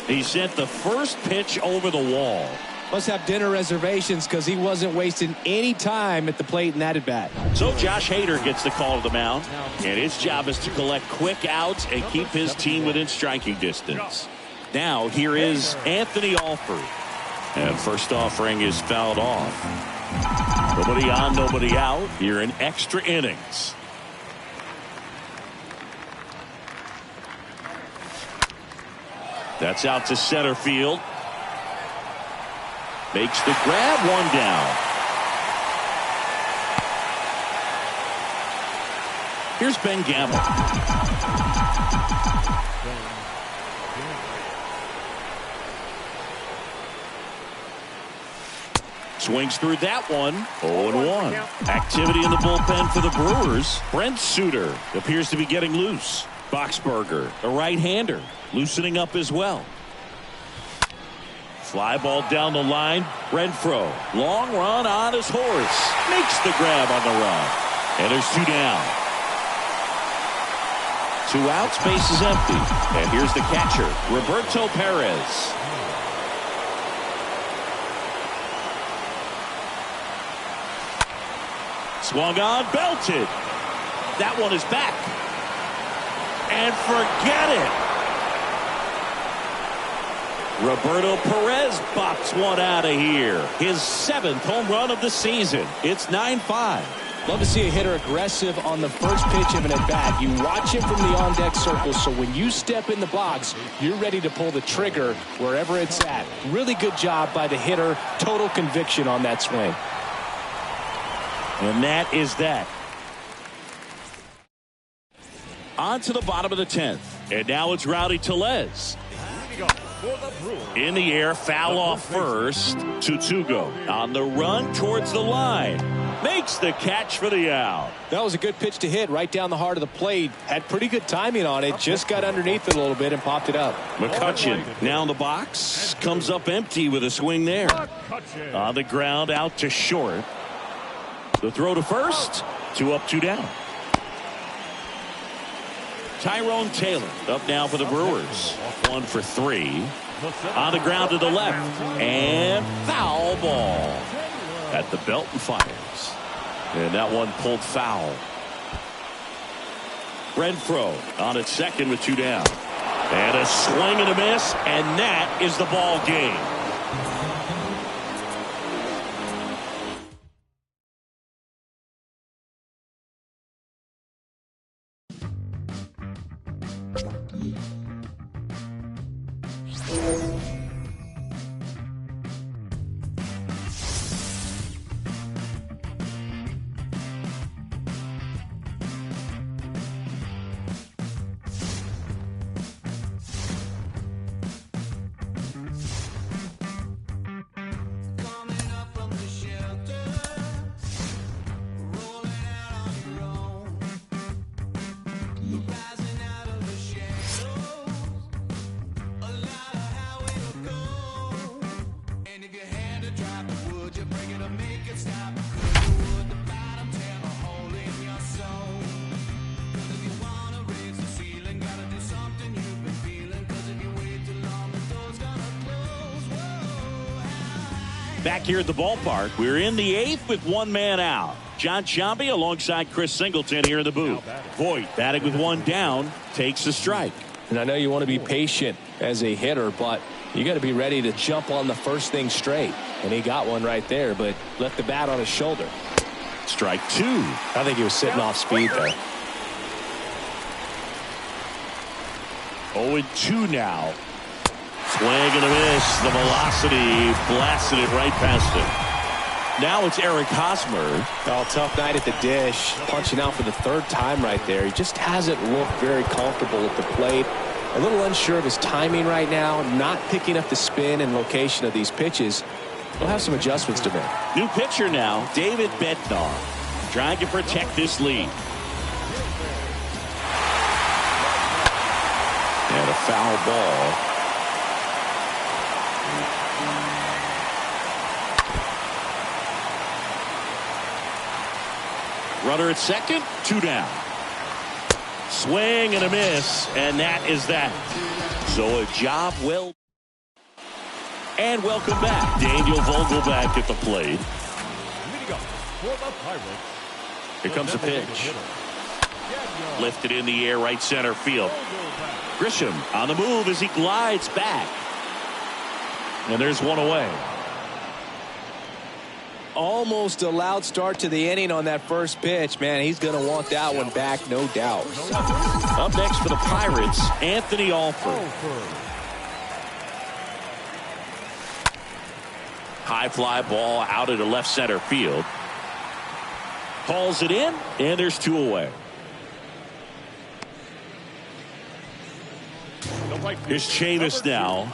[SPEAKER 1] He sent the first pitch over the wall.
[SPEAKER 2] Must have dinner reservations because he wasn't wasting any time at the plate in that at-bat.
[SPEAKER 1] So Josh Hader gets the call to the mound, and his job is to collect quick outs and keep his team within striking distance. Now here is Anthony Alford. And first offering is fouled off. Nobody on, nobody out here in extra innings. That's out to center field. Makes the grab, one down. Here's Ben Gamble. Swings through that one. 0-1. Activity in the bullpen for the Brewers. Brent Suter appears to be getting loose. Boxberger, a right-hander, loosening up as well. Fly ball down the line. Renfroe, long run on his horse. Makes the grab on the run. And there's two down. 2 outs, base is empty. And here's the catcher, Roberto Perez. Swung on, belted. That one is back. And forget it. Roberto Perez bops one out of here. His 7th home run of the season. It's 9-5.
[SPEAKER 2] Love to see a hitter aggressive on the first pitch of an at-bat. You watch him from the on-deck circle, so when you step in the box, you're ready to pull the trigger wherever it's at. Really good job by the hitter. Total conviction on that swing.
[SPEAKER 1] And that is that. On to the bottom of the 10th. And now it's Rowdy Tellez. In the air, foul off first. Tutugo on the run towards the line. Makes the catch for the out.
[SPEAKER 2] That was a good pitch to hit right down the heart of the plate. Had pretty good timing on it. Just got underneath it a little bit and popped it up.
[SPEAKER 1] McCutchen now in the box. Comes up empty with a swing there. On the ground, out to short. The throw to first. 2 up, 2 down. Tyrone Taylor up now for the Brewers. 1 for 3. On the ground to the left. And foul ball. At the belt and fires. And that one pulled foul. Renfroe on at second with 2 down. And a swing and a miss. And that is the ball game. Back here at the ballpark, we're in the 8th with one man out. John Sciambi alongside Chris Singleton here in the booth. Voit batting with one down, takes a strike.
[SPEAKER 2] And I know you want to be patient as a hitter, but you got to be ready to jump on the first thing straight. And he got one right there, but left the bat on his shoulder.
[SPEAKER 1] Strike 2.
[SPEAKER 2] I think he was sitting off speed there.
[SPEAKER 1] 0-2 now. Swing and a miss. The velocity blasted it right past him. Now it's Eric Hosmer.
[SPEAKER 2] Oh, tough night at the dish. Punching out for the 3rd time right there. He just hasn't looked very comfortable at the plate. A little unsure of his timing right now. Not picking up the spin and location of these pitches. He'll have some adjustments to make.
[SPEAKER 1] New pitcher now, David Bednar. Trying to protect this lead. And a foul ball. Runner at second, 2 down. Swing and a miss, and that is that. So a job well. And welcome back. Daniel Vogelback at the plate. Here comes a pitch. Lifted in the air, right center field. Grisham on the move as he glides back. And there's one away.
[SPEAKER 2] Almost a loud start to the inning on that first pitch. Man, he's going to want that one back, no doubt.
[SPEAKER 1] Up next for the Pirates, Anthony Alford. High fly ball out into left center field. Hauls it in, and there's 2 away. Here's Chavis now.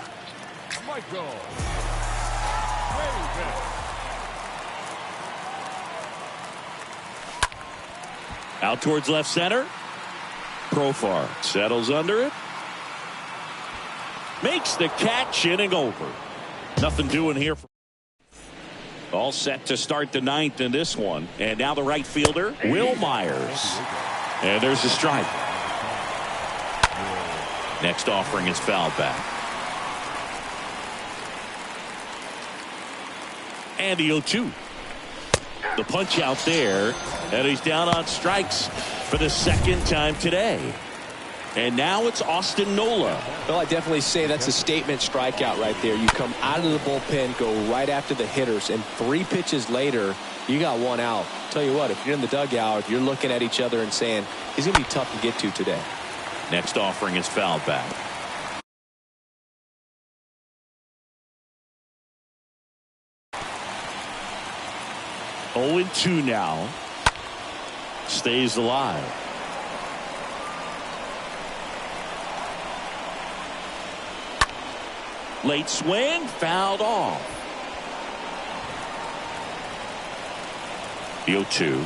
[SPEAKER 1] Out towards left center. Profar settles under it. Makes the catch, inning over. Nothing doing here. All set to start the 9th in this one. And now the right fielder, Will Myers. And there's a strike. Next offering is fouled back. And the 0-2. The punch out there. And he's down on strikes for the 2nd time today. And now it's Austin Nola.
[SPEAKER 2] Well, I definitely say that's a statement strikeout right there. You come out of the bullpen, go right after the hitters, and 3 pitches later, you got 1 out. Tell you what, if you're in the dugout, you're looking at each other and saying, he's going to be tough to get to today.
[SPEAKER 1] Next offering is fouled back. (0-2) now. Stays alive. Late swing, fouled off. The 0-2.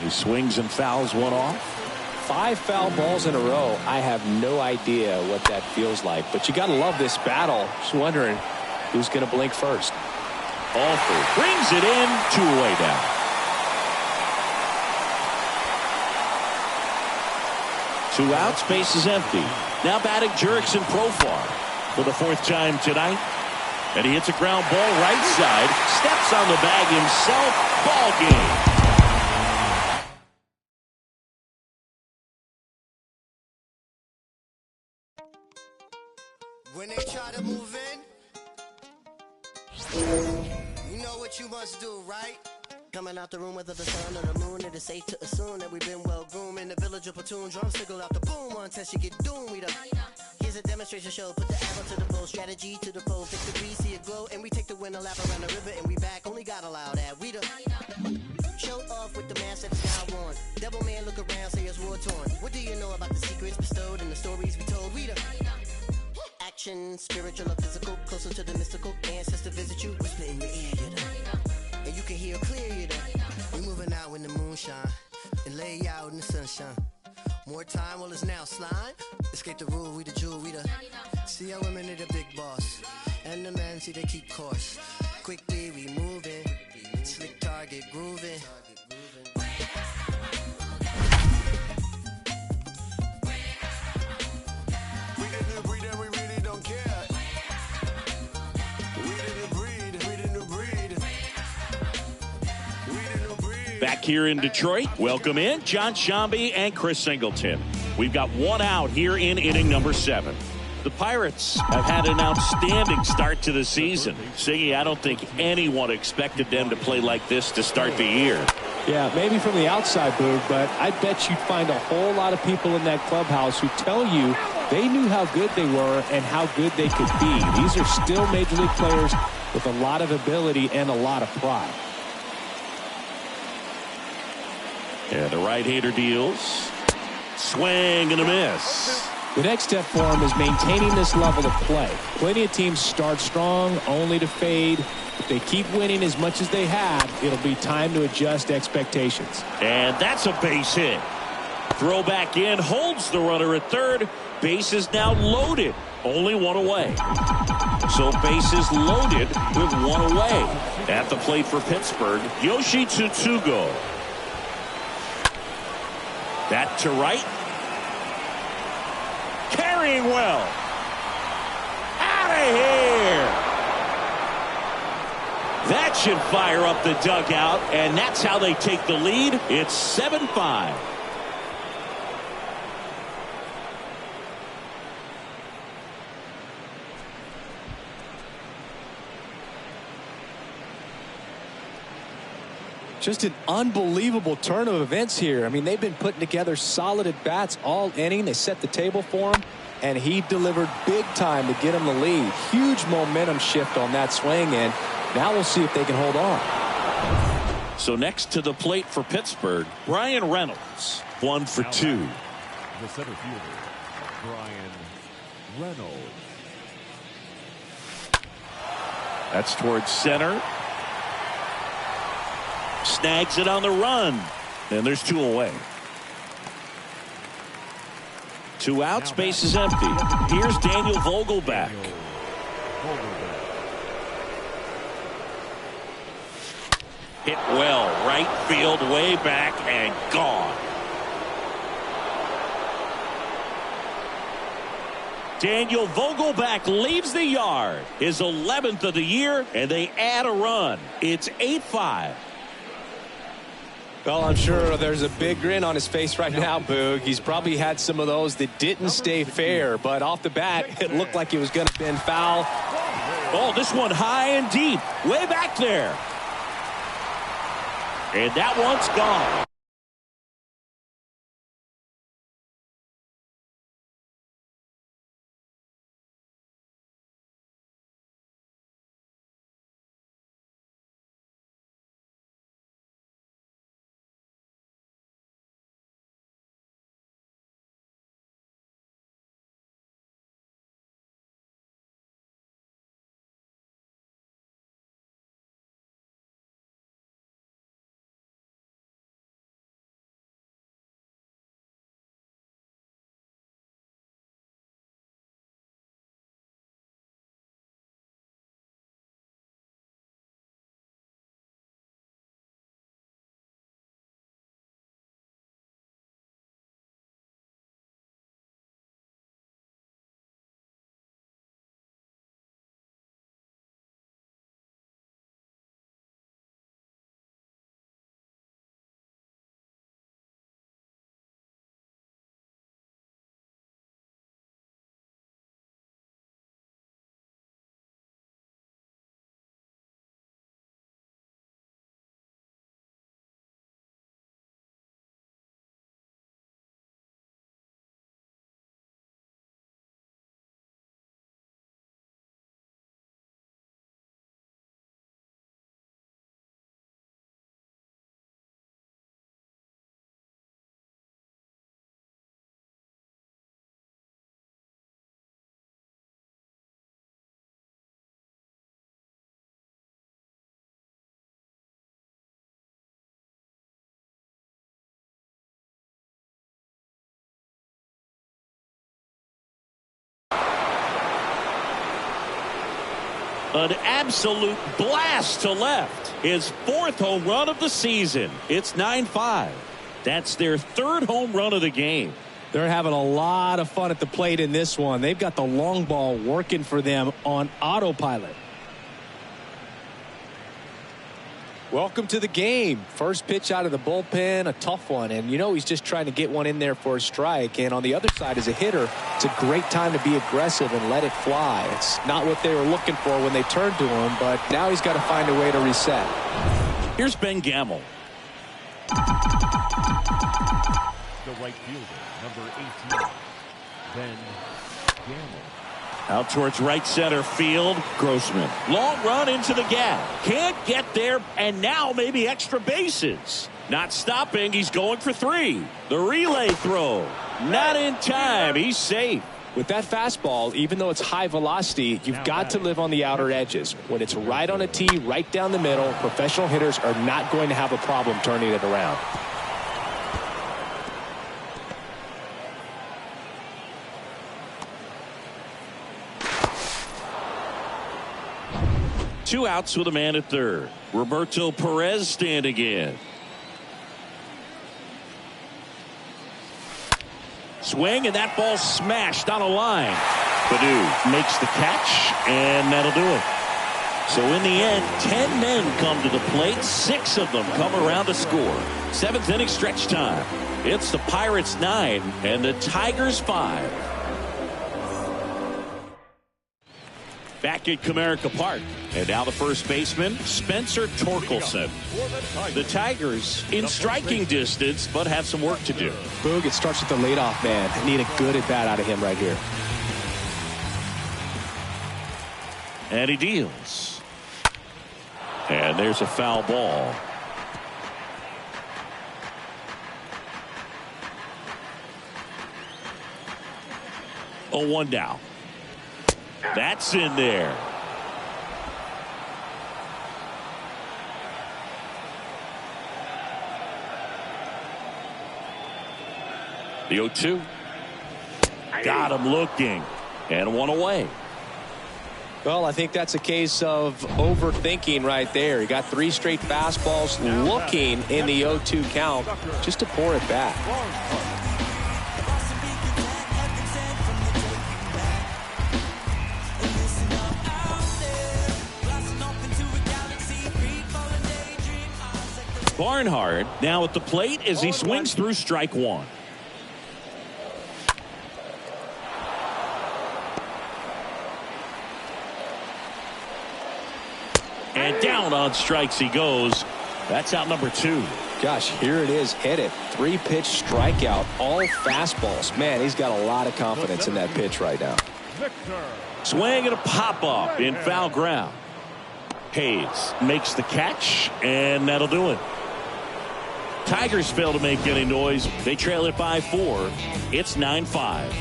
[SPEAKER 1] He swings and fouls one off.
[SPEAKER 2] 5 foul balls in a row. I have no idea what that feels like, but you got to love this battle. Just wondering who's going to blink first.
[SPEAKER 1] Alford brings it in, 2 away now. Two outs, base is empty. Now batting Jurickson Profar for the 4th time tonight. And he hits a ground ball right side. Steps on the bag himself. Ball game.
[SPEAKER 12] When they try to move in, you know what you must do, right? Coming out the room, whether the sun or the moon, it is safe to assume that we've been well groomed. In the village of platoon, drums signal out the boom. One test, you get doomed. Here's a demonstration show. Put the arrow to the bow, strategy to the foe. Victory, see it glow, and we take the win a lap around the river, and we back. Only God allowed that. We the show off with the mask that is now worn. Devil man, look around, say it's war torn. What do you know about the secrets bestowed and the stories we told? We the action, spiritual or physical, closer to the mystical. Ancestor visit you, whisper in your ear, you know. And you can hear clear, you know. We moving out in the moonshine and lay out in the sunshine. More time, well, it's now slime. Escape the rule, we the jewel, we the. See how women are the big boss, and the men see they keep course. Quickly we moving, slick target grooving. We didn't breathe and we really don't care. We didn't breathe.
[SPEAKER 1] Back here in Detroit, welcome in John Shambi and Chris Singleton. We've got one out here in inning number 7. The Pirates have had an outstanding start to the season. Siggy, I don't think anyone expected them to play like this to start the year.
[SPEAKER 2] Yeah, maybe from the outside, Boog, but I bet you'd find a whole lot of people in that clubhouse who tell you they knew how good they were and how good they could be. These are still Major League players with a lot of ability and a lot of pride.
[SPEAKER 1] And the right-hander deals. Swing and a miss.
[SPEAKER 2] The next step for him is maintaining this level of play. Plenty of teams start strong only to fade. If they keep winning as much as they have, it'll be time to adjust expectations.
[SPEAKER 1] And that's a base hit. Throw back in, holds the runner at third. Base is now loaded. Only one away. So bases loaded with one away. At the plate for Pittsburgh, Yoshi Tsutsugo. That to right. Carrying well. Out of here. That should fire up the dugout, and that's how they take the lead. It's 7-5.
[SPEAKER 2] Just an unbelievable turn of events here. I mean, they've been putting together solid at-bats all inning. They set the table for him, and he delivered big time to get him the lead. Huge momentum shift on that swing, and now we'll see if they can hold on.
[SPEAKER 1] So next to the plate for Pittsburgh, Brian Reynolds, 1 for 2.
[SPEAKER 8] The center fielder, Brian Reynolds.
[SPEAKER 1] That's towards center. Snags it on the run. And there's 2 away. 2 outs, base is empty. Here's Daniel Vogelbach. Hit well, right field, way back, and gone. Daniel Vogelbach leaves the yard. His 11th of the year, and they add a run. It's 8-5.
[SPEAKER 2] Well, I'm sure there's a big grin on his face right now, Boog. He's probably had some of those that didn't stay fair, but off the bat, it looked like it was going to bend foul.
[SPEAKER 1] Oh, this one high and deep, way back there. And that one's gone. An absolute blast to left. His 4th home run of the season. It's 9-5. That's their 3rd home run of the game.
[SPEAKER 2] They're having a lot of fun at the plate in this one. They've got the long ball working for them on autopilot. Welcome to the game. First pitch out of the bullpen, a tough one. And, you know, he's just trying to get one in there for a strike. And on the other side, as a hitter, it's a great time to be aggressive and let it fly. It's not what they were looking for when they turned to him, but now he's got to find a way to reset.
[SPEAKER 1] Here's Ben Gamel.
[SPEAKER 8] The right fielder, number 18, Ben Gamel.
[SPEAKER 1] Out towards right center field. Grossman. Long run into the gap. Can't get there, and now maybe extra bases. Not stopping. He's going for 3. The relay throw. Not in time. He's safe.
[SPEAKER 2] With that fastball, even though it's high velocity, you've got to live on the outer edges. When it's right on a tee, right down the middle, professional hitters are not going to have a problem turning it around.
[SPEAKER 1] Two outs with a man at third. Roberto Perez standing in. Swing, and that ball smashed on a line. Baddoo makes the catch, and that'll do it. So in the end, 10 men come to the plate. 6 of them come around to score. 7th inning stretch time. It's the Pirates 9 and the Tigers 5. Back at Comerica Park. And now the first baseman, Spencer Torkelson. The Tigers in striking distance, but have some work to do.
[SPEAKER 2] Boog, it starts with the leadoff man. Need a good at-bat out of him right here.
[SPEAKER 1] And he deals. And there's a foul ball. Oh, 1 down. That's in there. The 0-2. Got him looking. And 1 away.
[SPEAKER 2] Well, I think that's a case of overthinking right there. He got 3 straight fastballs looking in the 0-2 count just to pour it back.
[SPEAKER 1] Barnhart now at the plate as he swings through strike 1. And down on strikes he goes. That's out number 2.
[SPEAKER 2] Gosh, here it is. Hit it. 3-pitch strikeout. All fastballs. Man, he's got a lot of confidence in that pitch right now.
[SPEAKER 1] Swing and a pop-up in foul ground. Hayes makes the catch, and that'll do it. Tigers fail to make any noise. They trail it by 4. It's 9-5.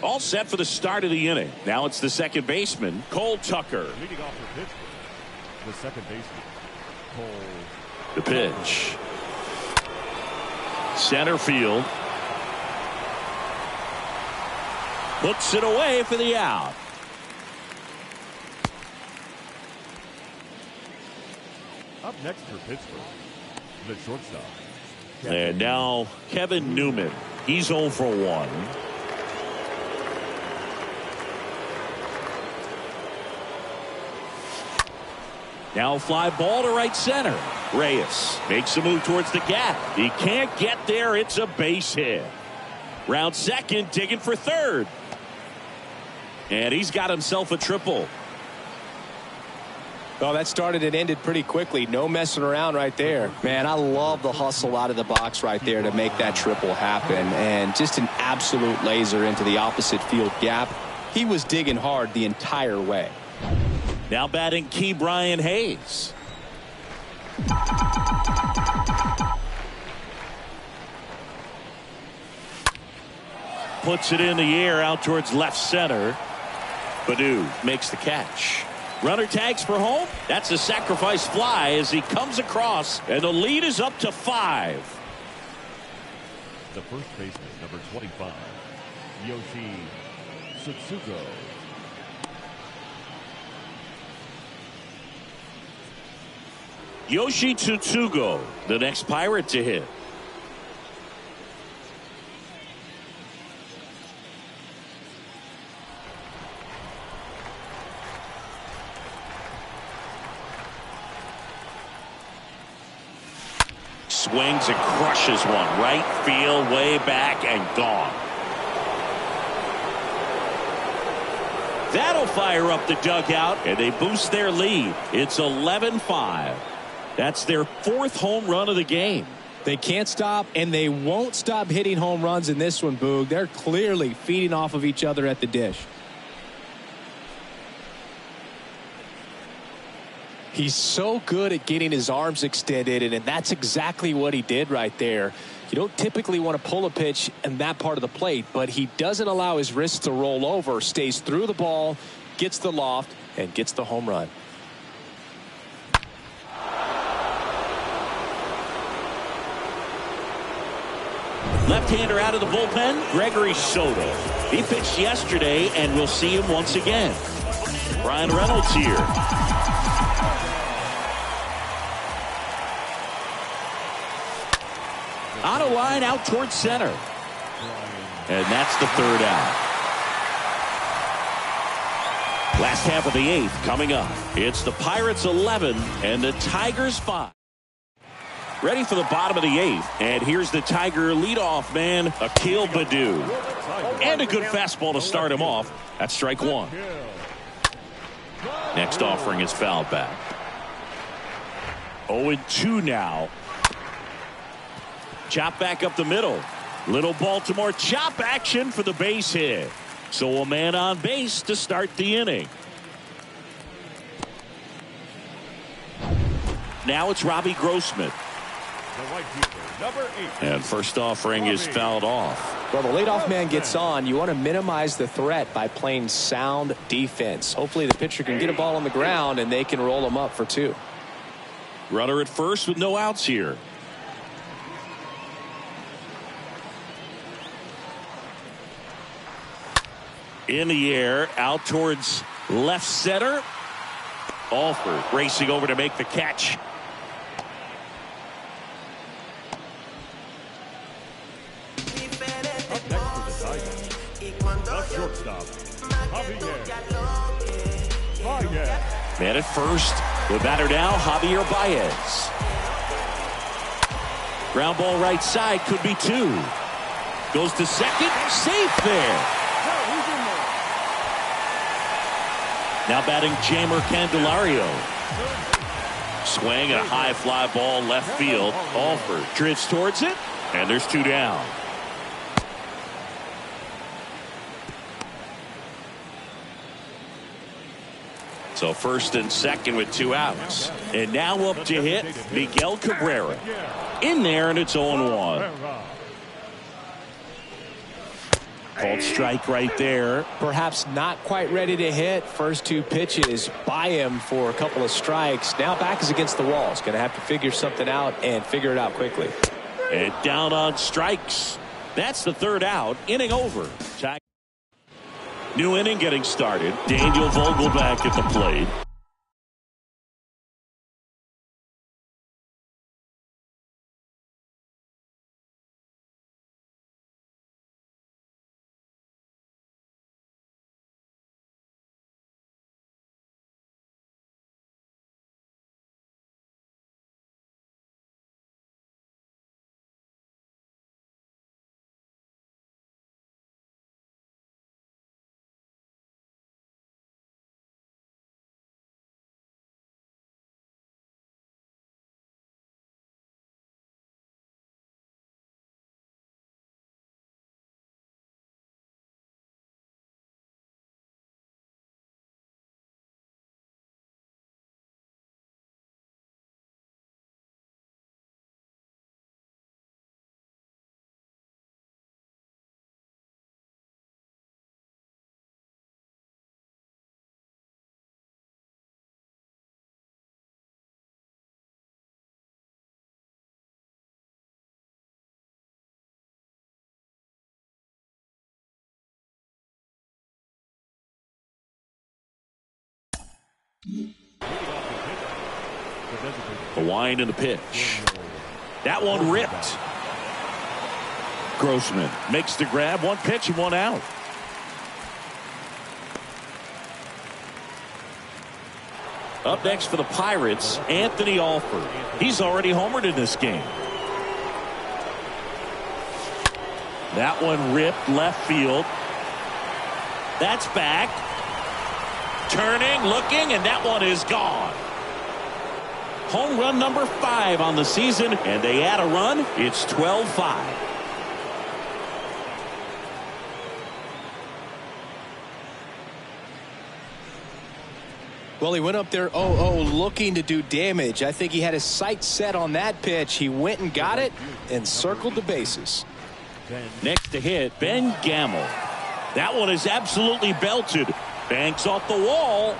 [SPEAKER 1] All set for the start of the inning. Now it's the second baseman, Cole Tucker.
[SPEAKER 8] Leading off for Pittsburgh, the second baseman, Cole.
[SPEAKER 1] The pitch. Center field. Puts it away for the out.
[SPEAKER 8] Up next for Pittsburgh, the shortstop.
[SPEAKER 1] And now Kevin Newman. He's 0 for 1. Now fly ball to right center. Reyes makes a move towards the gap. He can't get there. It's a base hit. Round second, digging for third. And he's got himself a triple.
[SPEAKER 2] Well, that started and ended pretty quickly. No messing around right there. Man, I love the hustle out of the box right there to make that triple happen. And just an absolute laser into the opposite field gap. He was digging hard the entire way.
[SPEAKER 1] Now batting Key Brian Hayes. Puts it in the air out towards left center. Baddoo makes the catch. Runner tags for home. That's a sacrifice fly as he comes across, and the lead is up to 5.
[SPEAKER 8] The first baseman, number 25, Yoshi Tsutsugo.
[SPEAKER 1] Yoshi Tsutsugo, the next Pirate to hit. Swings and crushes one. Right field, way back, and gone. That'll fire up the dugout, and they boost their lead. It's 11-5. That's their 4th home run of the game.
[SPEAKER 2] They can't stop, and they won't stop hitting home runs in this one, Boog. They're clearly feeding off of each other at the dish. He's so good at getting his arms extended, and that's exactly what he did right there. You don't typically want to pull a pitch in that part of the plate, but he doesn't allow his wrists to roll over, stays through the ball, gets the loft, and gets the home run.
[SPEAKER 1] Left-hander out of the bullpen, Gregory Soto. He pitched yesterday, and we'll see him once again. Brian Reynolds here. On a line out towards center. And that's the 3rd out. Last half of the 8th coming up. It's the Pirates 11 and the Tigers 5. Ready for the bottom of the 8th. And here's the Tiger leadoff man, Akil Baddoo. And a good fastball to start him off. That's strike 1. Next offering is fouled back. 0-2 now. Chop back up the middle. Little Baltimore chop action for the base hit. So a man on base to start the inning. Now it's Robbie Grossman.
[SPEAKER 8] Number 8.
[SPEAKER 1] And first offering is fouled off.
[SPEAKER 2] Well, the leadoff man gets on. You want to minimize the threat by playing sound defense. Hopefully the pitcher can get a ball on the ground and they can roll him up for 2.
[SPEAKER 1] Runner at first with no outs here. In the air, out towards left center. Alford racing over to make the catch.
[SPEAKER 8] Shortstop,
[SPEAKER 1] Man at first. The batter now, Javier Baez. Ground ball right side, could be 2. Goes to second, safe there. Now batting Jamer Candelario. Swing and a high fly ball left field. Alford drifts towards it, and there's 2 down. So first and second with 2 outs. And now up to hit Miguel Cabrera. In there, and it's 0-1. Called strike right there.
[SPEAKER 2] Perhaps not quite ready to hit. First 2 pitches by him for a couple of strikes. Now back is against the wall. He's going to have to figure something out and figure it out quickly.
[SPEAKER 1] And down on strikes. That's the 3rd out. Inning over. New inning getting started. Daniel Vogelback at the plate. The wind and the pitch. That one ripped. Grossman makes the grab. 1 pitch and 1 out. Up next for the Pirates, Anthony Alford. He's already homered in this game. That one ripped left field. That's back. Turning, looking, and that one is gone. Home run number 5 on the season, and they add a run. It's 12-5.
[SPEAKER 2] Well, he went up there 0-0 looking to do damage. I think he had his sights set on that pitch. He went and got it and circled the bases.
[SPEAKER 1] Next to hit, Ben Gamble. That one is absolutely belted. Banks off the wall.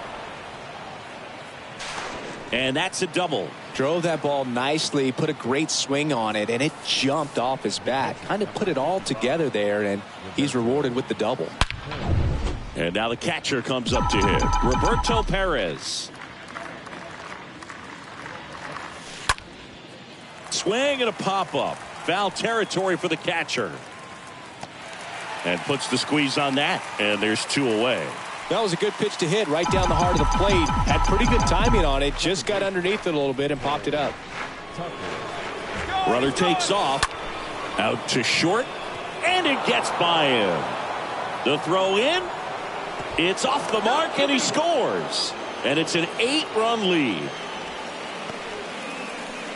[SPEAKER 1] And that's a double.
[SPEAKER 2] Drove that ball nicely, put a great swing on it, and it jumped off his bat. Kind of put it all together there, and he's rewarded with the double.
[SPEAKER 1] And now the catcher comes up to hit. Roberto Perez. Swing and a pop-up. Foul territory for the catcher. And puts the squeeze on that. And there's 2 away.
[SPEAKER 2] That was a good pitch to hit right down the heart of the plate. Had pretty good timing on it. Just got underneath it a little bit and popped it up.
[SPEAKER 1] Runner takes off. Out to short. And it gets by him. The throw in. It's off the mark and he scores. And it's an 8-run lead.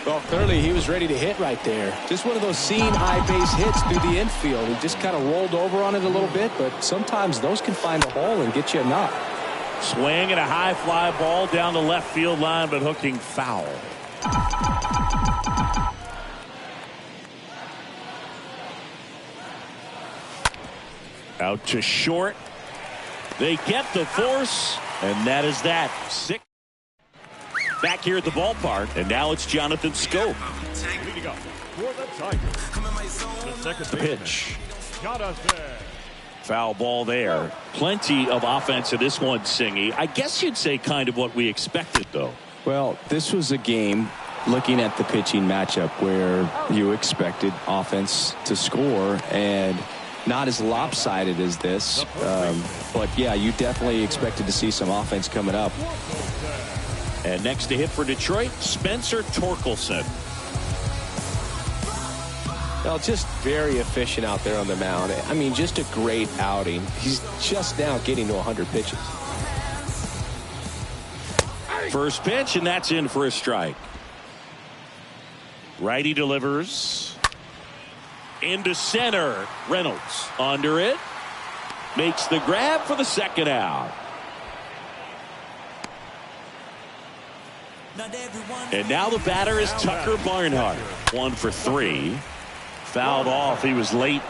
[SPEAKER 2] Well, clearly he was ready to hit right there. Just one of those seeing high base hits through the infield. He just kind of rolled over on it a little bit, but sometimes those can find a hole and get you a knock.
[SPEAKER 1] Swing and a high fly ball down the left field line, but hooking foul. Out to short. They get the force, and that is that. 6. Back here at the ballpark, and now it's Jonathan Scope.
[SPEAKER 8] Leading up for the Tigers. The second
[SPEAKER 1] Pitch.
[SPEAKER 8] Jonathan.
[SPEAKER 1] Foul ball there. Plenty of offense in this one, Singy. I guess you'd say kind of what we expected, though.
[SPEAKER 2] Well, this was a game, looking at the pitching matchup, where you expected offense to score, and not as lopsided as this. But, yeah, you definitely expected to see some offense coming up.
[SPEAKER 1] And next to hit for Detroit, Spencer Torkelson.
[SPEAKER 2] Well, just very efficient out there on the mound. I mean, just a great outing. He's just now getting to 100 pitches.
[SPEAKER 1] First pitch, and that's in for a strike. Righty delivers. Into center. Reynolds under it. Makes the grab for the second out. And now the batter is Tucker Barnhart. 1 for 3. Fouled off. He was late.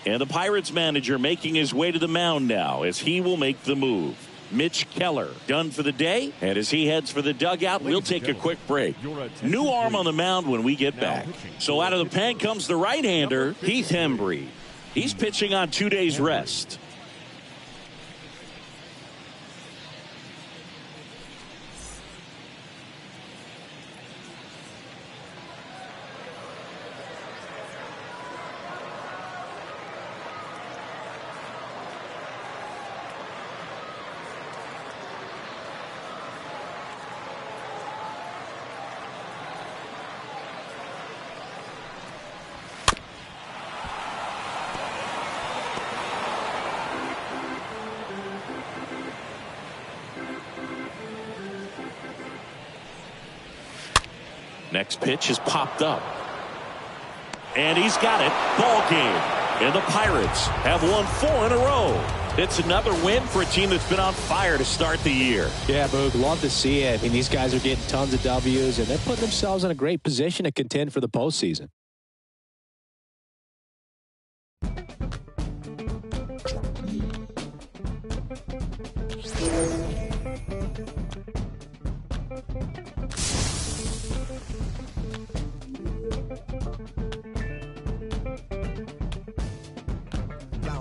[SPEAKER 1] And the Pirates manager making his way to the mound now as he will make the move. Mitch Keller done for the day, and as he heads for the dugout, we'll take a quick break. New arm on the mound when we get back. So out of the pen comes the right-hander, Heath Hembree. He's pitching on 2 days rest. Next pitch is popped up. And he's got it. Ball game. And the Pirates have won 4 in a row. It's another win for a team that's been on fire to start the year.
[SPEAKER 2] Yeah, Boog, love to see it. I mean, these guys are getting tons of W's, and they're putting themselves in a great position to contend for the postseason.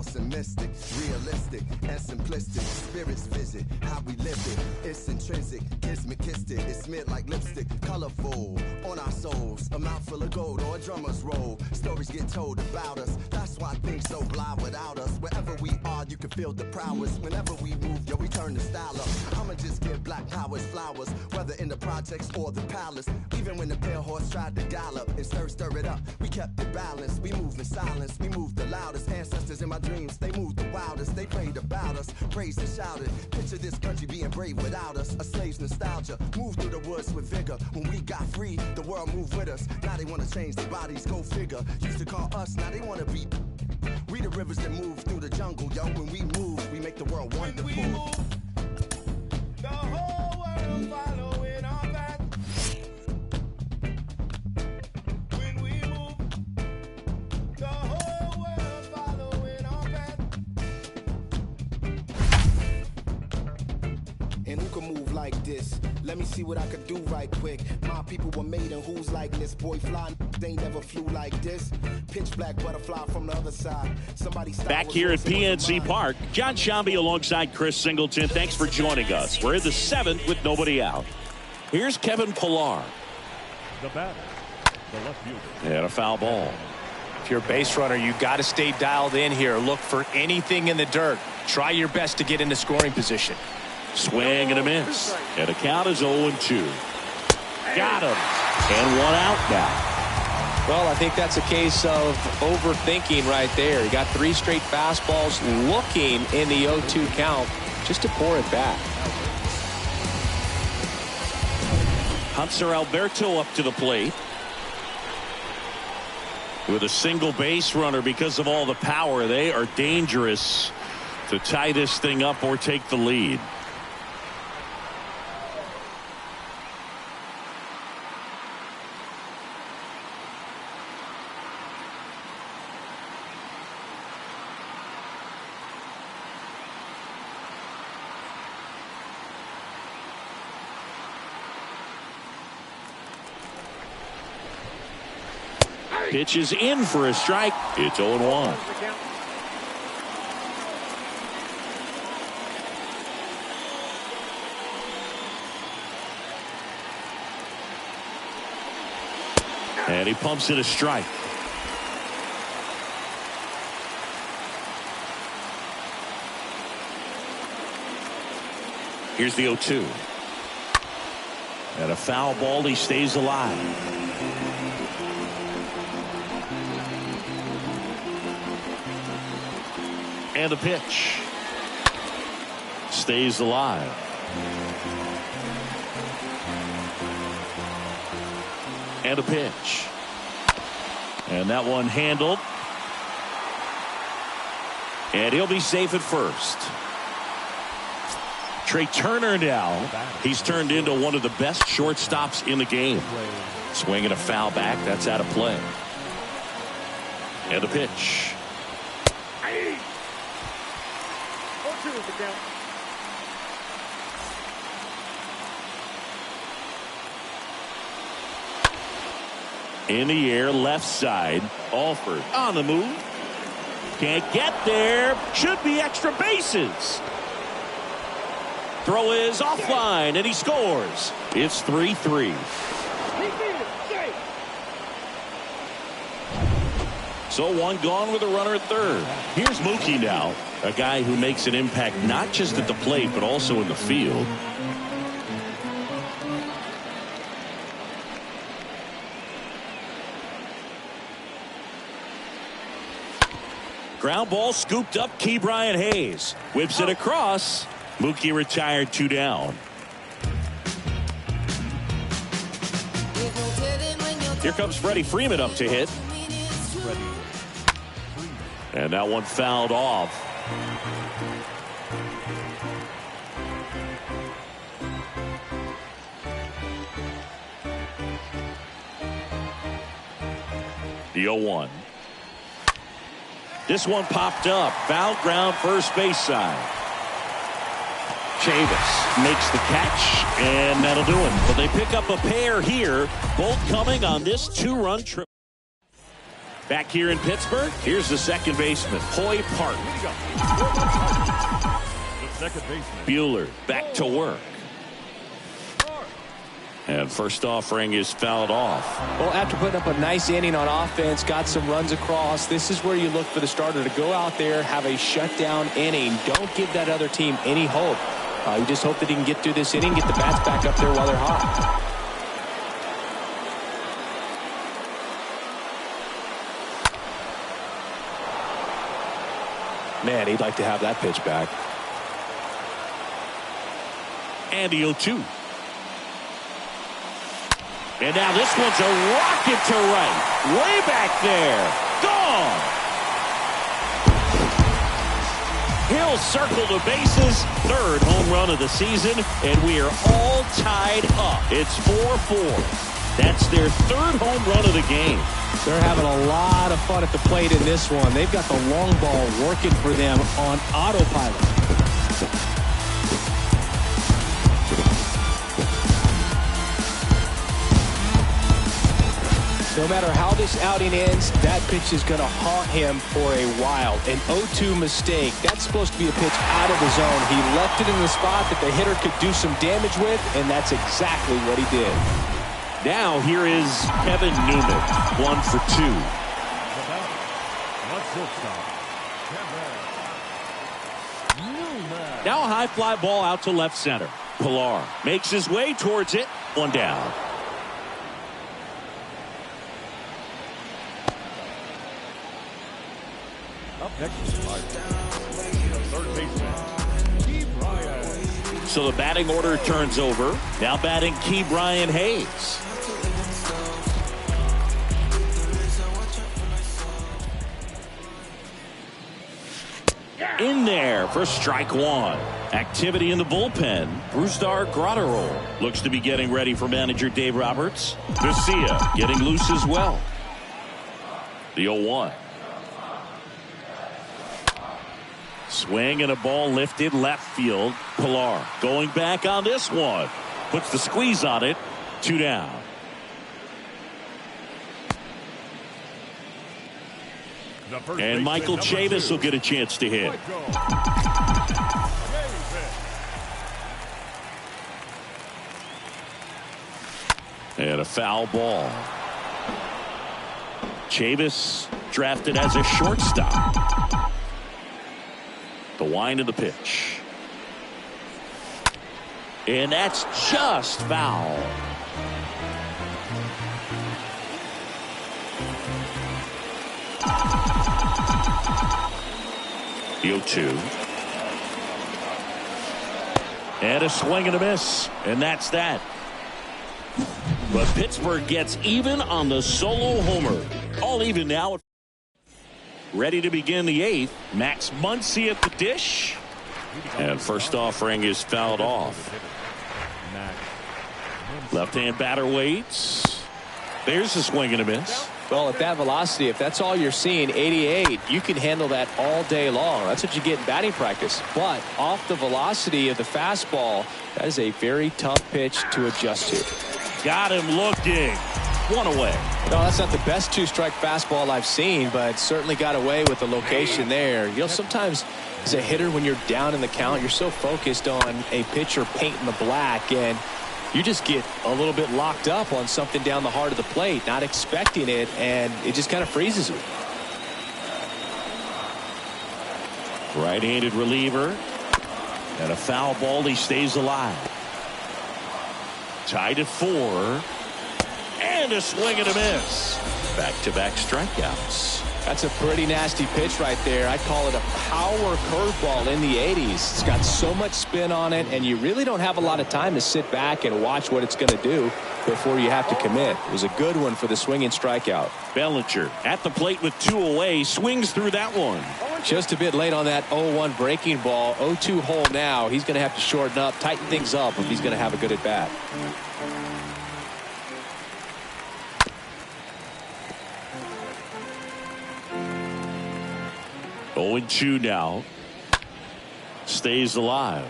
[SPEAKER 13] lost and mystic, realistic and simplistic. Spirits visit how we lived it. It's intrinsic, kismet kissed it. It's smeared like lipstick, colorful on our souls. A mouthful of gold or a drummer's roll. Stories get told about us. That's why things so blah without us. Wherever we are, you can feel the prowess. Whenever we move, yo, we turn the style up. I'ma just give black powers flowers, whether in the projects or the palace. Even when the pale horse tried to gallop and stir it up, we kept it balanced. We moved in silence, we moved the loudest. Ancestors in my dreams, they moved the wildest. They prayed about us, praised and shouted. Picture this country being brave without us. A slave's nostalgia, moved through the woods with vigor. When we got free, the world moved with us. Now they wanna change their bodies, go figure. Used to call us, now they wanna be. We the rivers that move through the jungle, yo. When we move, we make the world wonderful. When we move, the whole world following our path. When we move, the whole world following our path.
[SPEAKER 7] And who can move like this? Let me see what I could do right quick. My people were made in whose likeness? Boy, fly, they never flew like this. Pitch black butterfly from the other side. Somebody
[SPEAKER 1] back here at PNC Park, John Shambi alongside Chris Singleton. Thanks for joining us. We're in the 7th with nobody out. Here's Kevin Pillar.
[SPEAKER 8] The batter, the left fielder.
[SPEAKER 1] And a foul ball.
[SPEAKER 2] If you're a base runner, you got to stay dialed in here. Look for anything in the dirt. Try your best to get into scoring position.
[SPEAKER 1] Swing and a miss. And the count is 0-2. Got him. And one out now.
[SPEAKER 2] Well, I think that's a case of overthinking right there. He got 3 straight fastballs looking in the 0-2 count just to pour it back.
[SPEAKER 1] Hunter Alberto up to the plate with a single base runner. Because of all the power, they are dangerous to tie this thing up or take the lead. Pitch is in for a strike. It's 0-1. And he pumps it a strike. Here's the 0-2. And a foul ball. He stays alive. And a pitch. Stays alive. And a pitch. And that one handled. And he'll be safe at first. Trey Turner now. He's turned into one of the best shortstops in the game. Swinging a foul back. That's out of play. And a pitch. In the air, left side. Alford on the move. Can't get there. Should be extra bases. Throw is offline, and he scores. It's 3-3. So one gone with a runner at third. Here's Mookie now, a guy who makes an impact not just at the plate, but also in the field. Ground ball scooped up. Ke'Bryan Hayes whips it across. Mookie retired, 2 down. Here comes Freddie Freeman up to hit. And that one fouled off. The 0-1. This one popped up. Foul ground, first base side. Chavis makes the catch, and that'll do it. But they pick up a pair here, both coming on this 2-run trip. Back here in Pittsburgh, here's the second baseman, Hoy Park.
[SPEAKER 8] The second baseman,
[SPEAKER 1] Bueller back to work. And first offering is fouled off.
[SPEAKER 2] Well, after putting up a nice inning on offense, got some runs across, this is where you look for the starter to go out there, have a shutdown inning. Don't give that other team any hope. You just hope that he can get through this inning, get the bats back up there while they're hot. Man, he'd like to have that pitch back.
[SPEAKER 1] And the 0-2. And now this one's a rocket to right. Way back there. Gone. He'll circle the bases. Third home run of the season. And we are all tied up. It's 4-4. That's their third home run of the game.
[SPEAKER 2] They're having a lot of fun at the plate in this one. They've got the long ball working for them on autopilot. No matter how this outing ends, that pitch is going to haunt him for a while. An 0-2 mistake. That's supposed to be a pitch out of the zone. He left it in the spot that the hitter could do some damage with, and that's exactly what he did.
[SPEAKER 1] Now here is Kevin Newman, 1 for 2. Now a high fly ball out to left center. Pilar makes his way towards it. One down.
[SPEAKER 8] Up next is the third baseman, Key Bryant.
[SPEAKER 1] So the batting order turns over. Now batting Key Bryant Hayes. In there for strike one. Activity in the bullpen. Brusdar Graterol looks to be getting ready for manager Dave Roberts. Garcia getting loose as well. The 0-1. Swing and a ball lifted left field. Pilar going back on this one. Puts the squeeze on it. 2 down. And Michael Chavis will get a chance to hit. And a foul ball. Chavis drafted as a shortstop. The wind of the pitch. And that's just foul. The 0-2. And a swing and a miss. And that's that. But Pittsburgh gets even on the solo homer. All even now. Ready to begin the 8th. Max Muncy at the dish. And first offering is fouled off. Left-hand batter waits. There's a swing and a miss.
[SPEAKER 2] Well, at that velocity, if that's all you're seeing, 88, you can handle that all day long. That's what you get in batting practice. But off the velocity of the fastball, that is a very tough pitch to adjust to.
[SPEAKER 1] Got him looking. One away.
[SPEAKER 2] No, that's not the best 2-strike fastball I've seen, but certainly got away with the location there. You know, sometimes as a hitter, when you're down in the count, you're so focused on a pitcher painting the black, and you just get a little bit locked up on something down the heart of the plate, not expecting it, and it just kind of freezes you.
[SPEAKER 1] Right-handed reliever. And a foul ball. He stays alive. Tied at 4. And a swing and a miss. Back-to-back strikeouts.
[SPEAKER 2] That's a pretty nasty pitch right there. I'd call it a power curveball in the 80s. It's got so much spin on it, and you really don't have a lot of time to sit back and watch what it's going to do before you have to commit. It was a good one for the swinging strikeout.
[SPEAKER 1] Bellinger at the plate with 2 away. Swings through that one.
[SPEAKER 2] Just a bit late on that 0-1 breaking ball. 0-2 hole now. He's going to have to shorten up, tighten things up if he's going to have a good at-bat.
[SPEAKER 1] 0-2 now. Stays alive.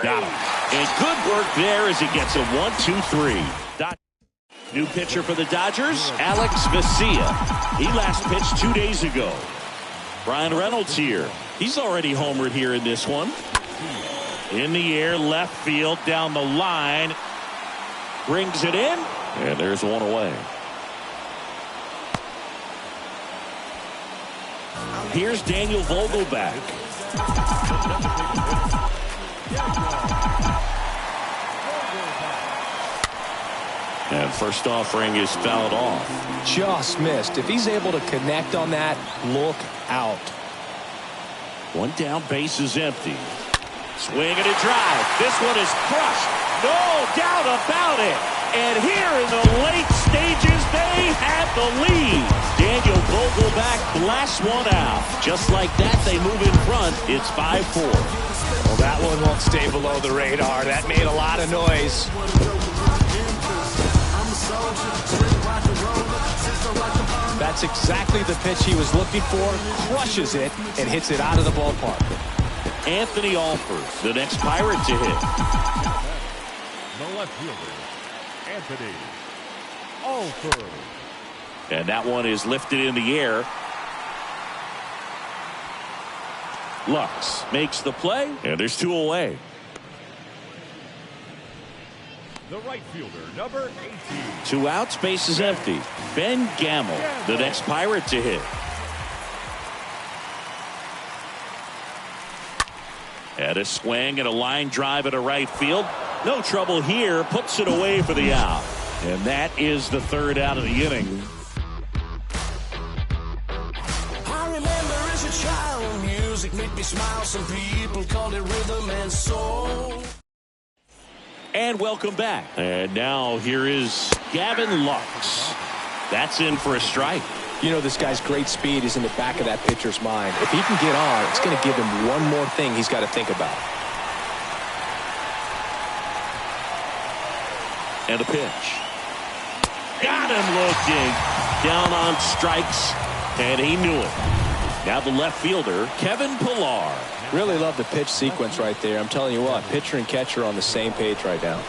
[SPEAKER 1] Got him. And good work there as he gets a 1-2-3. New pitcher for the Dodgers, Alex Vesia. He last pitched 2 days ago. Brian Reynolds here. He's already homered here in this one. In the air, left field, down the line. Brings it in. And there's one away. Here's Daniel Vogelback. And first offering is fouled off.
[SPEAKER 2] Just missed. If he's able to connect on that, look out.
[SPEAKER 1] One down, base is empty. Swing and a drive. This one is crushed. No doubt about it. And here in the late stages, they have the lead. Daniel Vogelback blasts one out. Just like that, they move in front. It's 5-4.
[SPEAKER 2] Well, that one won't stay below the radar. That made a lot of noise. That's exactly the pitch he was looking for. Crushes it and hits it out of the ballpark.
[SPEAKER 1] Anthony Alford, the next Pirate to hit.
[SPEAKER 8] The left fielder, Anthony Alford.
[SPEAKER 1] And that one is lifted in the air. Lux makes the play, and there's two away.
[SPEAKER 8] The right fielder, number 18.
[SPEAKER 1] 2 outs, base is empty. Ben Gamble, the next Pirate to hit. And a swing and a line drive at a right field. No trouble here. Puts it away for the out. And that is the third out of the inning.
[SPEAKER 14] I remember as a child, music made me smile. Some people called it rhythm and soul.
[SPEAKER 1] And welcome back. And now here is Gavin Lux. That's in for a strike.
[SPEAKER 2] You know, this guy's great speed is in the back of that pitcher's mind. If he can get on, it's going to give him one more thing he's got to think about.
[SPEAKER 1] And a pitch. Got him looking. Down on strikes. And he knew it. Now the left fielder, Kevin Pillar.
[SPEAKER 2] Really love the pitch sequence right there. I'm telling you what, pitcher and catcher are on the same page right now.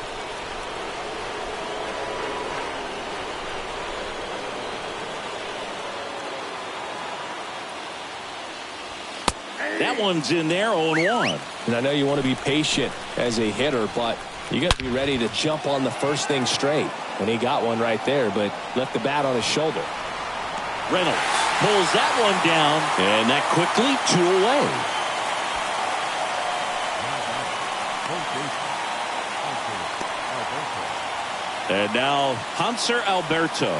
[SPEAKER 1] That one's in there, 0-1.
[SPEAKER 2] And I know you want to be patient as a hitter, but you got to be ready to jump on the first thing straight. And he got one right there, but left the bat on his shoulder.
[SPEAKER 1] Reynolds pulls that one down, and that quickly 2 away. And now Hanser Alberto.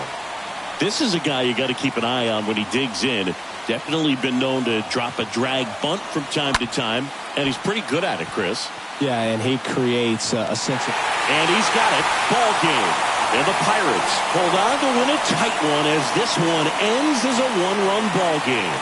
[SPEAKER 1] This is a guy you got to keep an eye on when he digs in. Definitely been known to drop a drag bunt from time to time, and he's pretty good at it, Chris.
[SPEAKER 2] Yeah, and he creates a sense of...
[SPEAKER 1] And he's got it. Ball game. And the Pirates hold on to win a tight one as this one ends as a one-run ball game.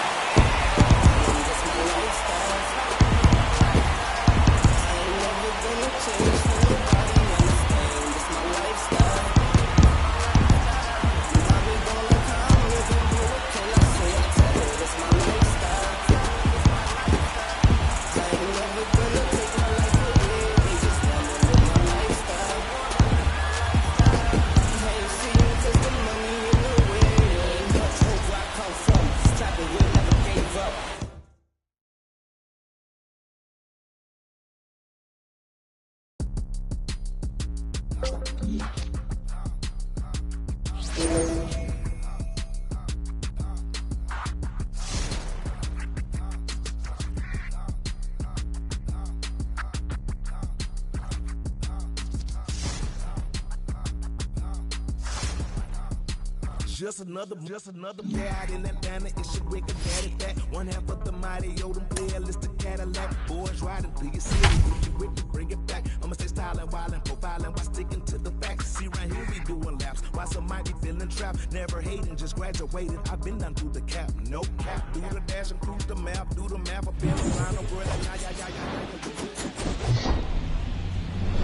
[SPEAKER 7] Just another bad in Atlanta. It's your wicked daddy that one half of the mighty Odom player list of Cadillac boys riding through your city. With me, bring it back. I'ma stay styling, wildin', profiling while sticking to the facts. See right here we doing laps while some might be feeling trapped. Never hating, just graduated. I've been done through the cap, no cap. Do the dash and cruise the map. Do the map. I've been around the world.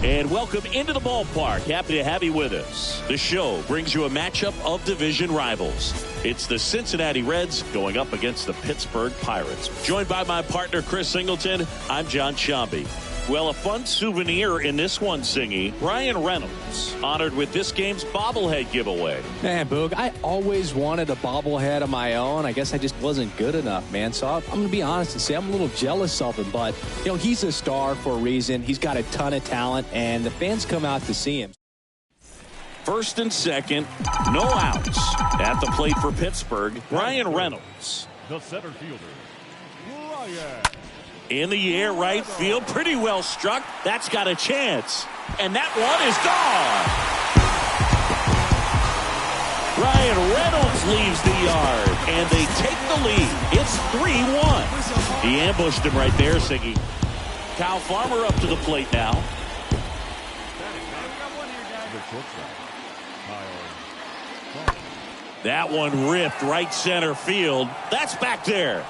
[SPEAKER 1] And welcome into the ballpark. Happy to have you with us. The show brings you a matchup of division rivals. It's the Cincinnati Reds going up against the Pittsburgh Pirates. Joined by my partner, Chris Singleton, I'm John Sciambi. Well, a fun souvenir in this one, Singy. Ryan Reynolds honored with this game's bobblehead giveaway.
[SPEAKER 2] Man, Boog, I always wanted a bobblehead of my own. I guess I just wasn't good enough, man. So I'm going to be honest and say I'm a little jealous of him. But, you know, he's a star for a reason. He's got a ton of talent, and the fans come out to see him.
[SPEAKER 1] First and second, no outs. At the plate for Pittsburgh, Ryan Reynolds.
[SPEAKER 8] The center fielder, Ryan.
[SPEAKER 1] In the air, right field, pretty well struck. That's got a chance. And that one is gone. Ryan Reynolds leaves the yard, and they take the lead. It's 3-1. He ambushed him right there, Siggy. Kyle Farmer up to the plate now. That one ripped right center field. That's back there.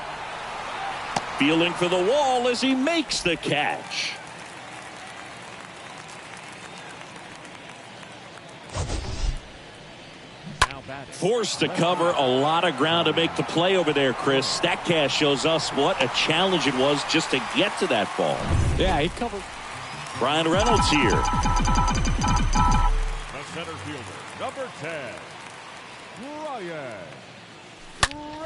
[SPEAKER 1] Feeling for the wall as he makes the catch. Forced to cover a lot of ground to make the play over there, Chris. StatCast shows us what a challenge it was just to get to that ball.
[SPEAKER 2] Yeah, he covered.
[SPEAKER 1] Ryan Reynolds here.
[SPEAKER 8] The center fielder, number 10, Ryan.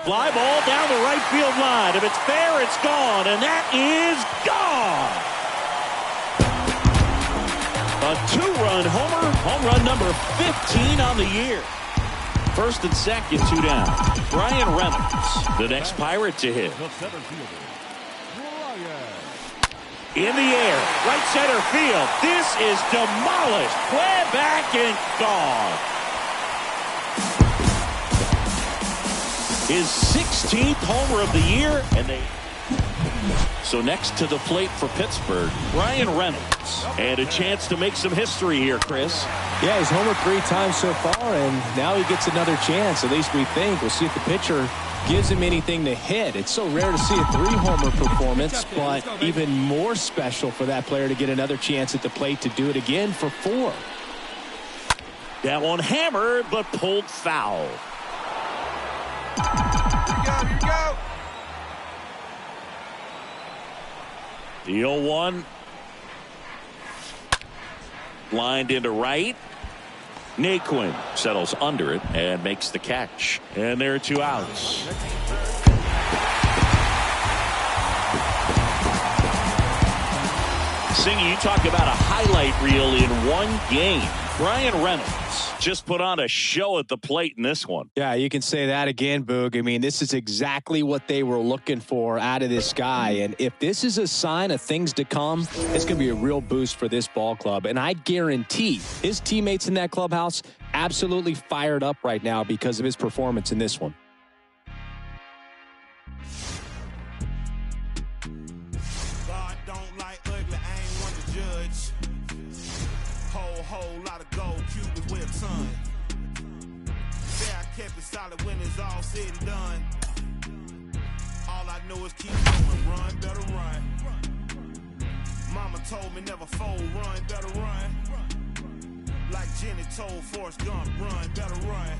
[SPEAKER 1] Fly ball down the right field line. If it's fair, it's gone, and that is gone. A two-run homer, home run number 15 on the year. First and second, 2 down. Ryan Reynolds, the next Pirate to hit.
[SPEAKER 8] The center fielder, Ryan.
[SPEAKER 1] In the air, right center field. This is demolished. Way back and gone. His 16th homer of the year, and so next to the plate for Pittsburgh, Ryan Reynolds, and a chance to make some history here, Chris.
[SPEAKER 2] Yeah, he's homered 3 times so far, and now he gets another chance. At least we think. We'll see if the pitcher gives him anything to hit. It's so rare to see a 3-homer performance, but even more special for that player to get another chance at the plate to do it again for 4.
[SPEAKER 1] That one hammered, but pulled foul.
[SPEAKER 6] Here you go.
[SPEAKER 1] The 0-1. Lined into right. Naquin settles under it and makes the catch. And there are 2 outs. Singy, you talk about a highlight reel in one game. Ryan Reynolds just put on a show at the plate in this one.
[SPEAKER 2] Yeah, you can say that again, Boog. I mean, this is exactly what they were looking for out of this guy. And if this is a sign of things to come, it's going to be a real boost for this ball club. And I guarantee his teammates in that clubhouse absolutely fired up right now because of his performance in this one.
[SPEAKER 9] God don't like ugly, I ain't one to judge. Whole lot of gold, Cubans with a ton. Yeah, I kept it solid when it's all said and done. All I know is keep going, run, better run. Mama told me never fold, run, better run. Like Jenny told Forrest Gump, run, better run.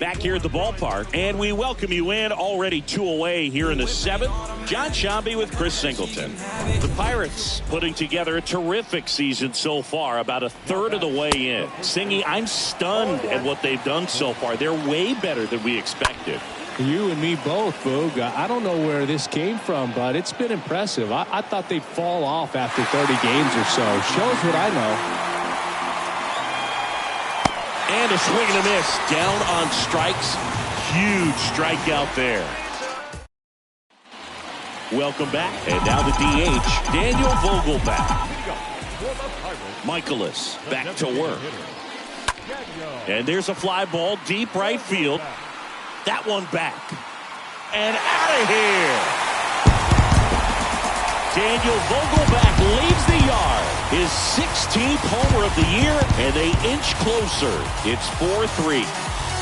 [SPEAKER 1] Back here at the ballpark, and we welcome you in. Already 2 away here in the 7th. John Shambi with Chris Singleton. The Pirates putting together a terrific season so far, about a third of the way in. Singy, I'm stunned at what they've done so far. They're way better than we expected.
[SPEAKER 2] You and me both, Boog. I don't know where this came from, but it's been impressive. I thought they'd fall off after 30 games or so. Shows what I know.
[SPEAKER 1] And a swing and a miss. Down on strikes. Huge strikeout there. Welcome back. And now the DH, Daniel Vogelbach. Michaelis back to work. And there's a fly ball deep right field. That one back. And out of here. Daniel Vogelbach leaves the yard. His 16th homer of the year, and they inch closer. It's 4-3.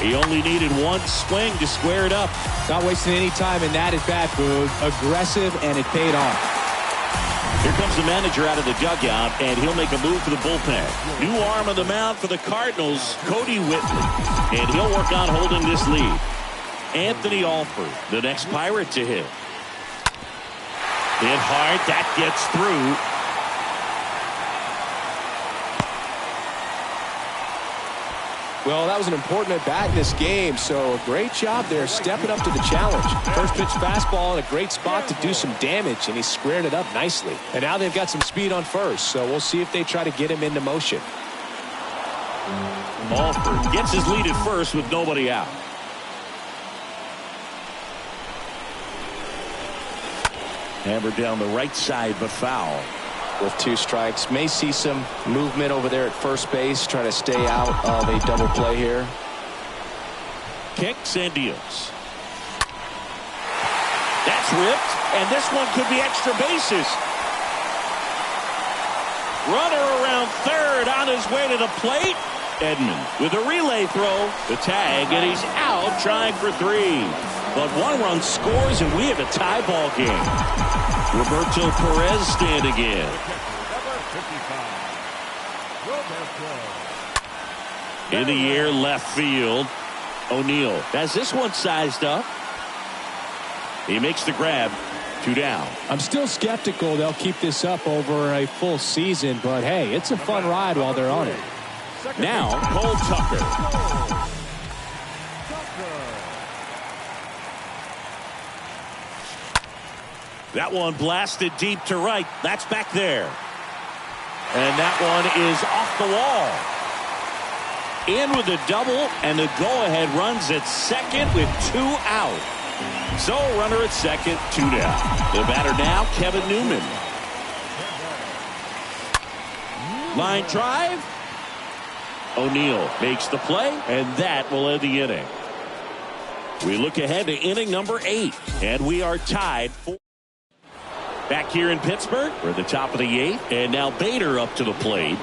[SPEAKER 1] He only needed one swing to square it up.
[SPEAKER 2] Not wasting any time in that at-bat, Boog. Aggressive, and it paid off.
[SPEAKER 1] Here comes the manager out of the dugout, and he'll make a move for the bullpen. New arm on the mound for the Cardinals, Cody Whitley. And he'll work on holding this lead. Anthony Alford, the next Pirate to hit. Hit hard. That gets through.
[SPEAKER 2] Well, that was an important at-bat in this game, so a great job there stepping up to the challenge. First pitch fastball in a great spot to do some damage, and he squared it up nicely. And now they've got some speed on first, so we'll see if they try to get him into motion.
[SPEAKER 1] Alford gets his lead at first with nobody out. Hammered down the right side, but foul.
[SPEAKER 2] With 2 strikes, may see some movement over there at first base, trying to stay out of a double play here.
[SPEAKER 1] Kicks and deals. That's ripped, and this one could be extra bases. Runner around third on his way to the plate. Edman with a relay throw, the tag, and he's out trying for 3. But 1 run scores, and we have a tie ball game. Roberto Perez standing in. In the air, left field. O'Neill has this one sized up. He makes the grab. 2 down.
[SPEAKER 2] I'm still skeptical they'll keep this up over a full season, but hey, it's a fun ride while they're on it.
[SPEAKER 1] Now, Cole Tucker. That one blasted deep to right. That's back there. And that one is off the wall. In with a double, and the go-ahead runs at second with 2 out. So, runner at second, 2 down. The batter now, Kevin Newman. Line drive. O'Neill makes the play, and that will end the inning. We look ahead to inning number 8, and we are tied for. Back here in Pittsburgh, we're at the top of the 8th, and now Bader up to the plate.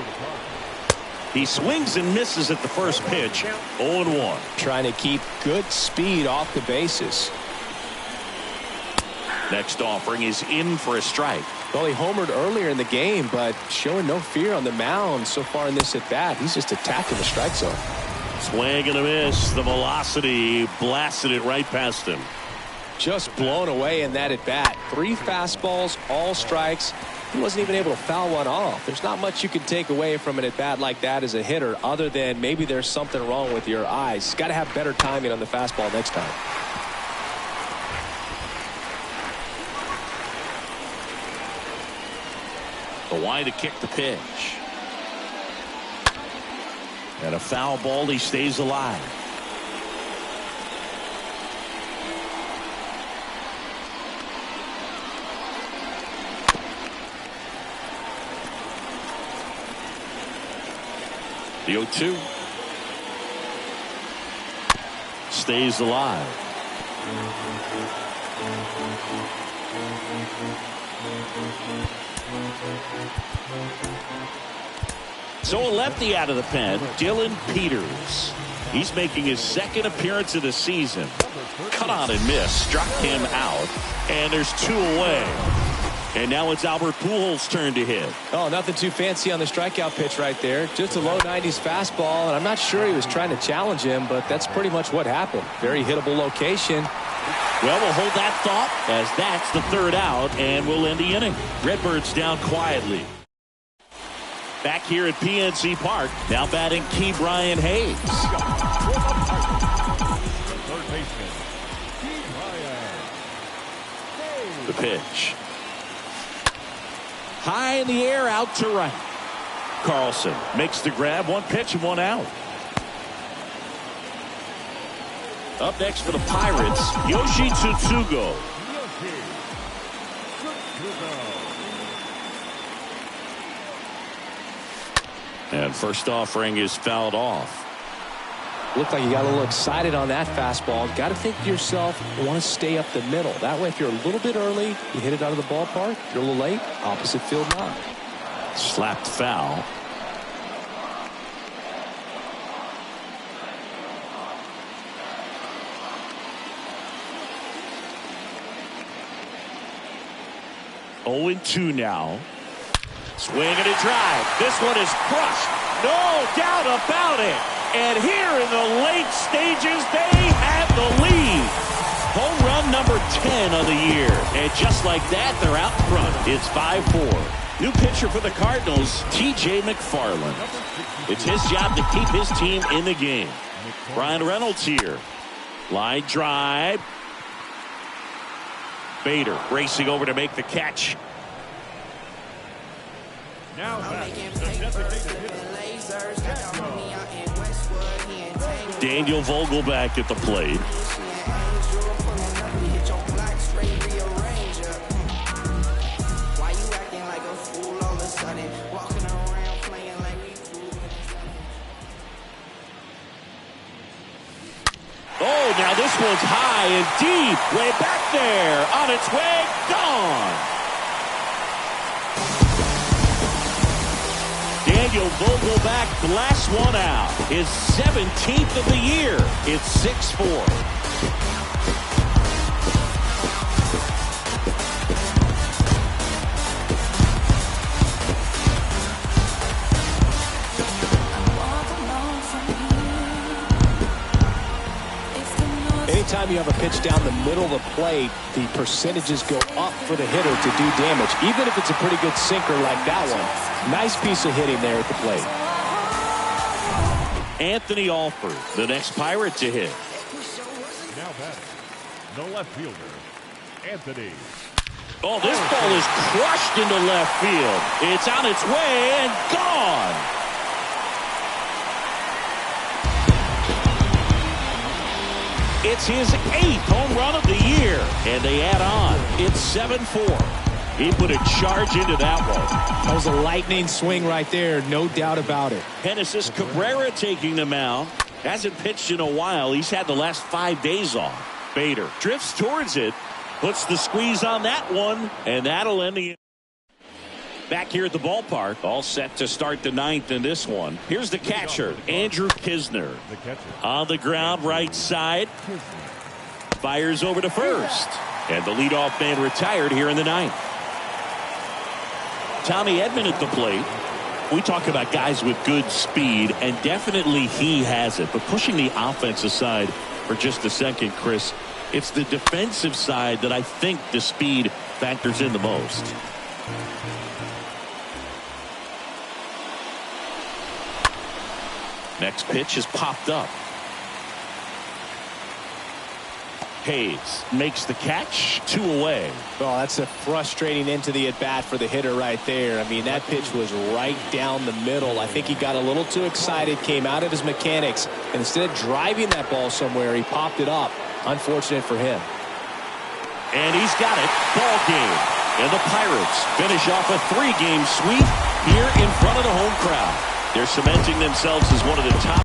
[SPEAKER 1] He swings and misses at the first pitch. 0-1.
[SPEAKER 2] Trying to keep good speed off the bases.
[SPEAKER 1] Next offering is in for a strike.
[SPEAKER 2] Well, he homered earlier in the game, but showing no fear on the mound so far in this at-bat. He's just attacking the strike zone.
[SPEAKER 1] Swing and a miss. The velocity blasted it right past him.
[SPEAKER 2] Just blown away in that at-bat. 3 fastballs, all strikes. He wasn't even able to foul one off. There's not much you can take away from an at-bat like that as a hitter, other than maybe there's something wrong with your eyes. Got to have better timing on the fastball next time.
[SPEAKER 1] The wide to kick the pitch. And a foul ball. He stays alive. The 0-2 stays alive. So a lefty out of the pen, Dylan Peters. He's making his 2nd appearance of the season. Cut on and miss, struck him out, and there's 2 away. And now it's Albert Pujols' turn to hit.
[SPEAKER 2] Oh, nothing too fancy on the strikeout pitch right there. Just a low 90s fastball, and I'm not sure he was trying to challenge him, but that's pretty much what happened. Very hittable location.
[SPEAKER 1] Well, we'll hold that thought as that's the 3rd out, and we'll end the inning. Redbirds down quietly. Back here at PNC Park, now batting Key Brian Hayes.
[SPEAKER 8] Third baseman, Key Brian.
[SPEAKER 1] The pitch. High in the air, out to right. Carlson makes the grab. 1 pitch and 1 out. Up next for the Pirates, Yoshi Tsutsugo. And first offering is fouled off.
[SPEAKER 2] Looked like you got a little excited on that fastball. Got to think to yourself, you want to stay up the middle. That way, if you're a little bit early, you hit it out of the ballpark. If you're a little late, opposite field knock.
[SPEAKER 1] Slapped foul. Oh, 0-2 now. Swing and a drive. This one is crushed. No doubt about it. And here in the late stages, they have the lead. Home run number 10 of the year. And just like that, they're out front. It's 5-4. New pitcher for the Cardinals, T.J. McFarland. It's his job to keep his team in the game. Brian Reynolds here. Line drive. Bader racing over to make the catch.
[SPEAKER 8] Now
[SPEAKER 1] Daniel Vogelback at the plate. Oh, now this one's high and deep, way back there, on its way, gone. Daniel Vogelback blasts one out. His 17th of the year. It's 6-4.
[SPEAKER 2] Anytime you have a pitch down the middle of the plate, the percentages go up for the hitter to do damage, even if it's a pretty good sinker like that one. Nice piece of hitting there at the plate.
[SPEAKER 1] Anthony Alford, the next Pirate to hit.
[SPEAKER 8] Now batting, the left fielder, Anthony.
[SPEAKER 1] Oh, this ball is crushed into left field. It's on its way and gone. It's his 8th home run of the year, and they add on. It's 7-4. He put a charge into that one.
[SPEAKER 2] That was a lightning swing right there, no doubt about it.
[SPEAKER 1] Genesis Cabrera taking the mound. Hasn't pitched in a while. He's had the last 5 days off. Bader drifts towards it, puts the squeeze on that one, and that'll end the... Back here at the ballpark, all set to start the 9th in this one. Here's the catcher, Andrew Kisner. On the ground, right side. Fires over to first. And the leadoff man retired here in the 9th. Tommy Edman at the plate. We talk about guys with good speed, and definitely he has it. But pushing the offense aside for just a second, Chris, it's the defensive side that I think the speed factors in the most. Next pitch is popped up. Hayes makes the catch, 2 away.
[SPEAKER 2] Oh, that's a frustrating end to the at-bat for the hitter right there. I mean, that pitch was right down the middle. I think he got a little too excited, came out of his mechanics, and instead of driving that ball somewhere, he popped it up. Unfortunate for him.
[SPEAKER 1] And he's got it. Ball game. And the Pirates finish off a 3-game sweep here in front of the home crowd. They're cementing themselves as one of the top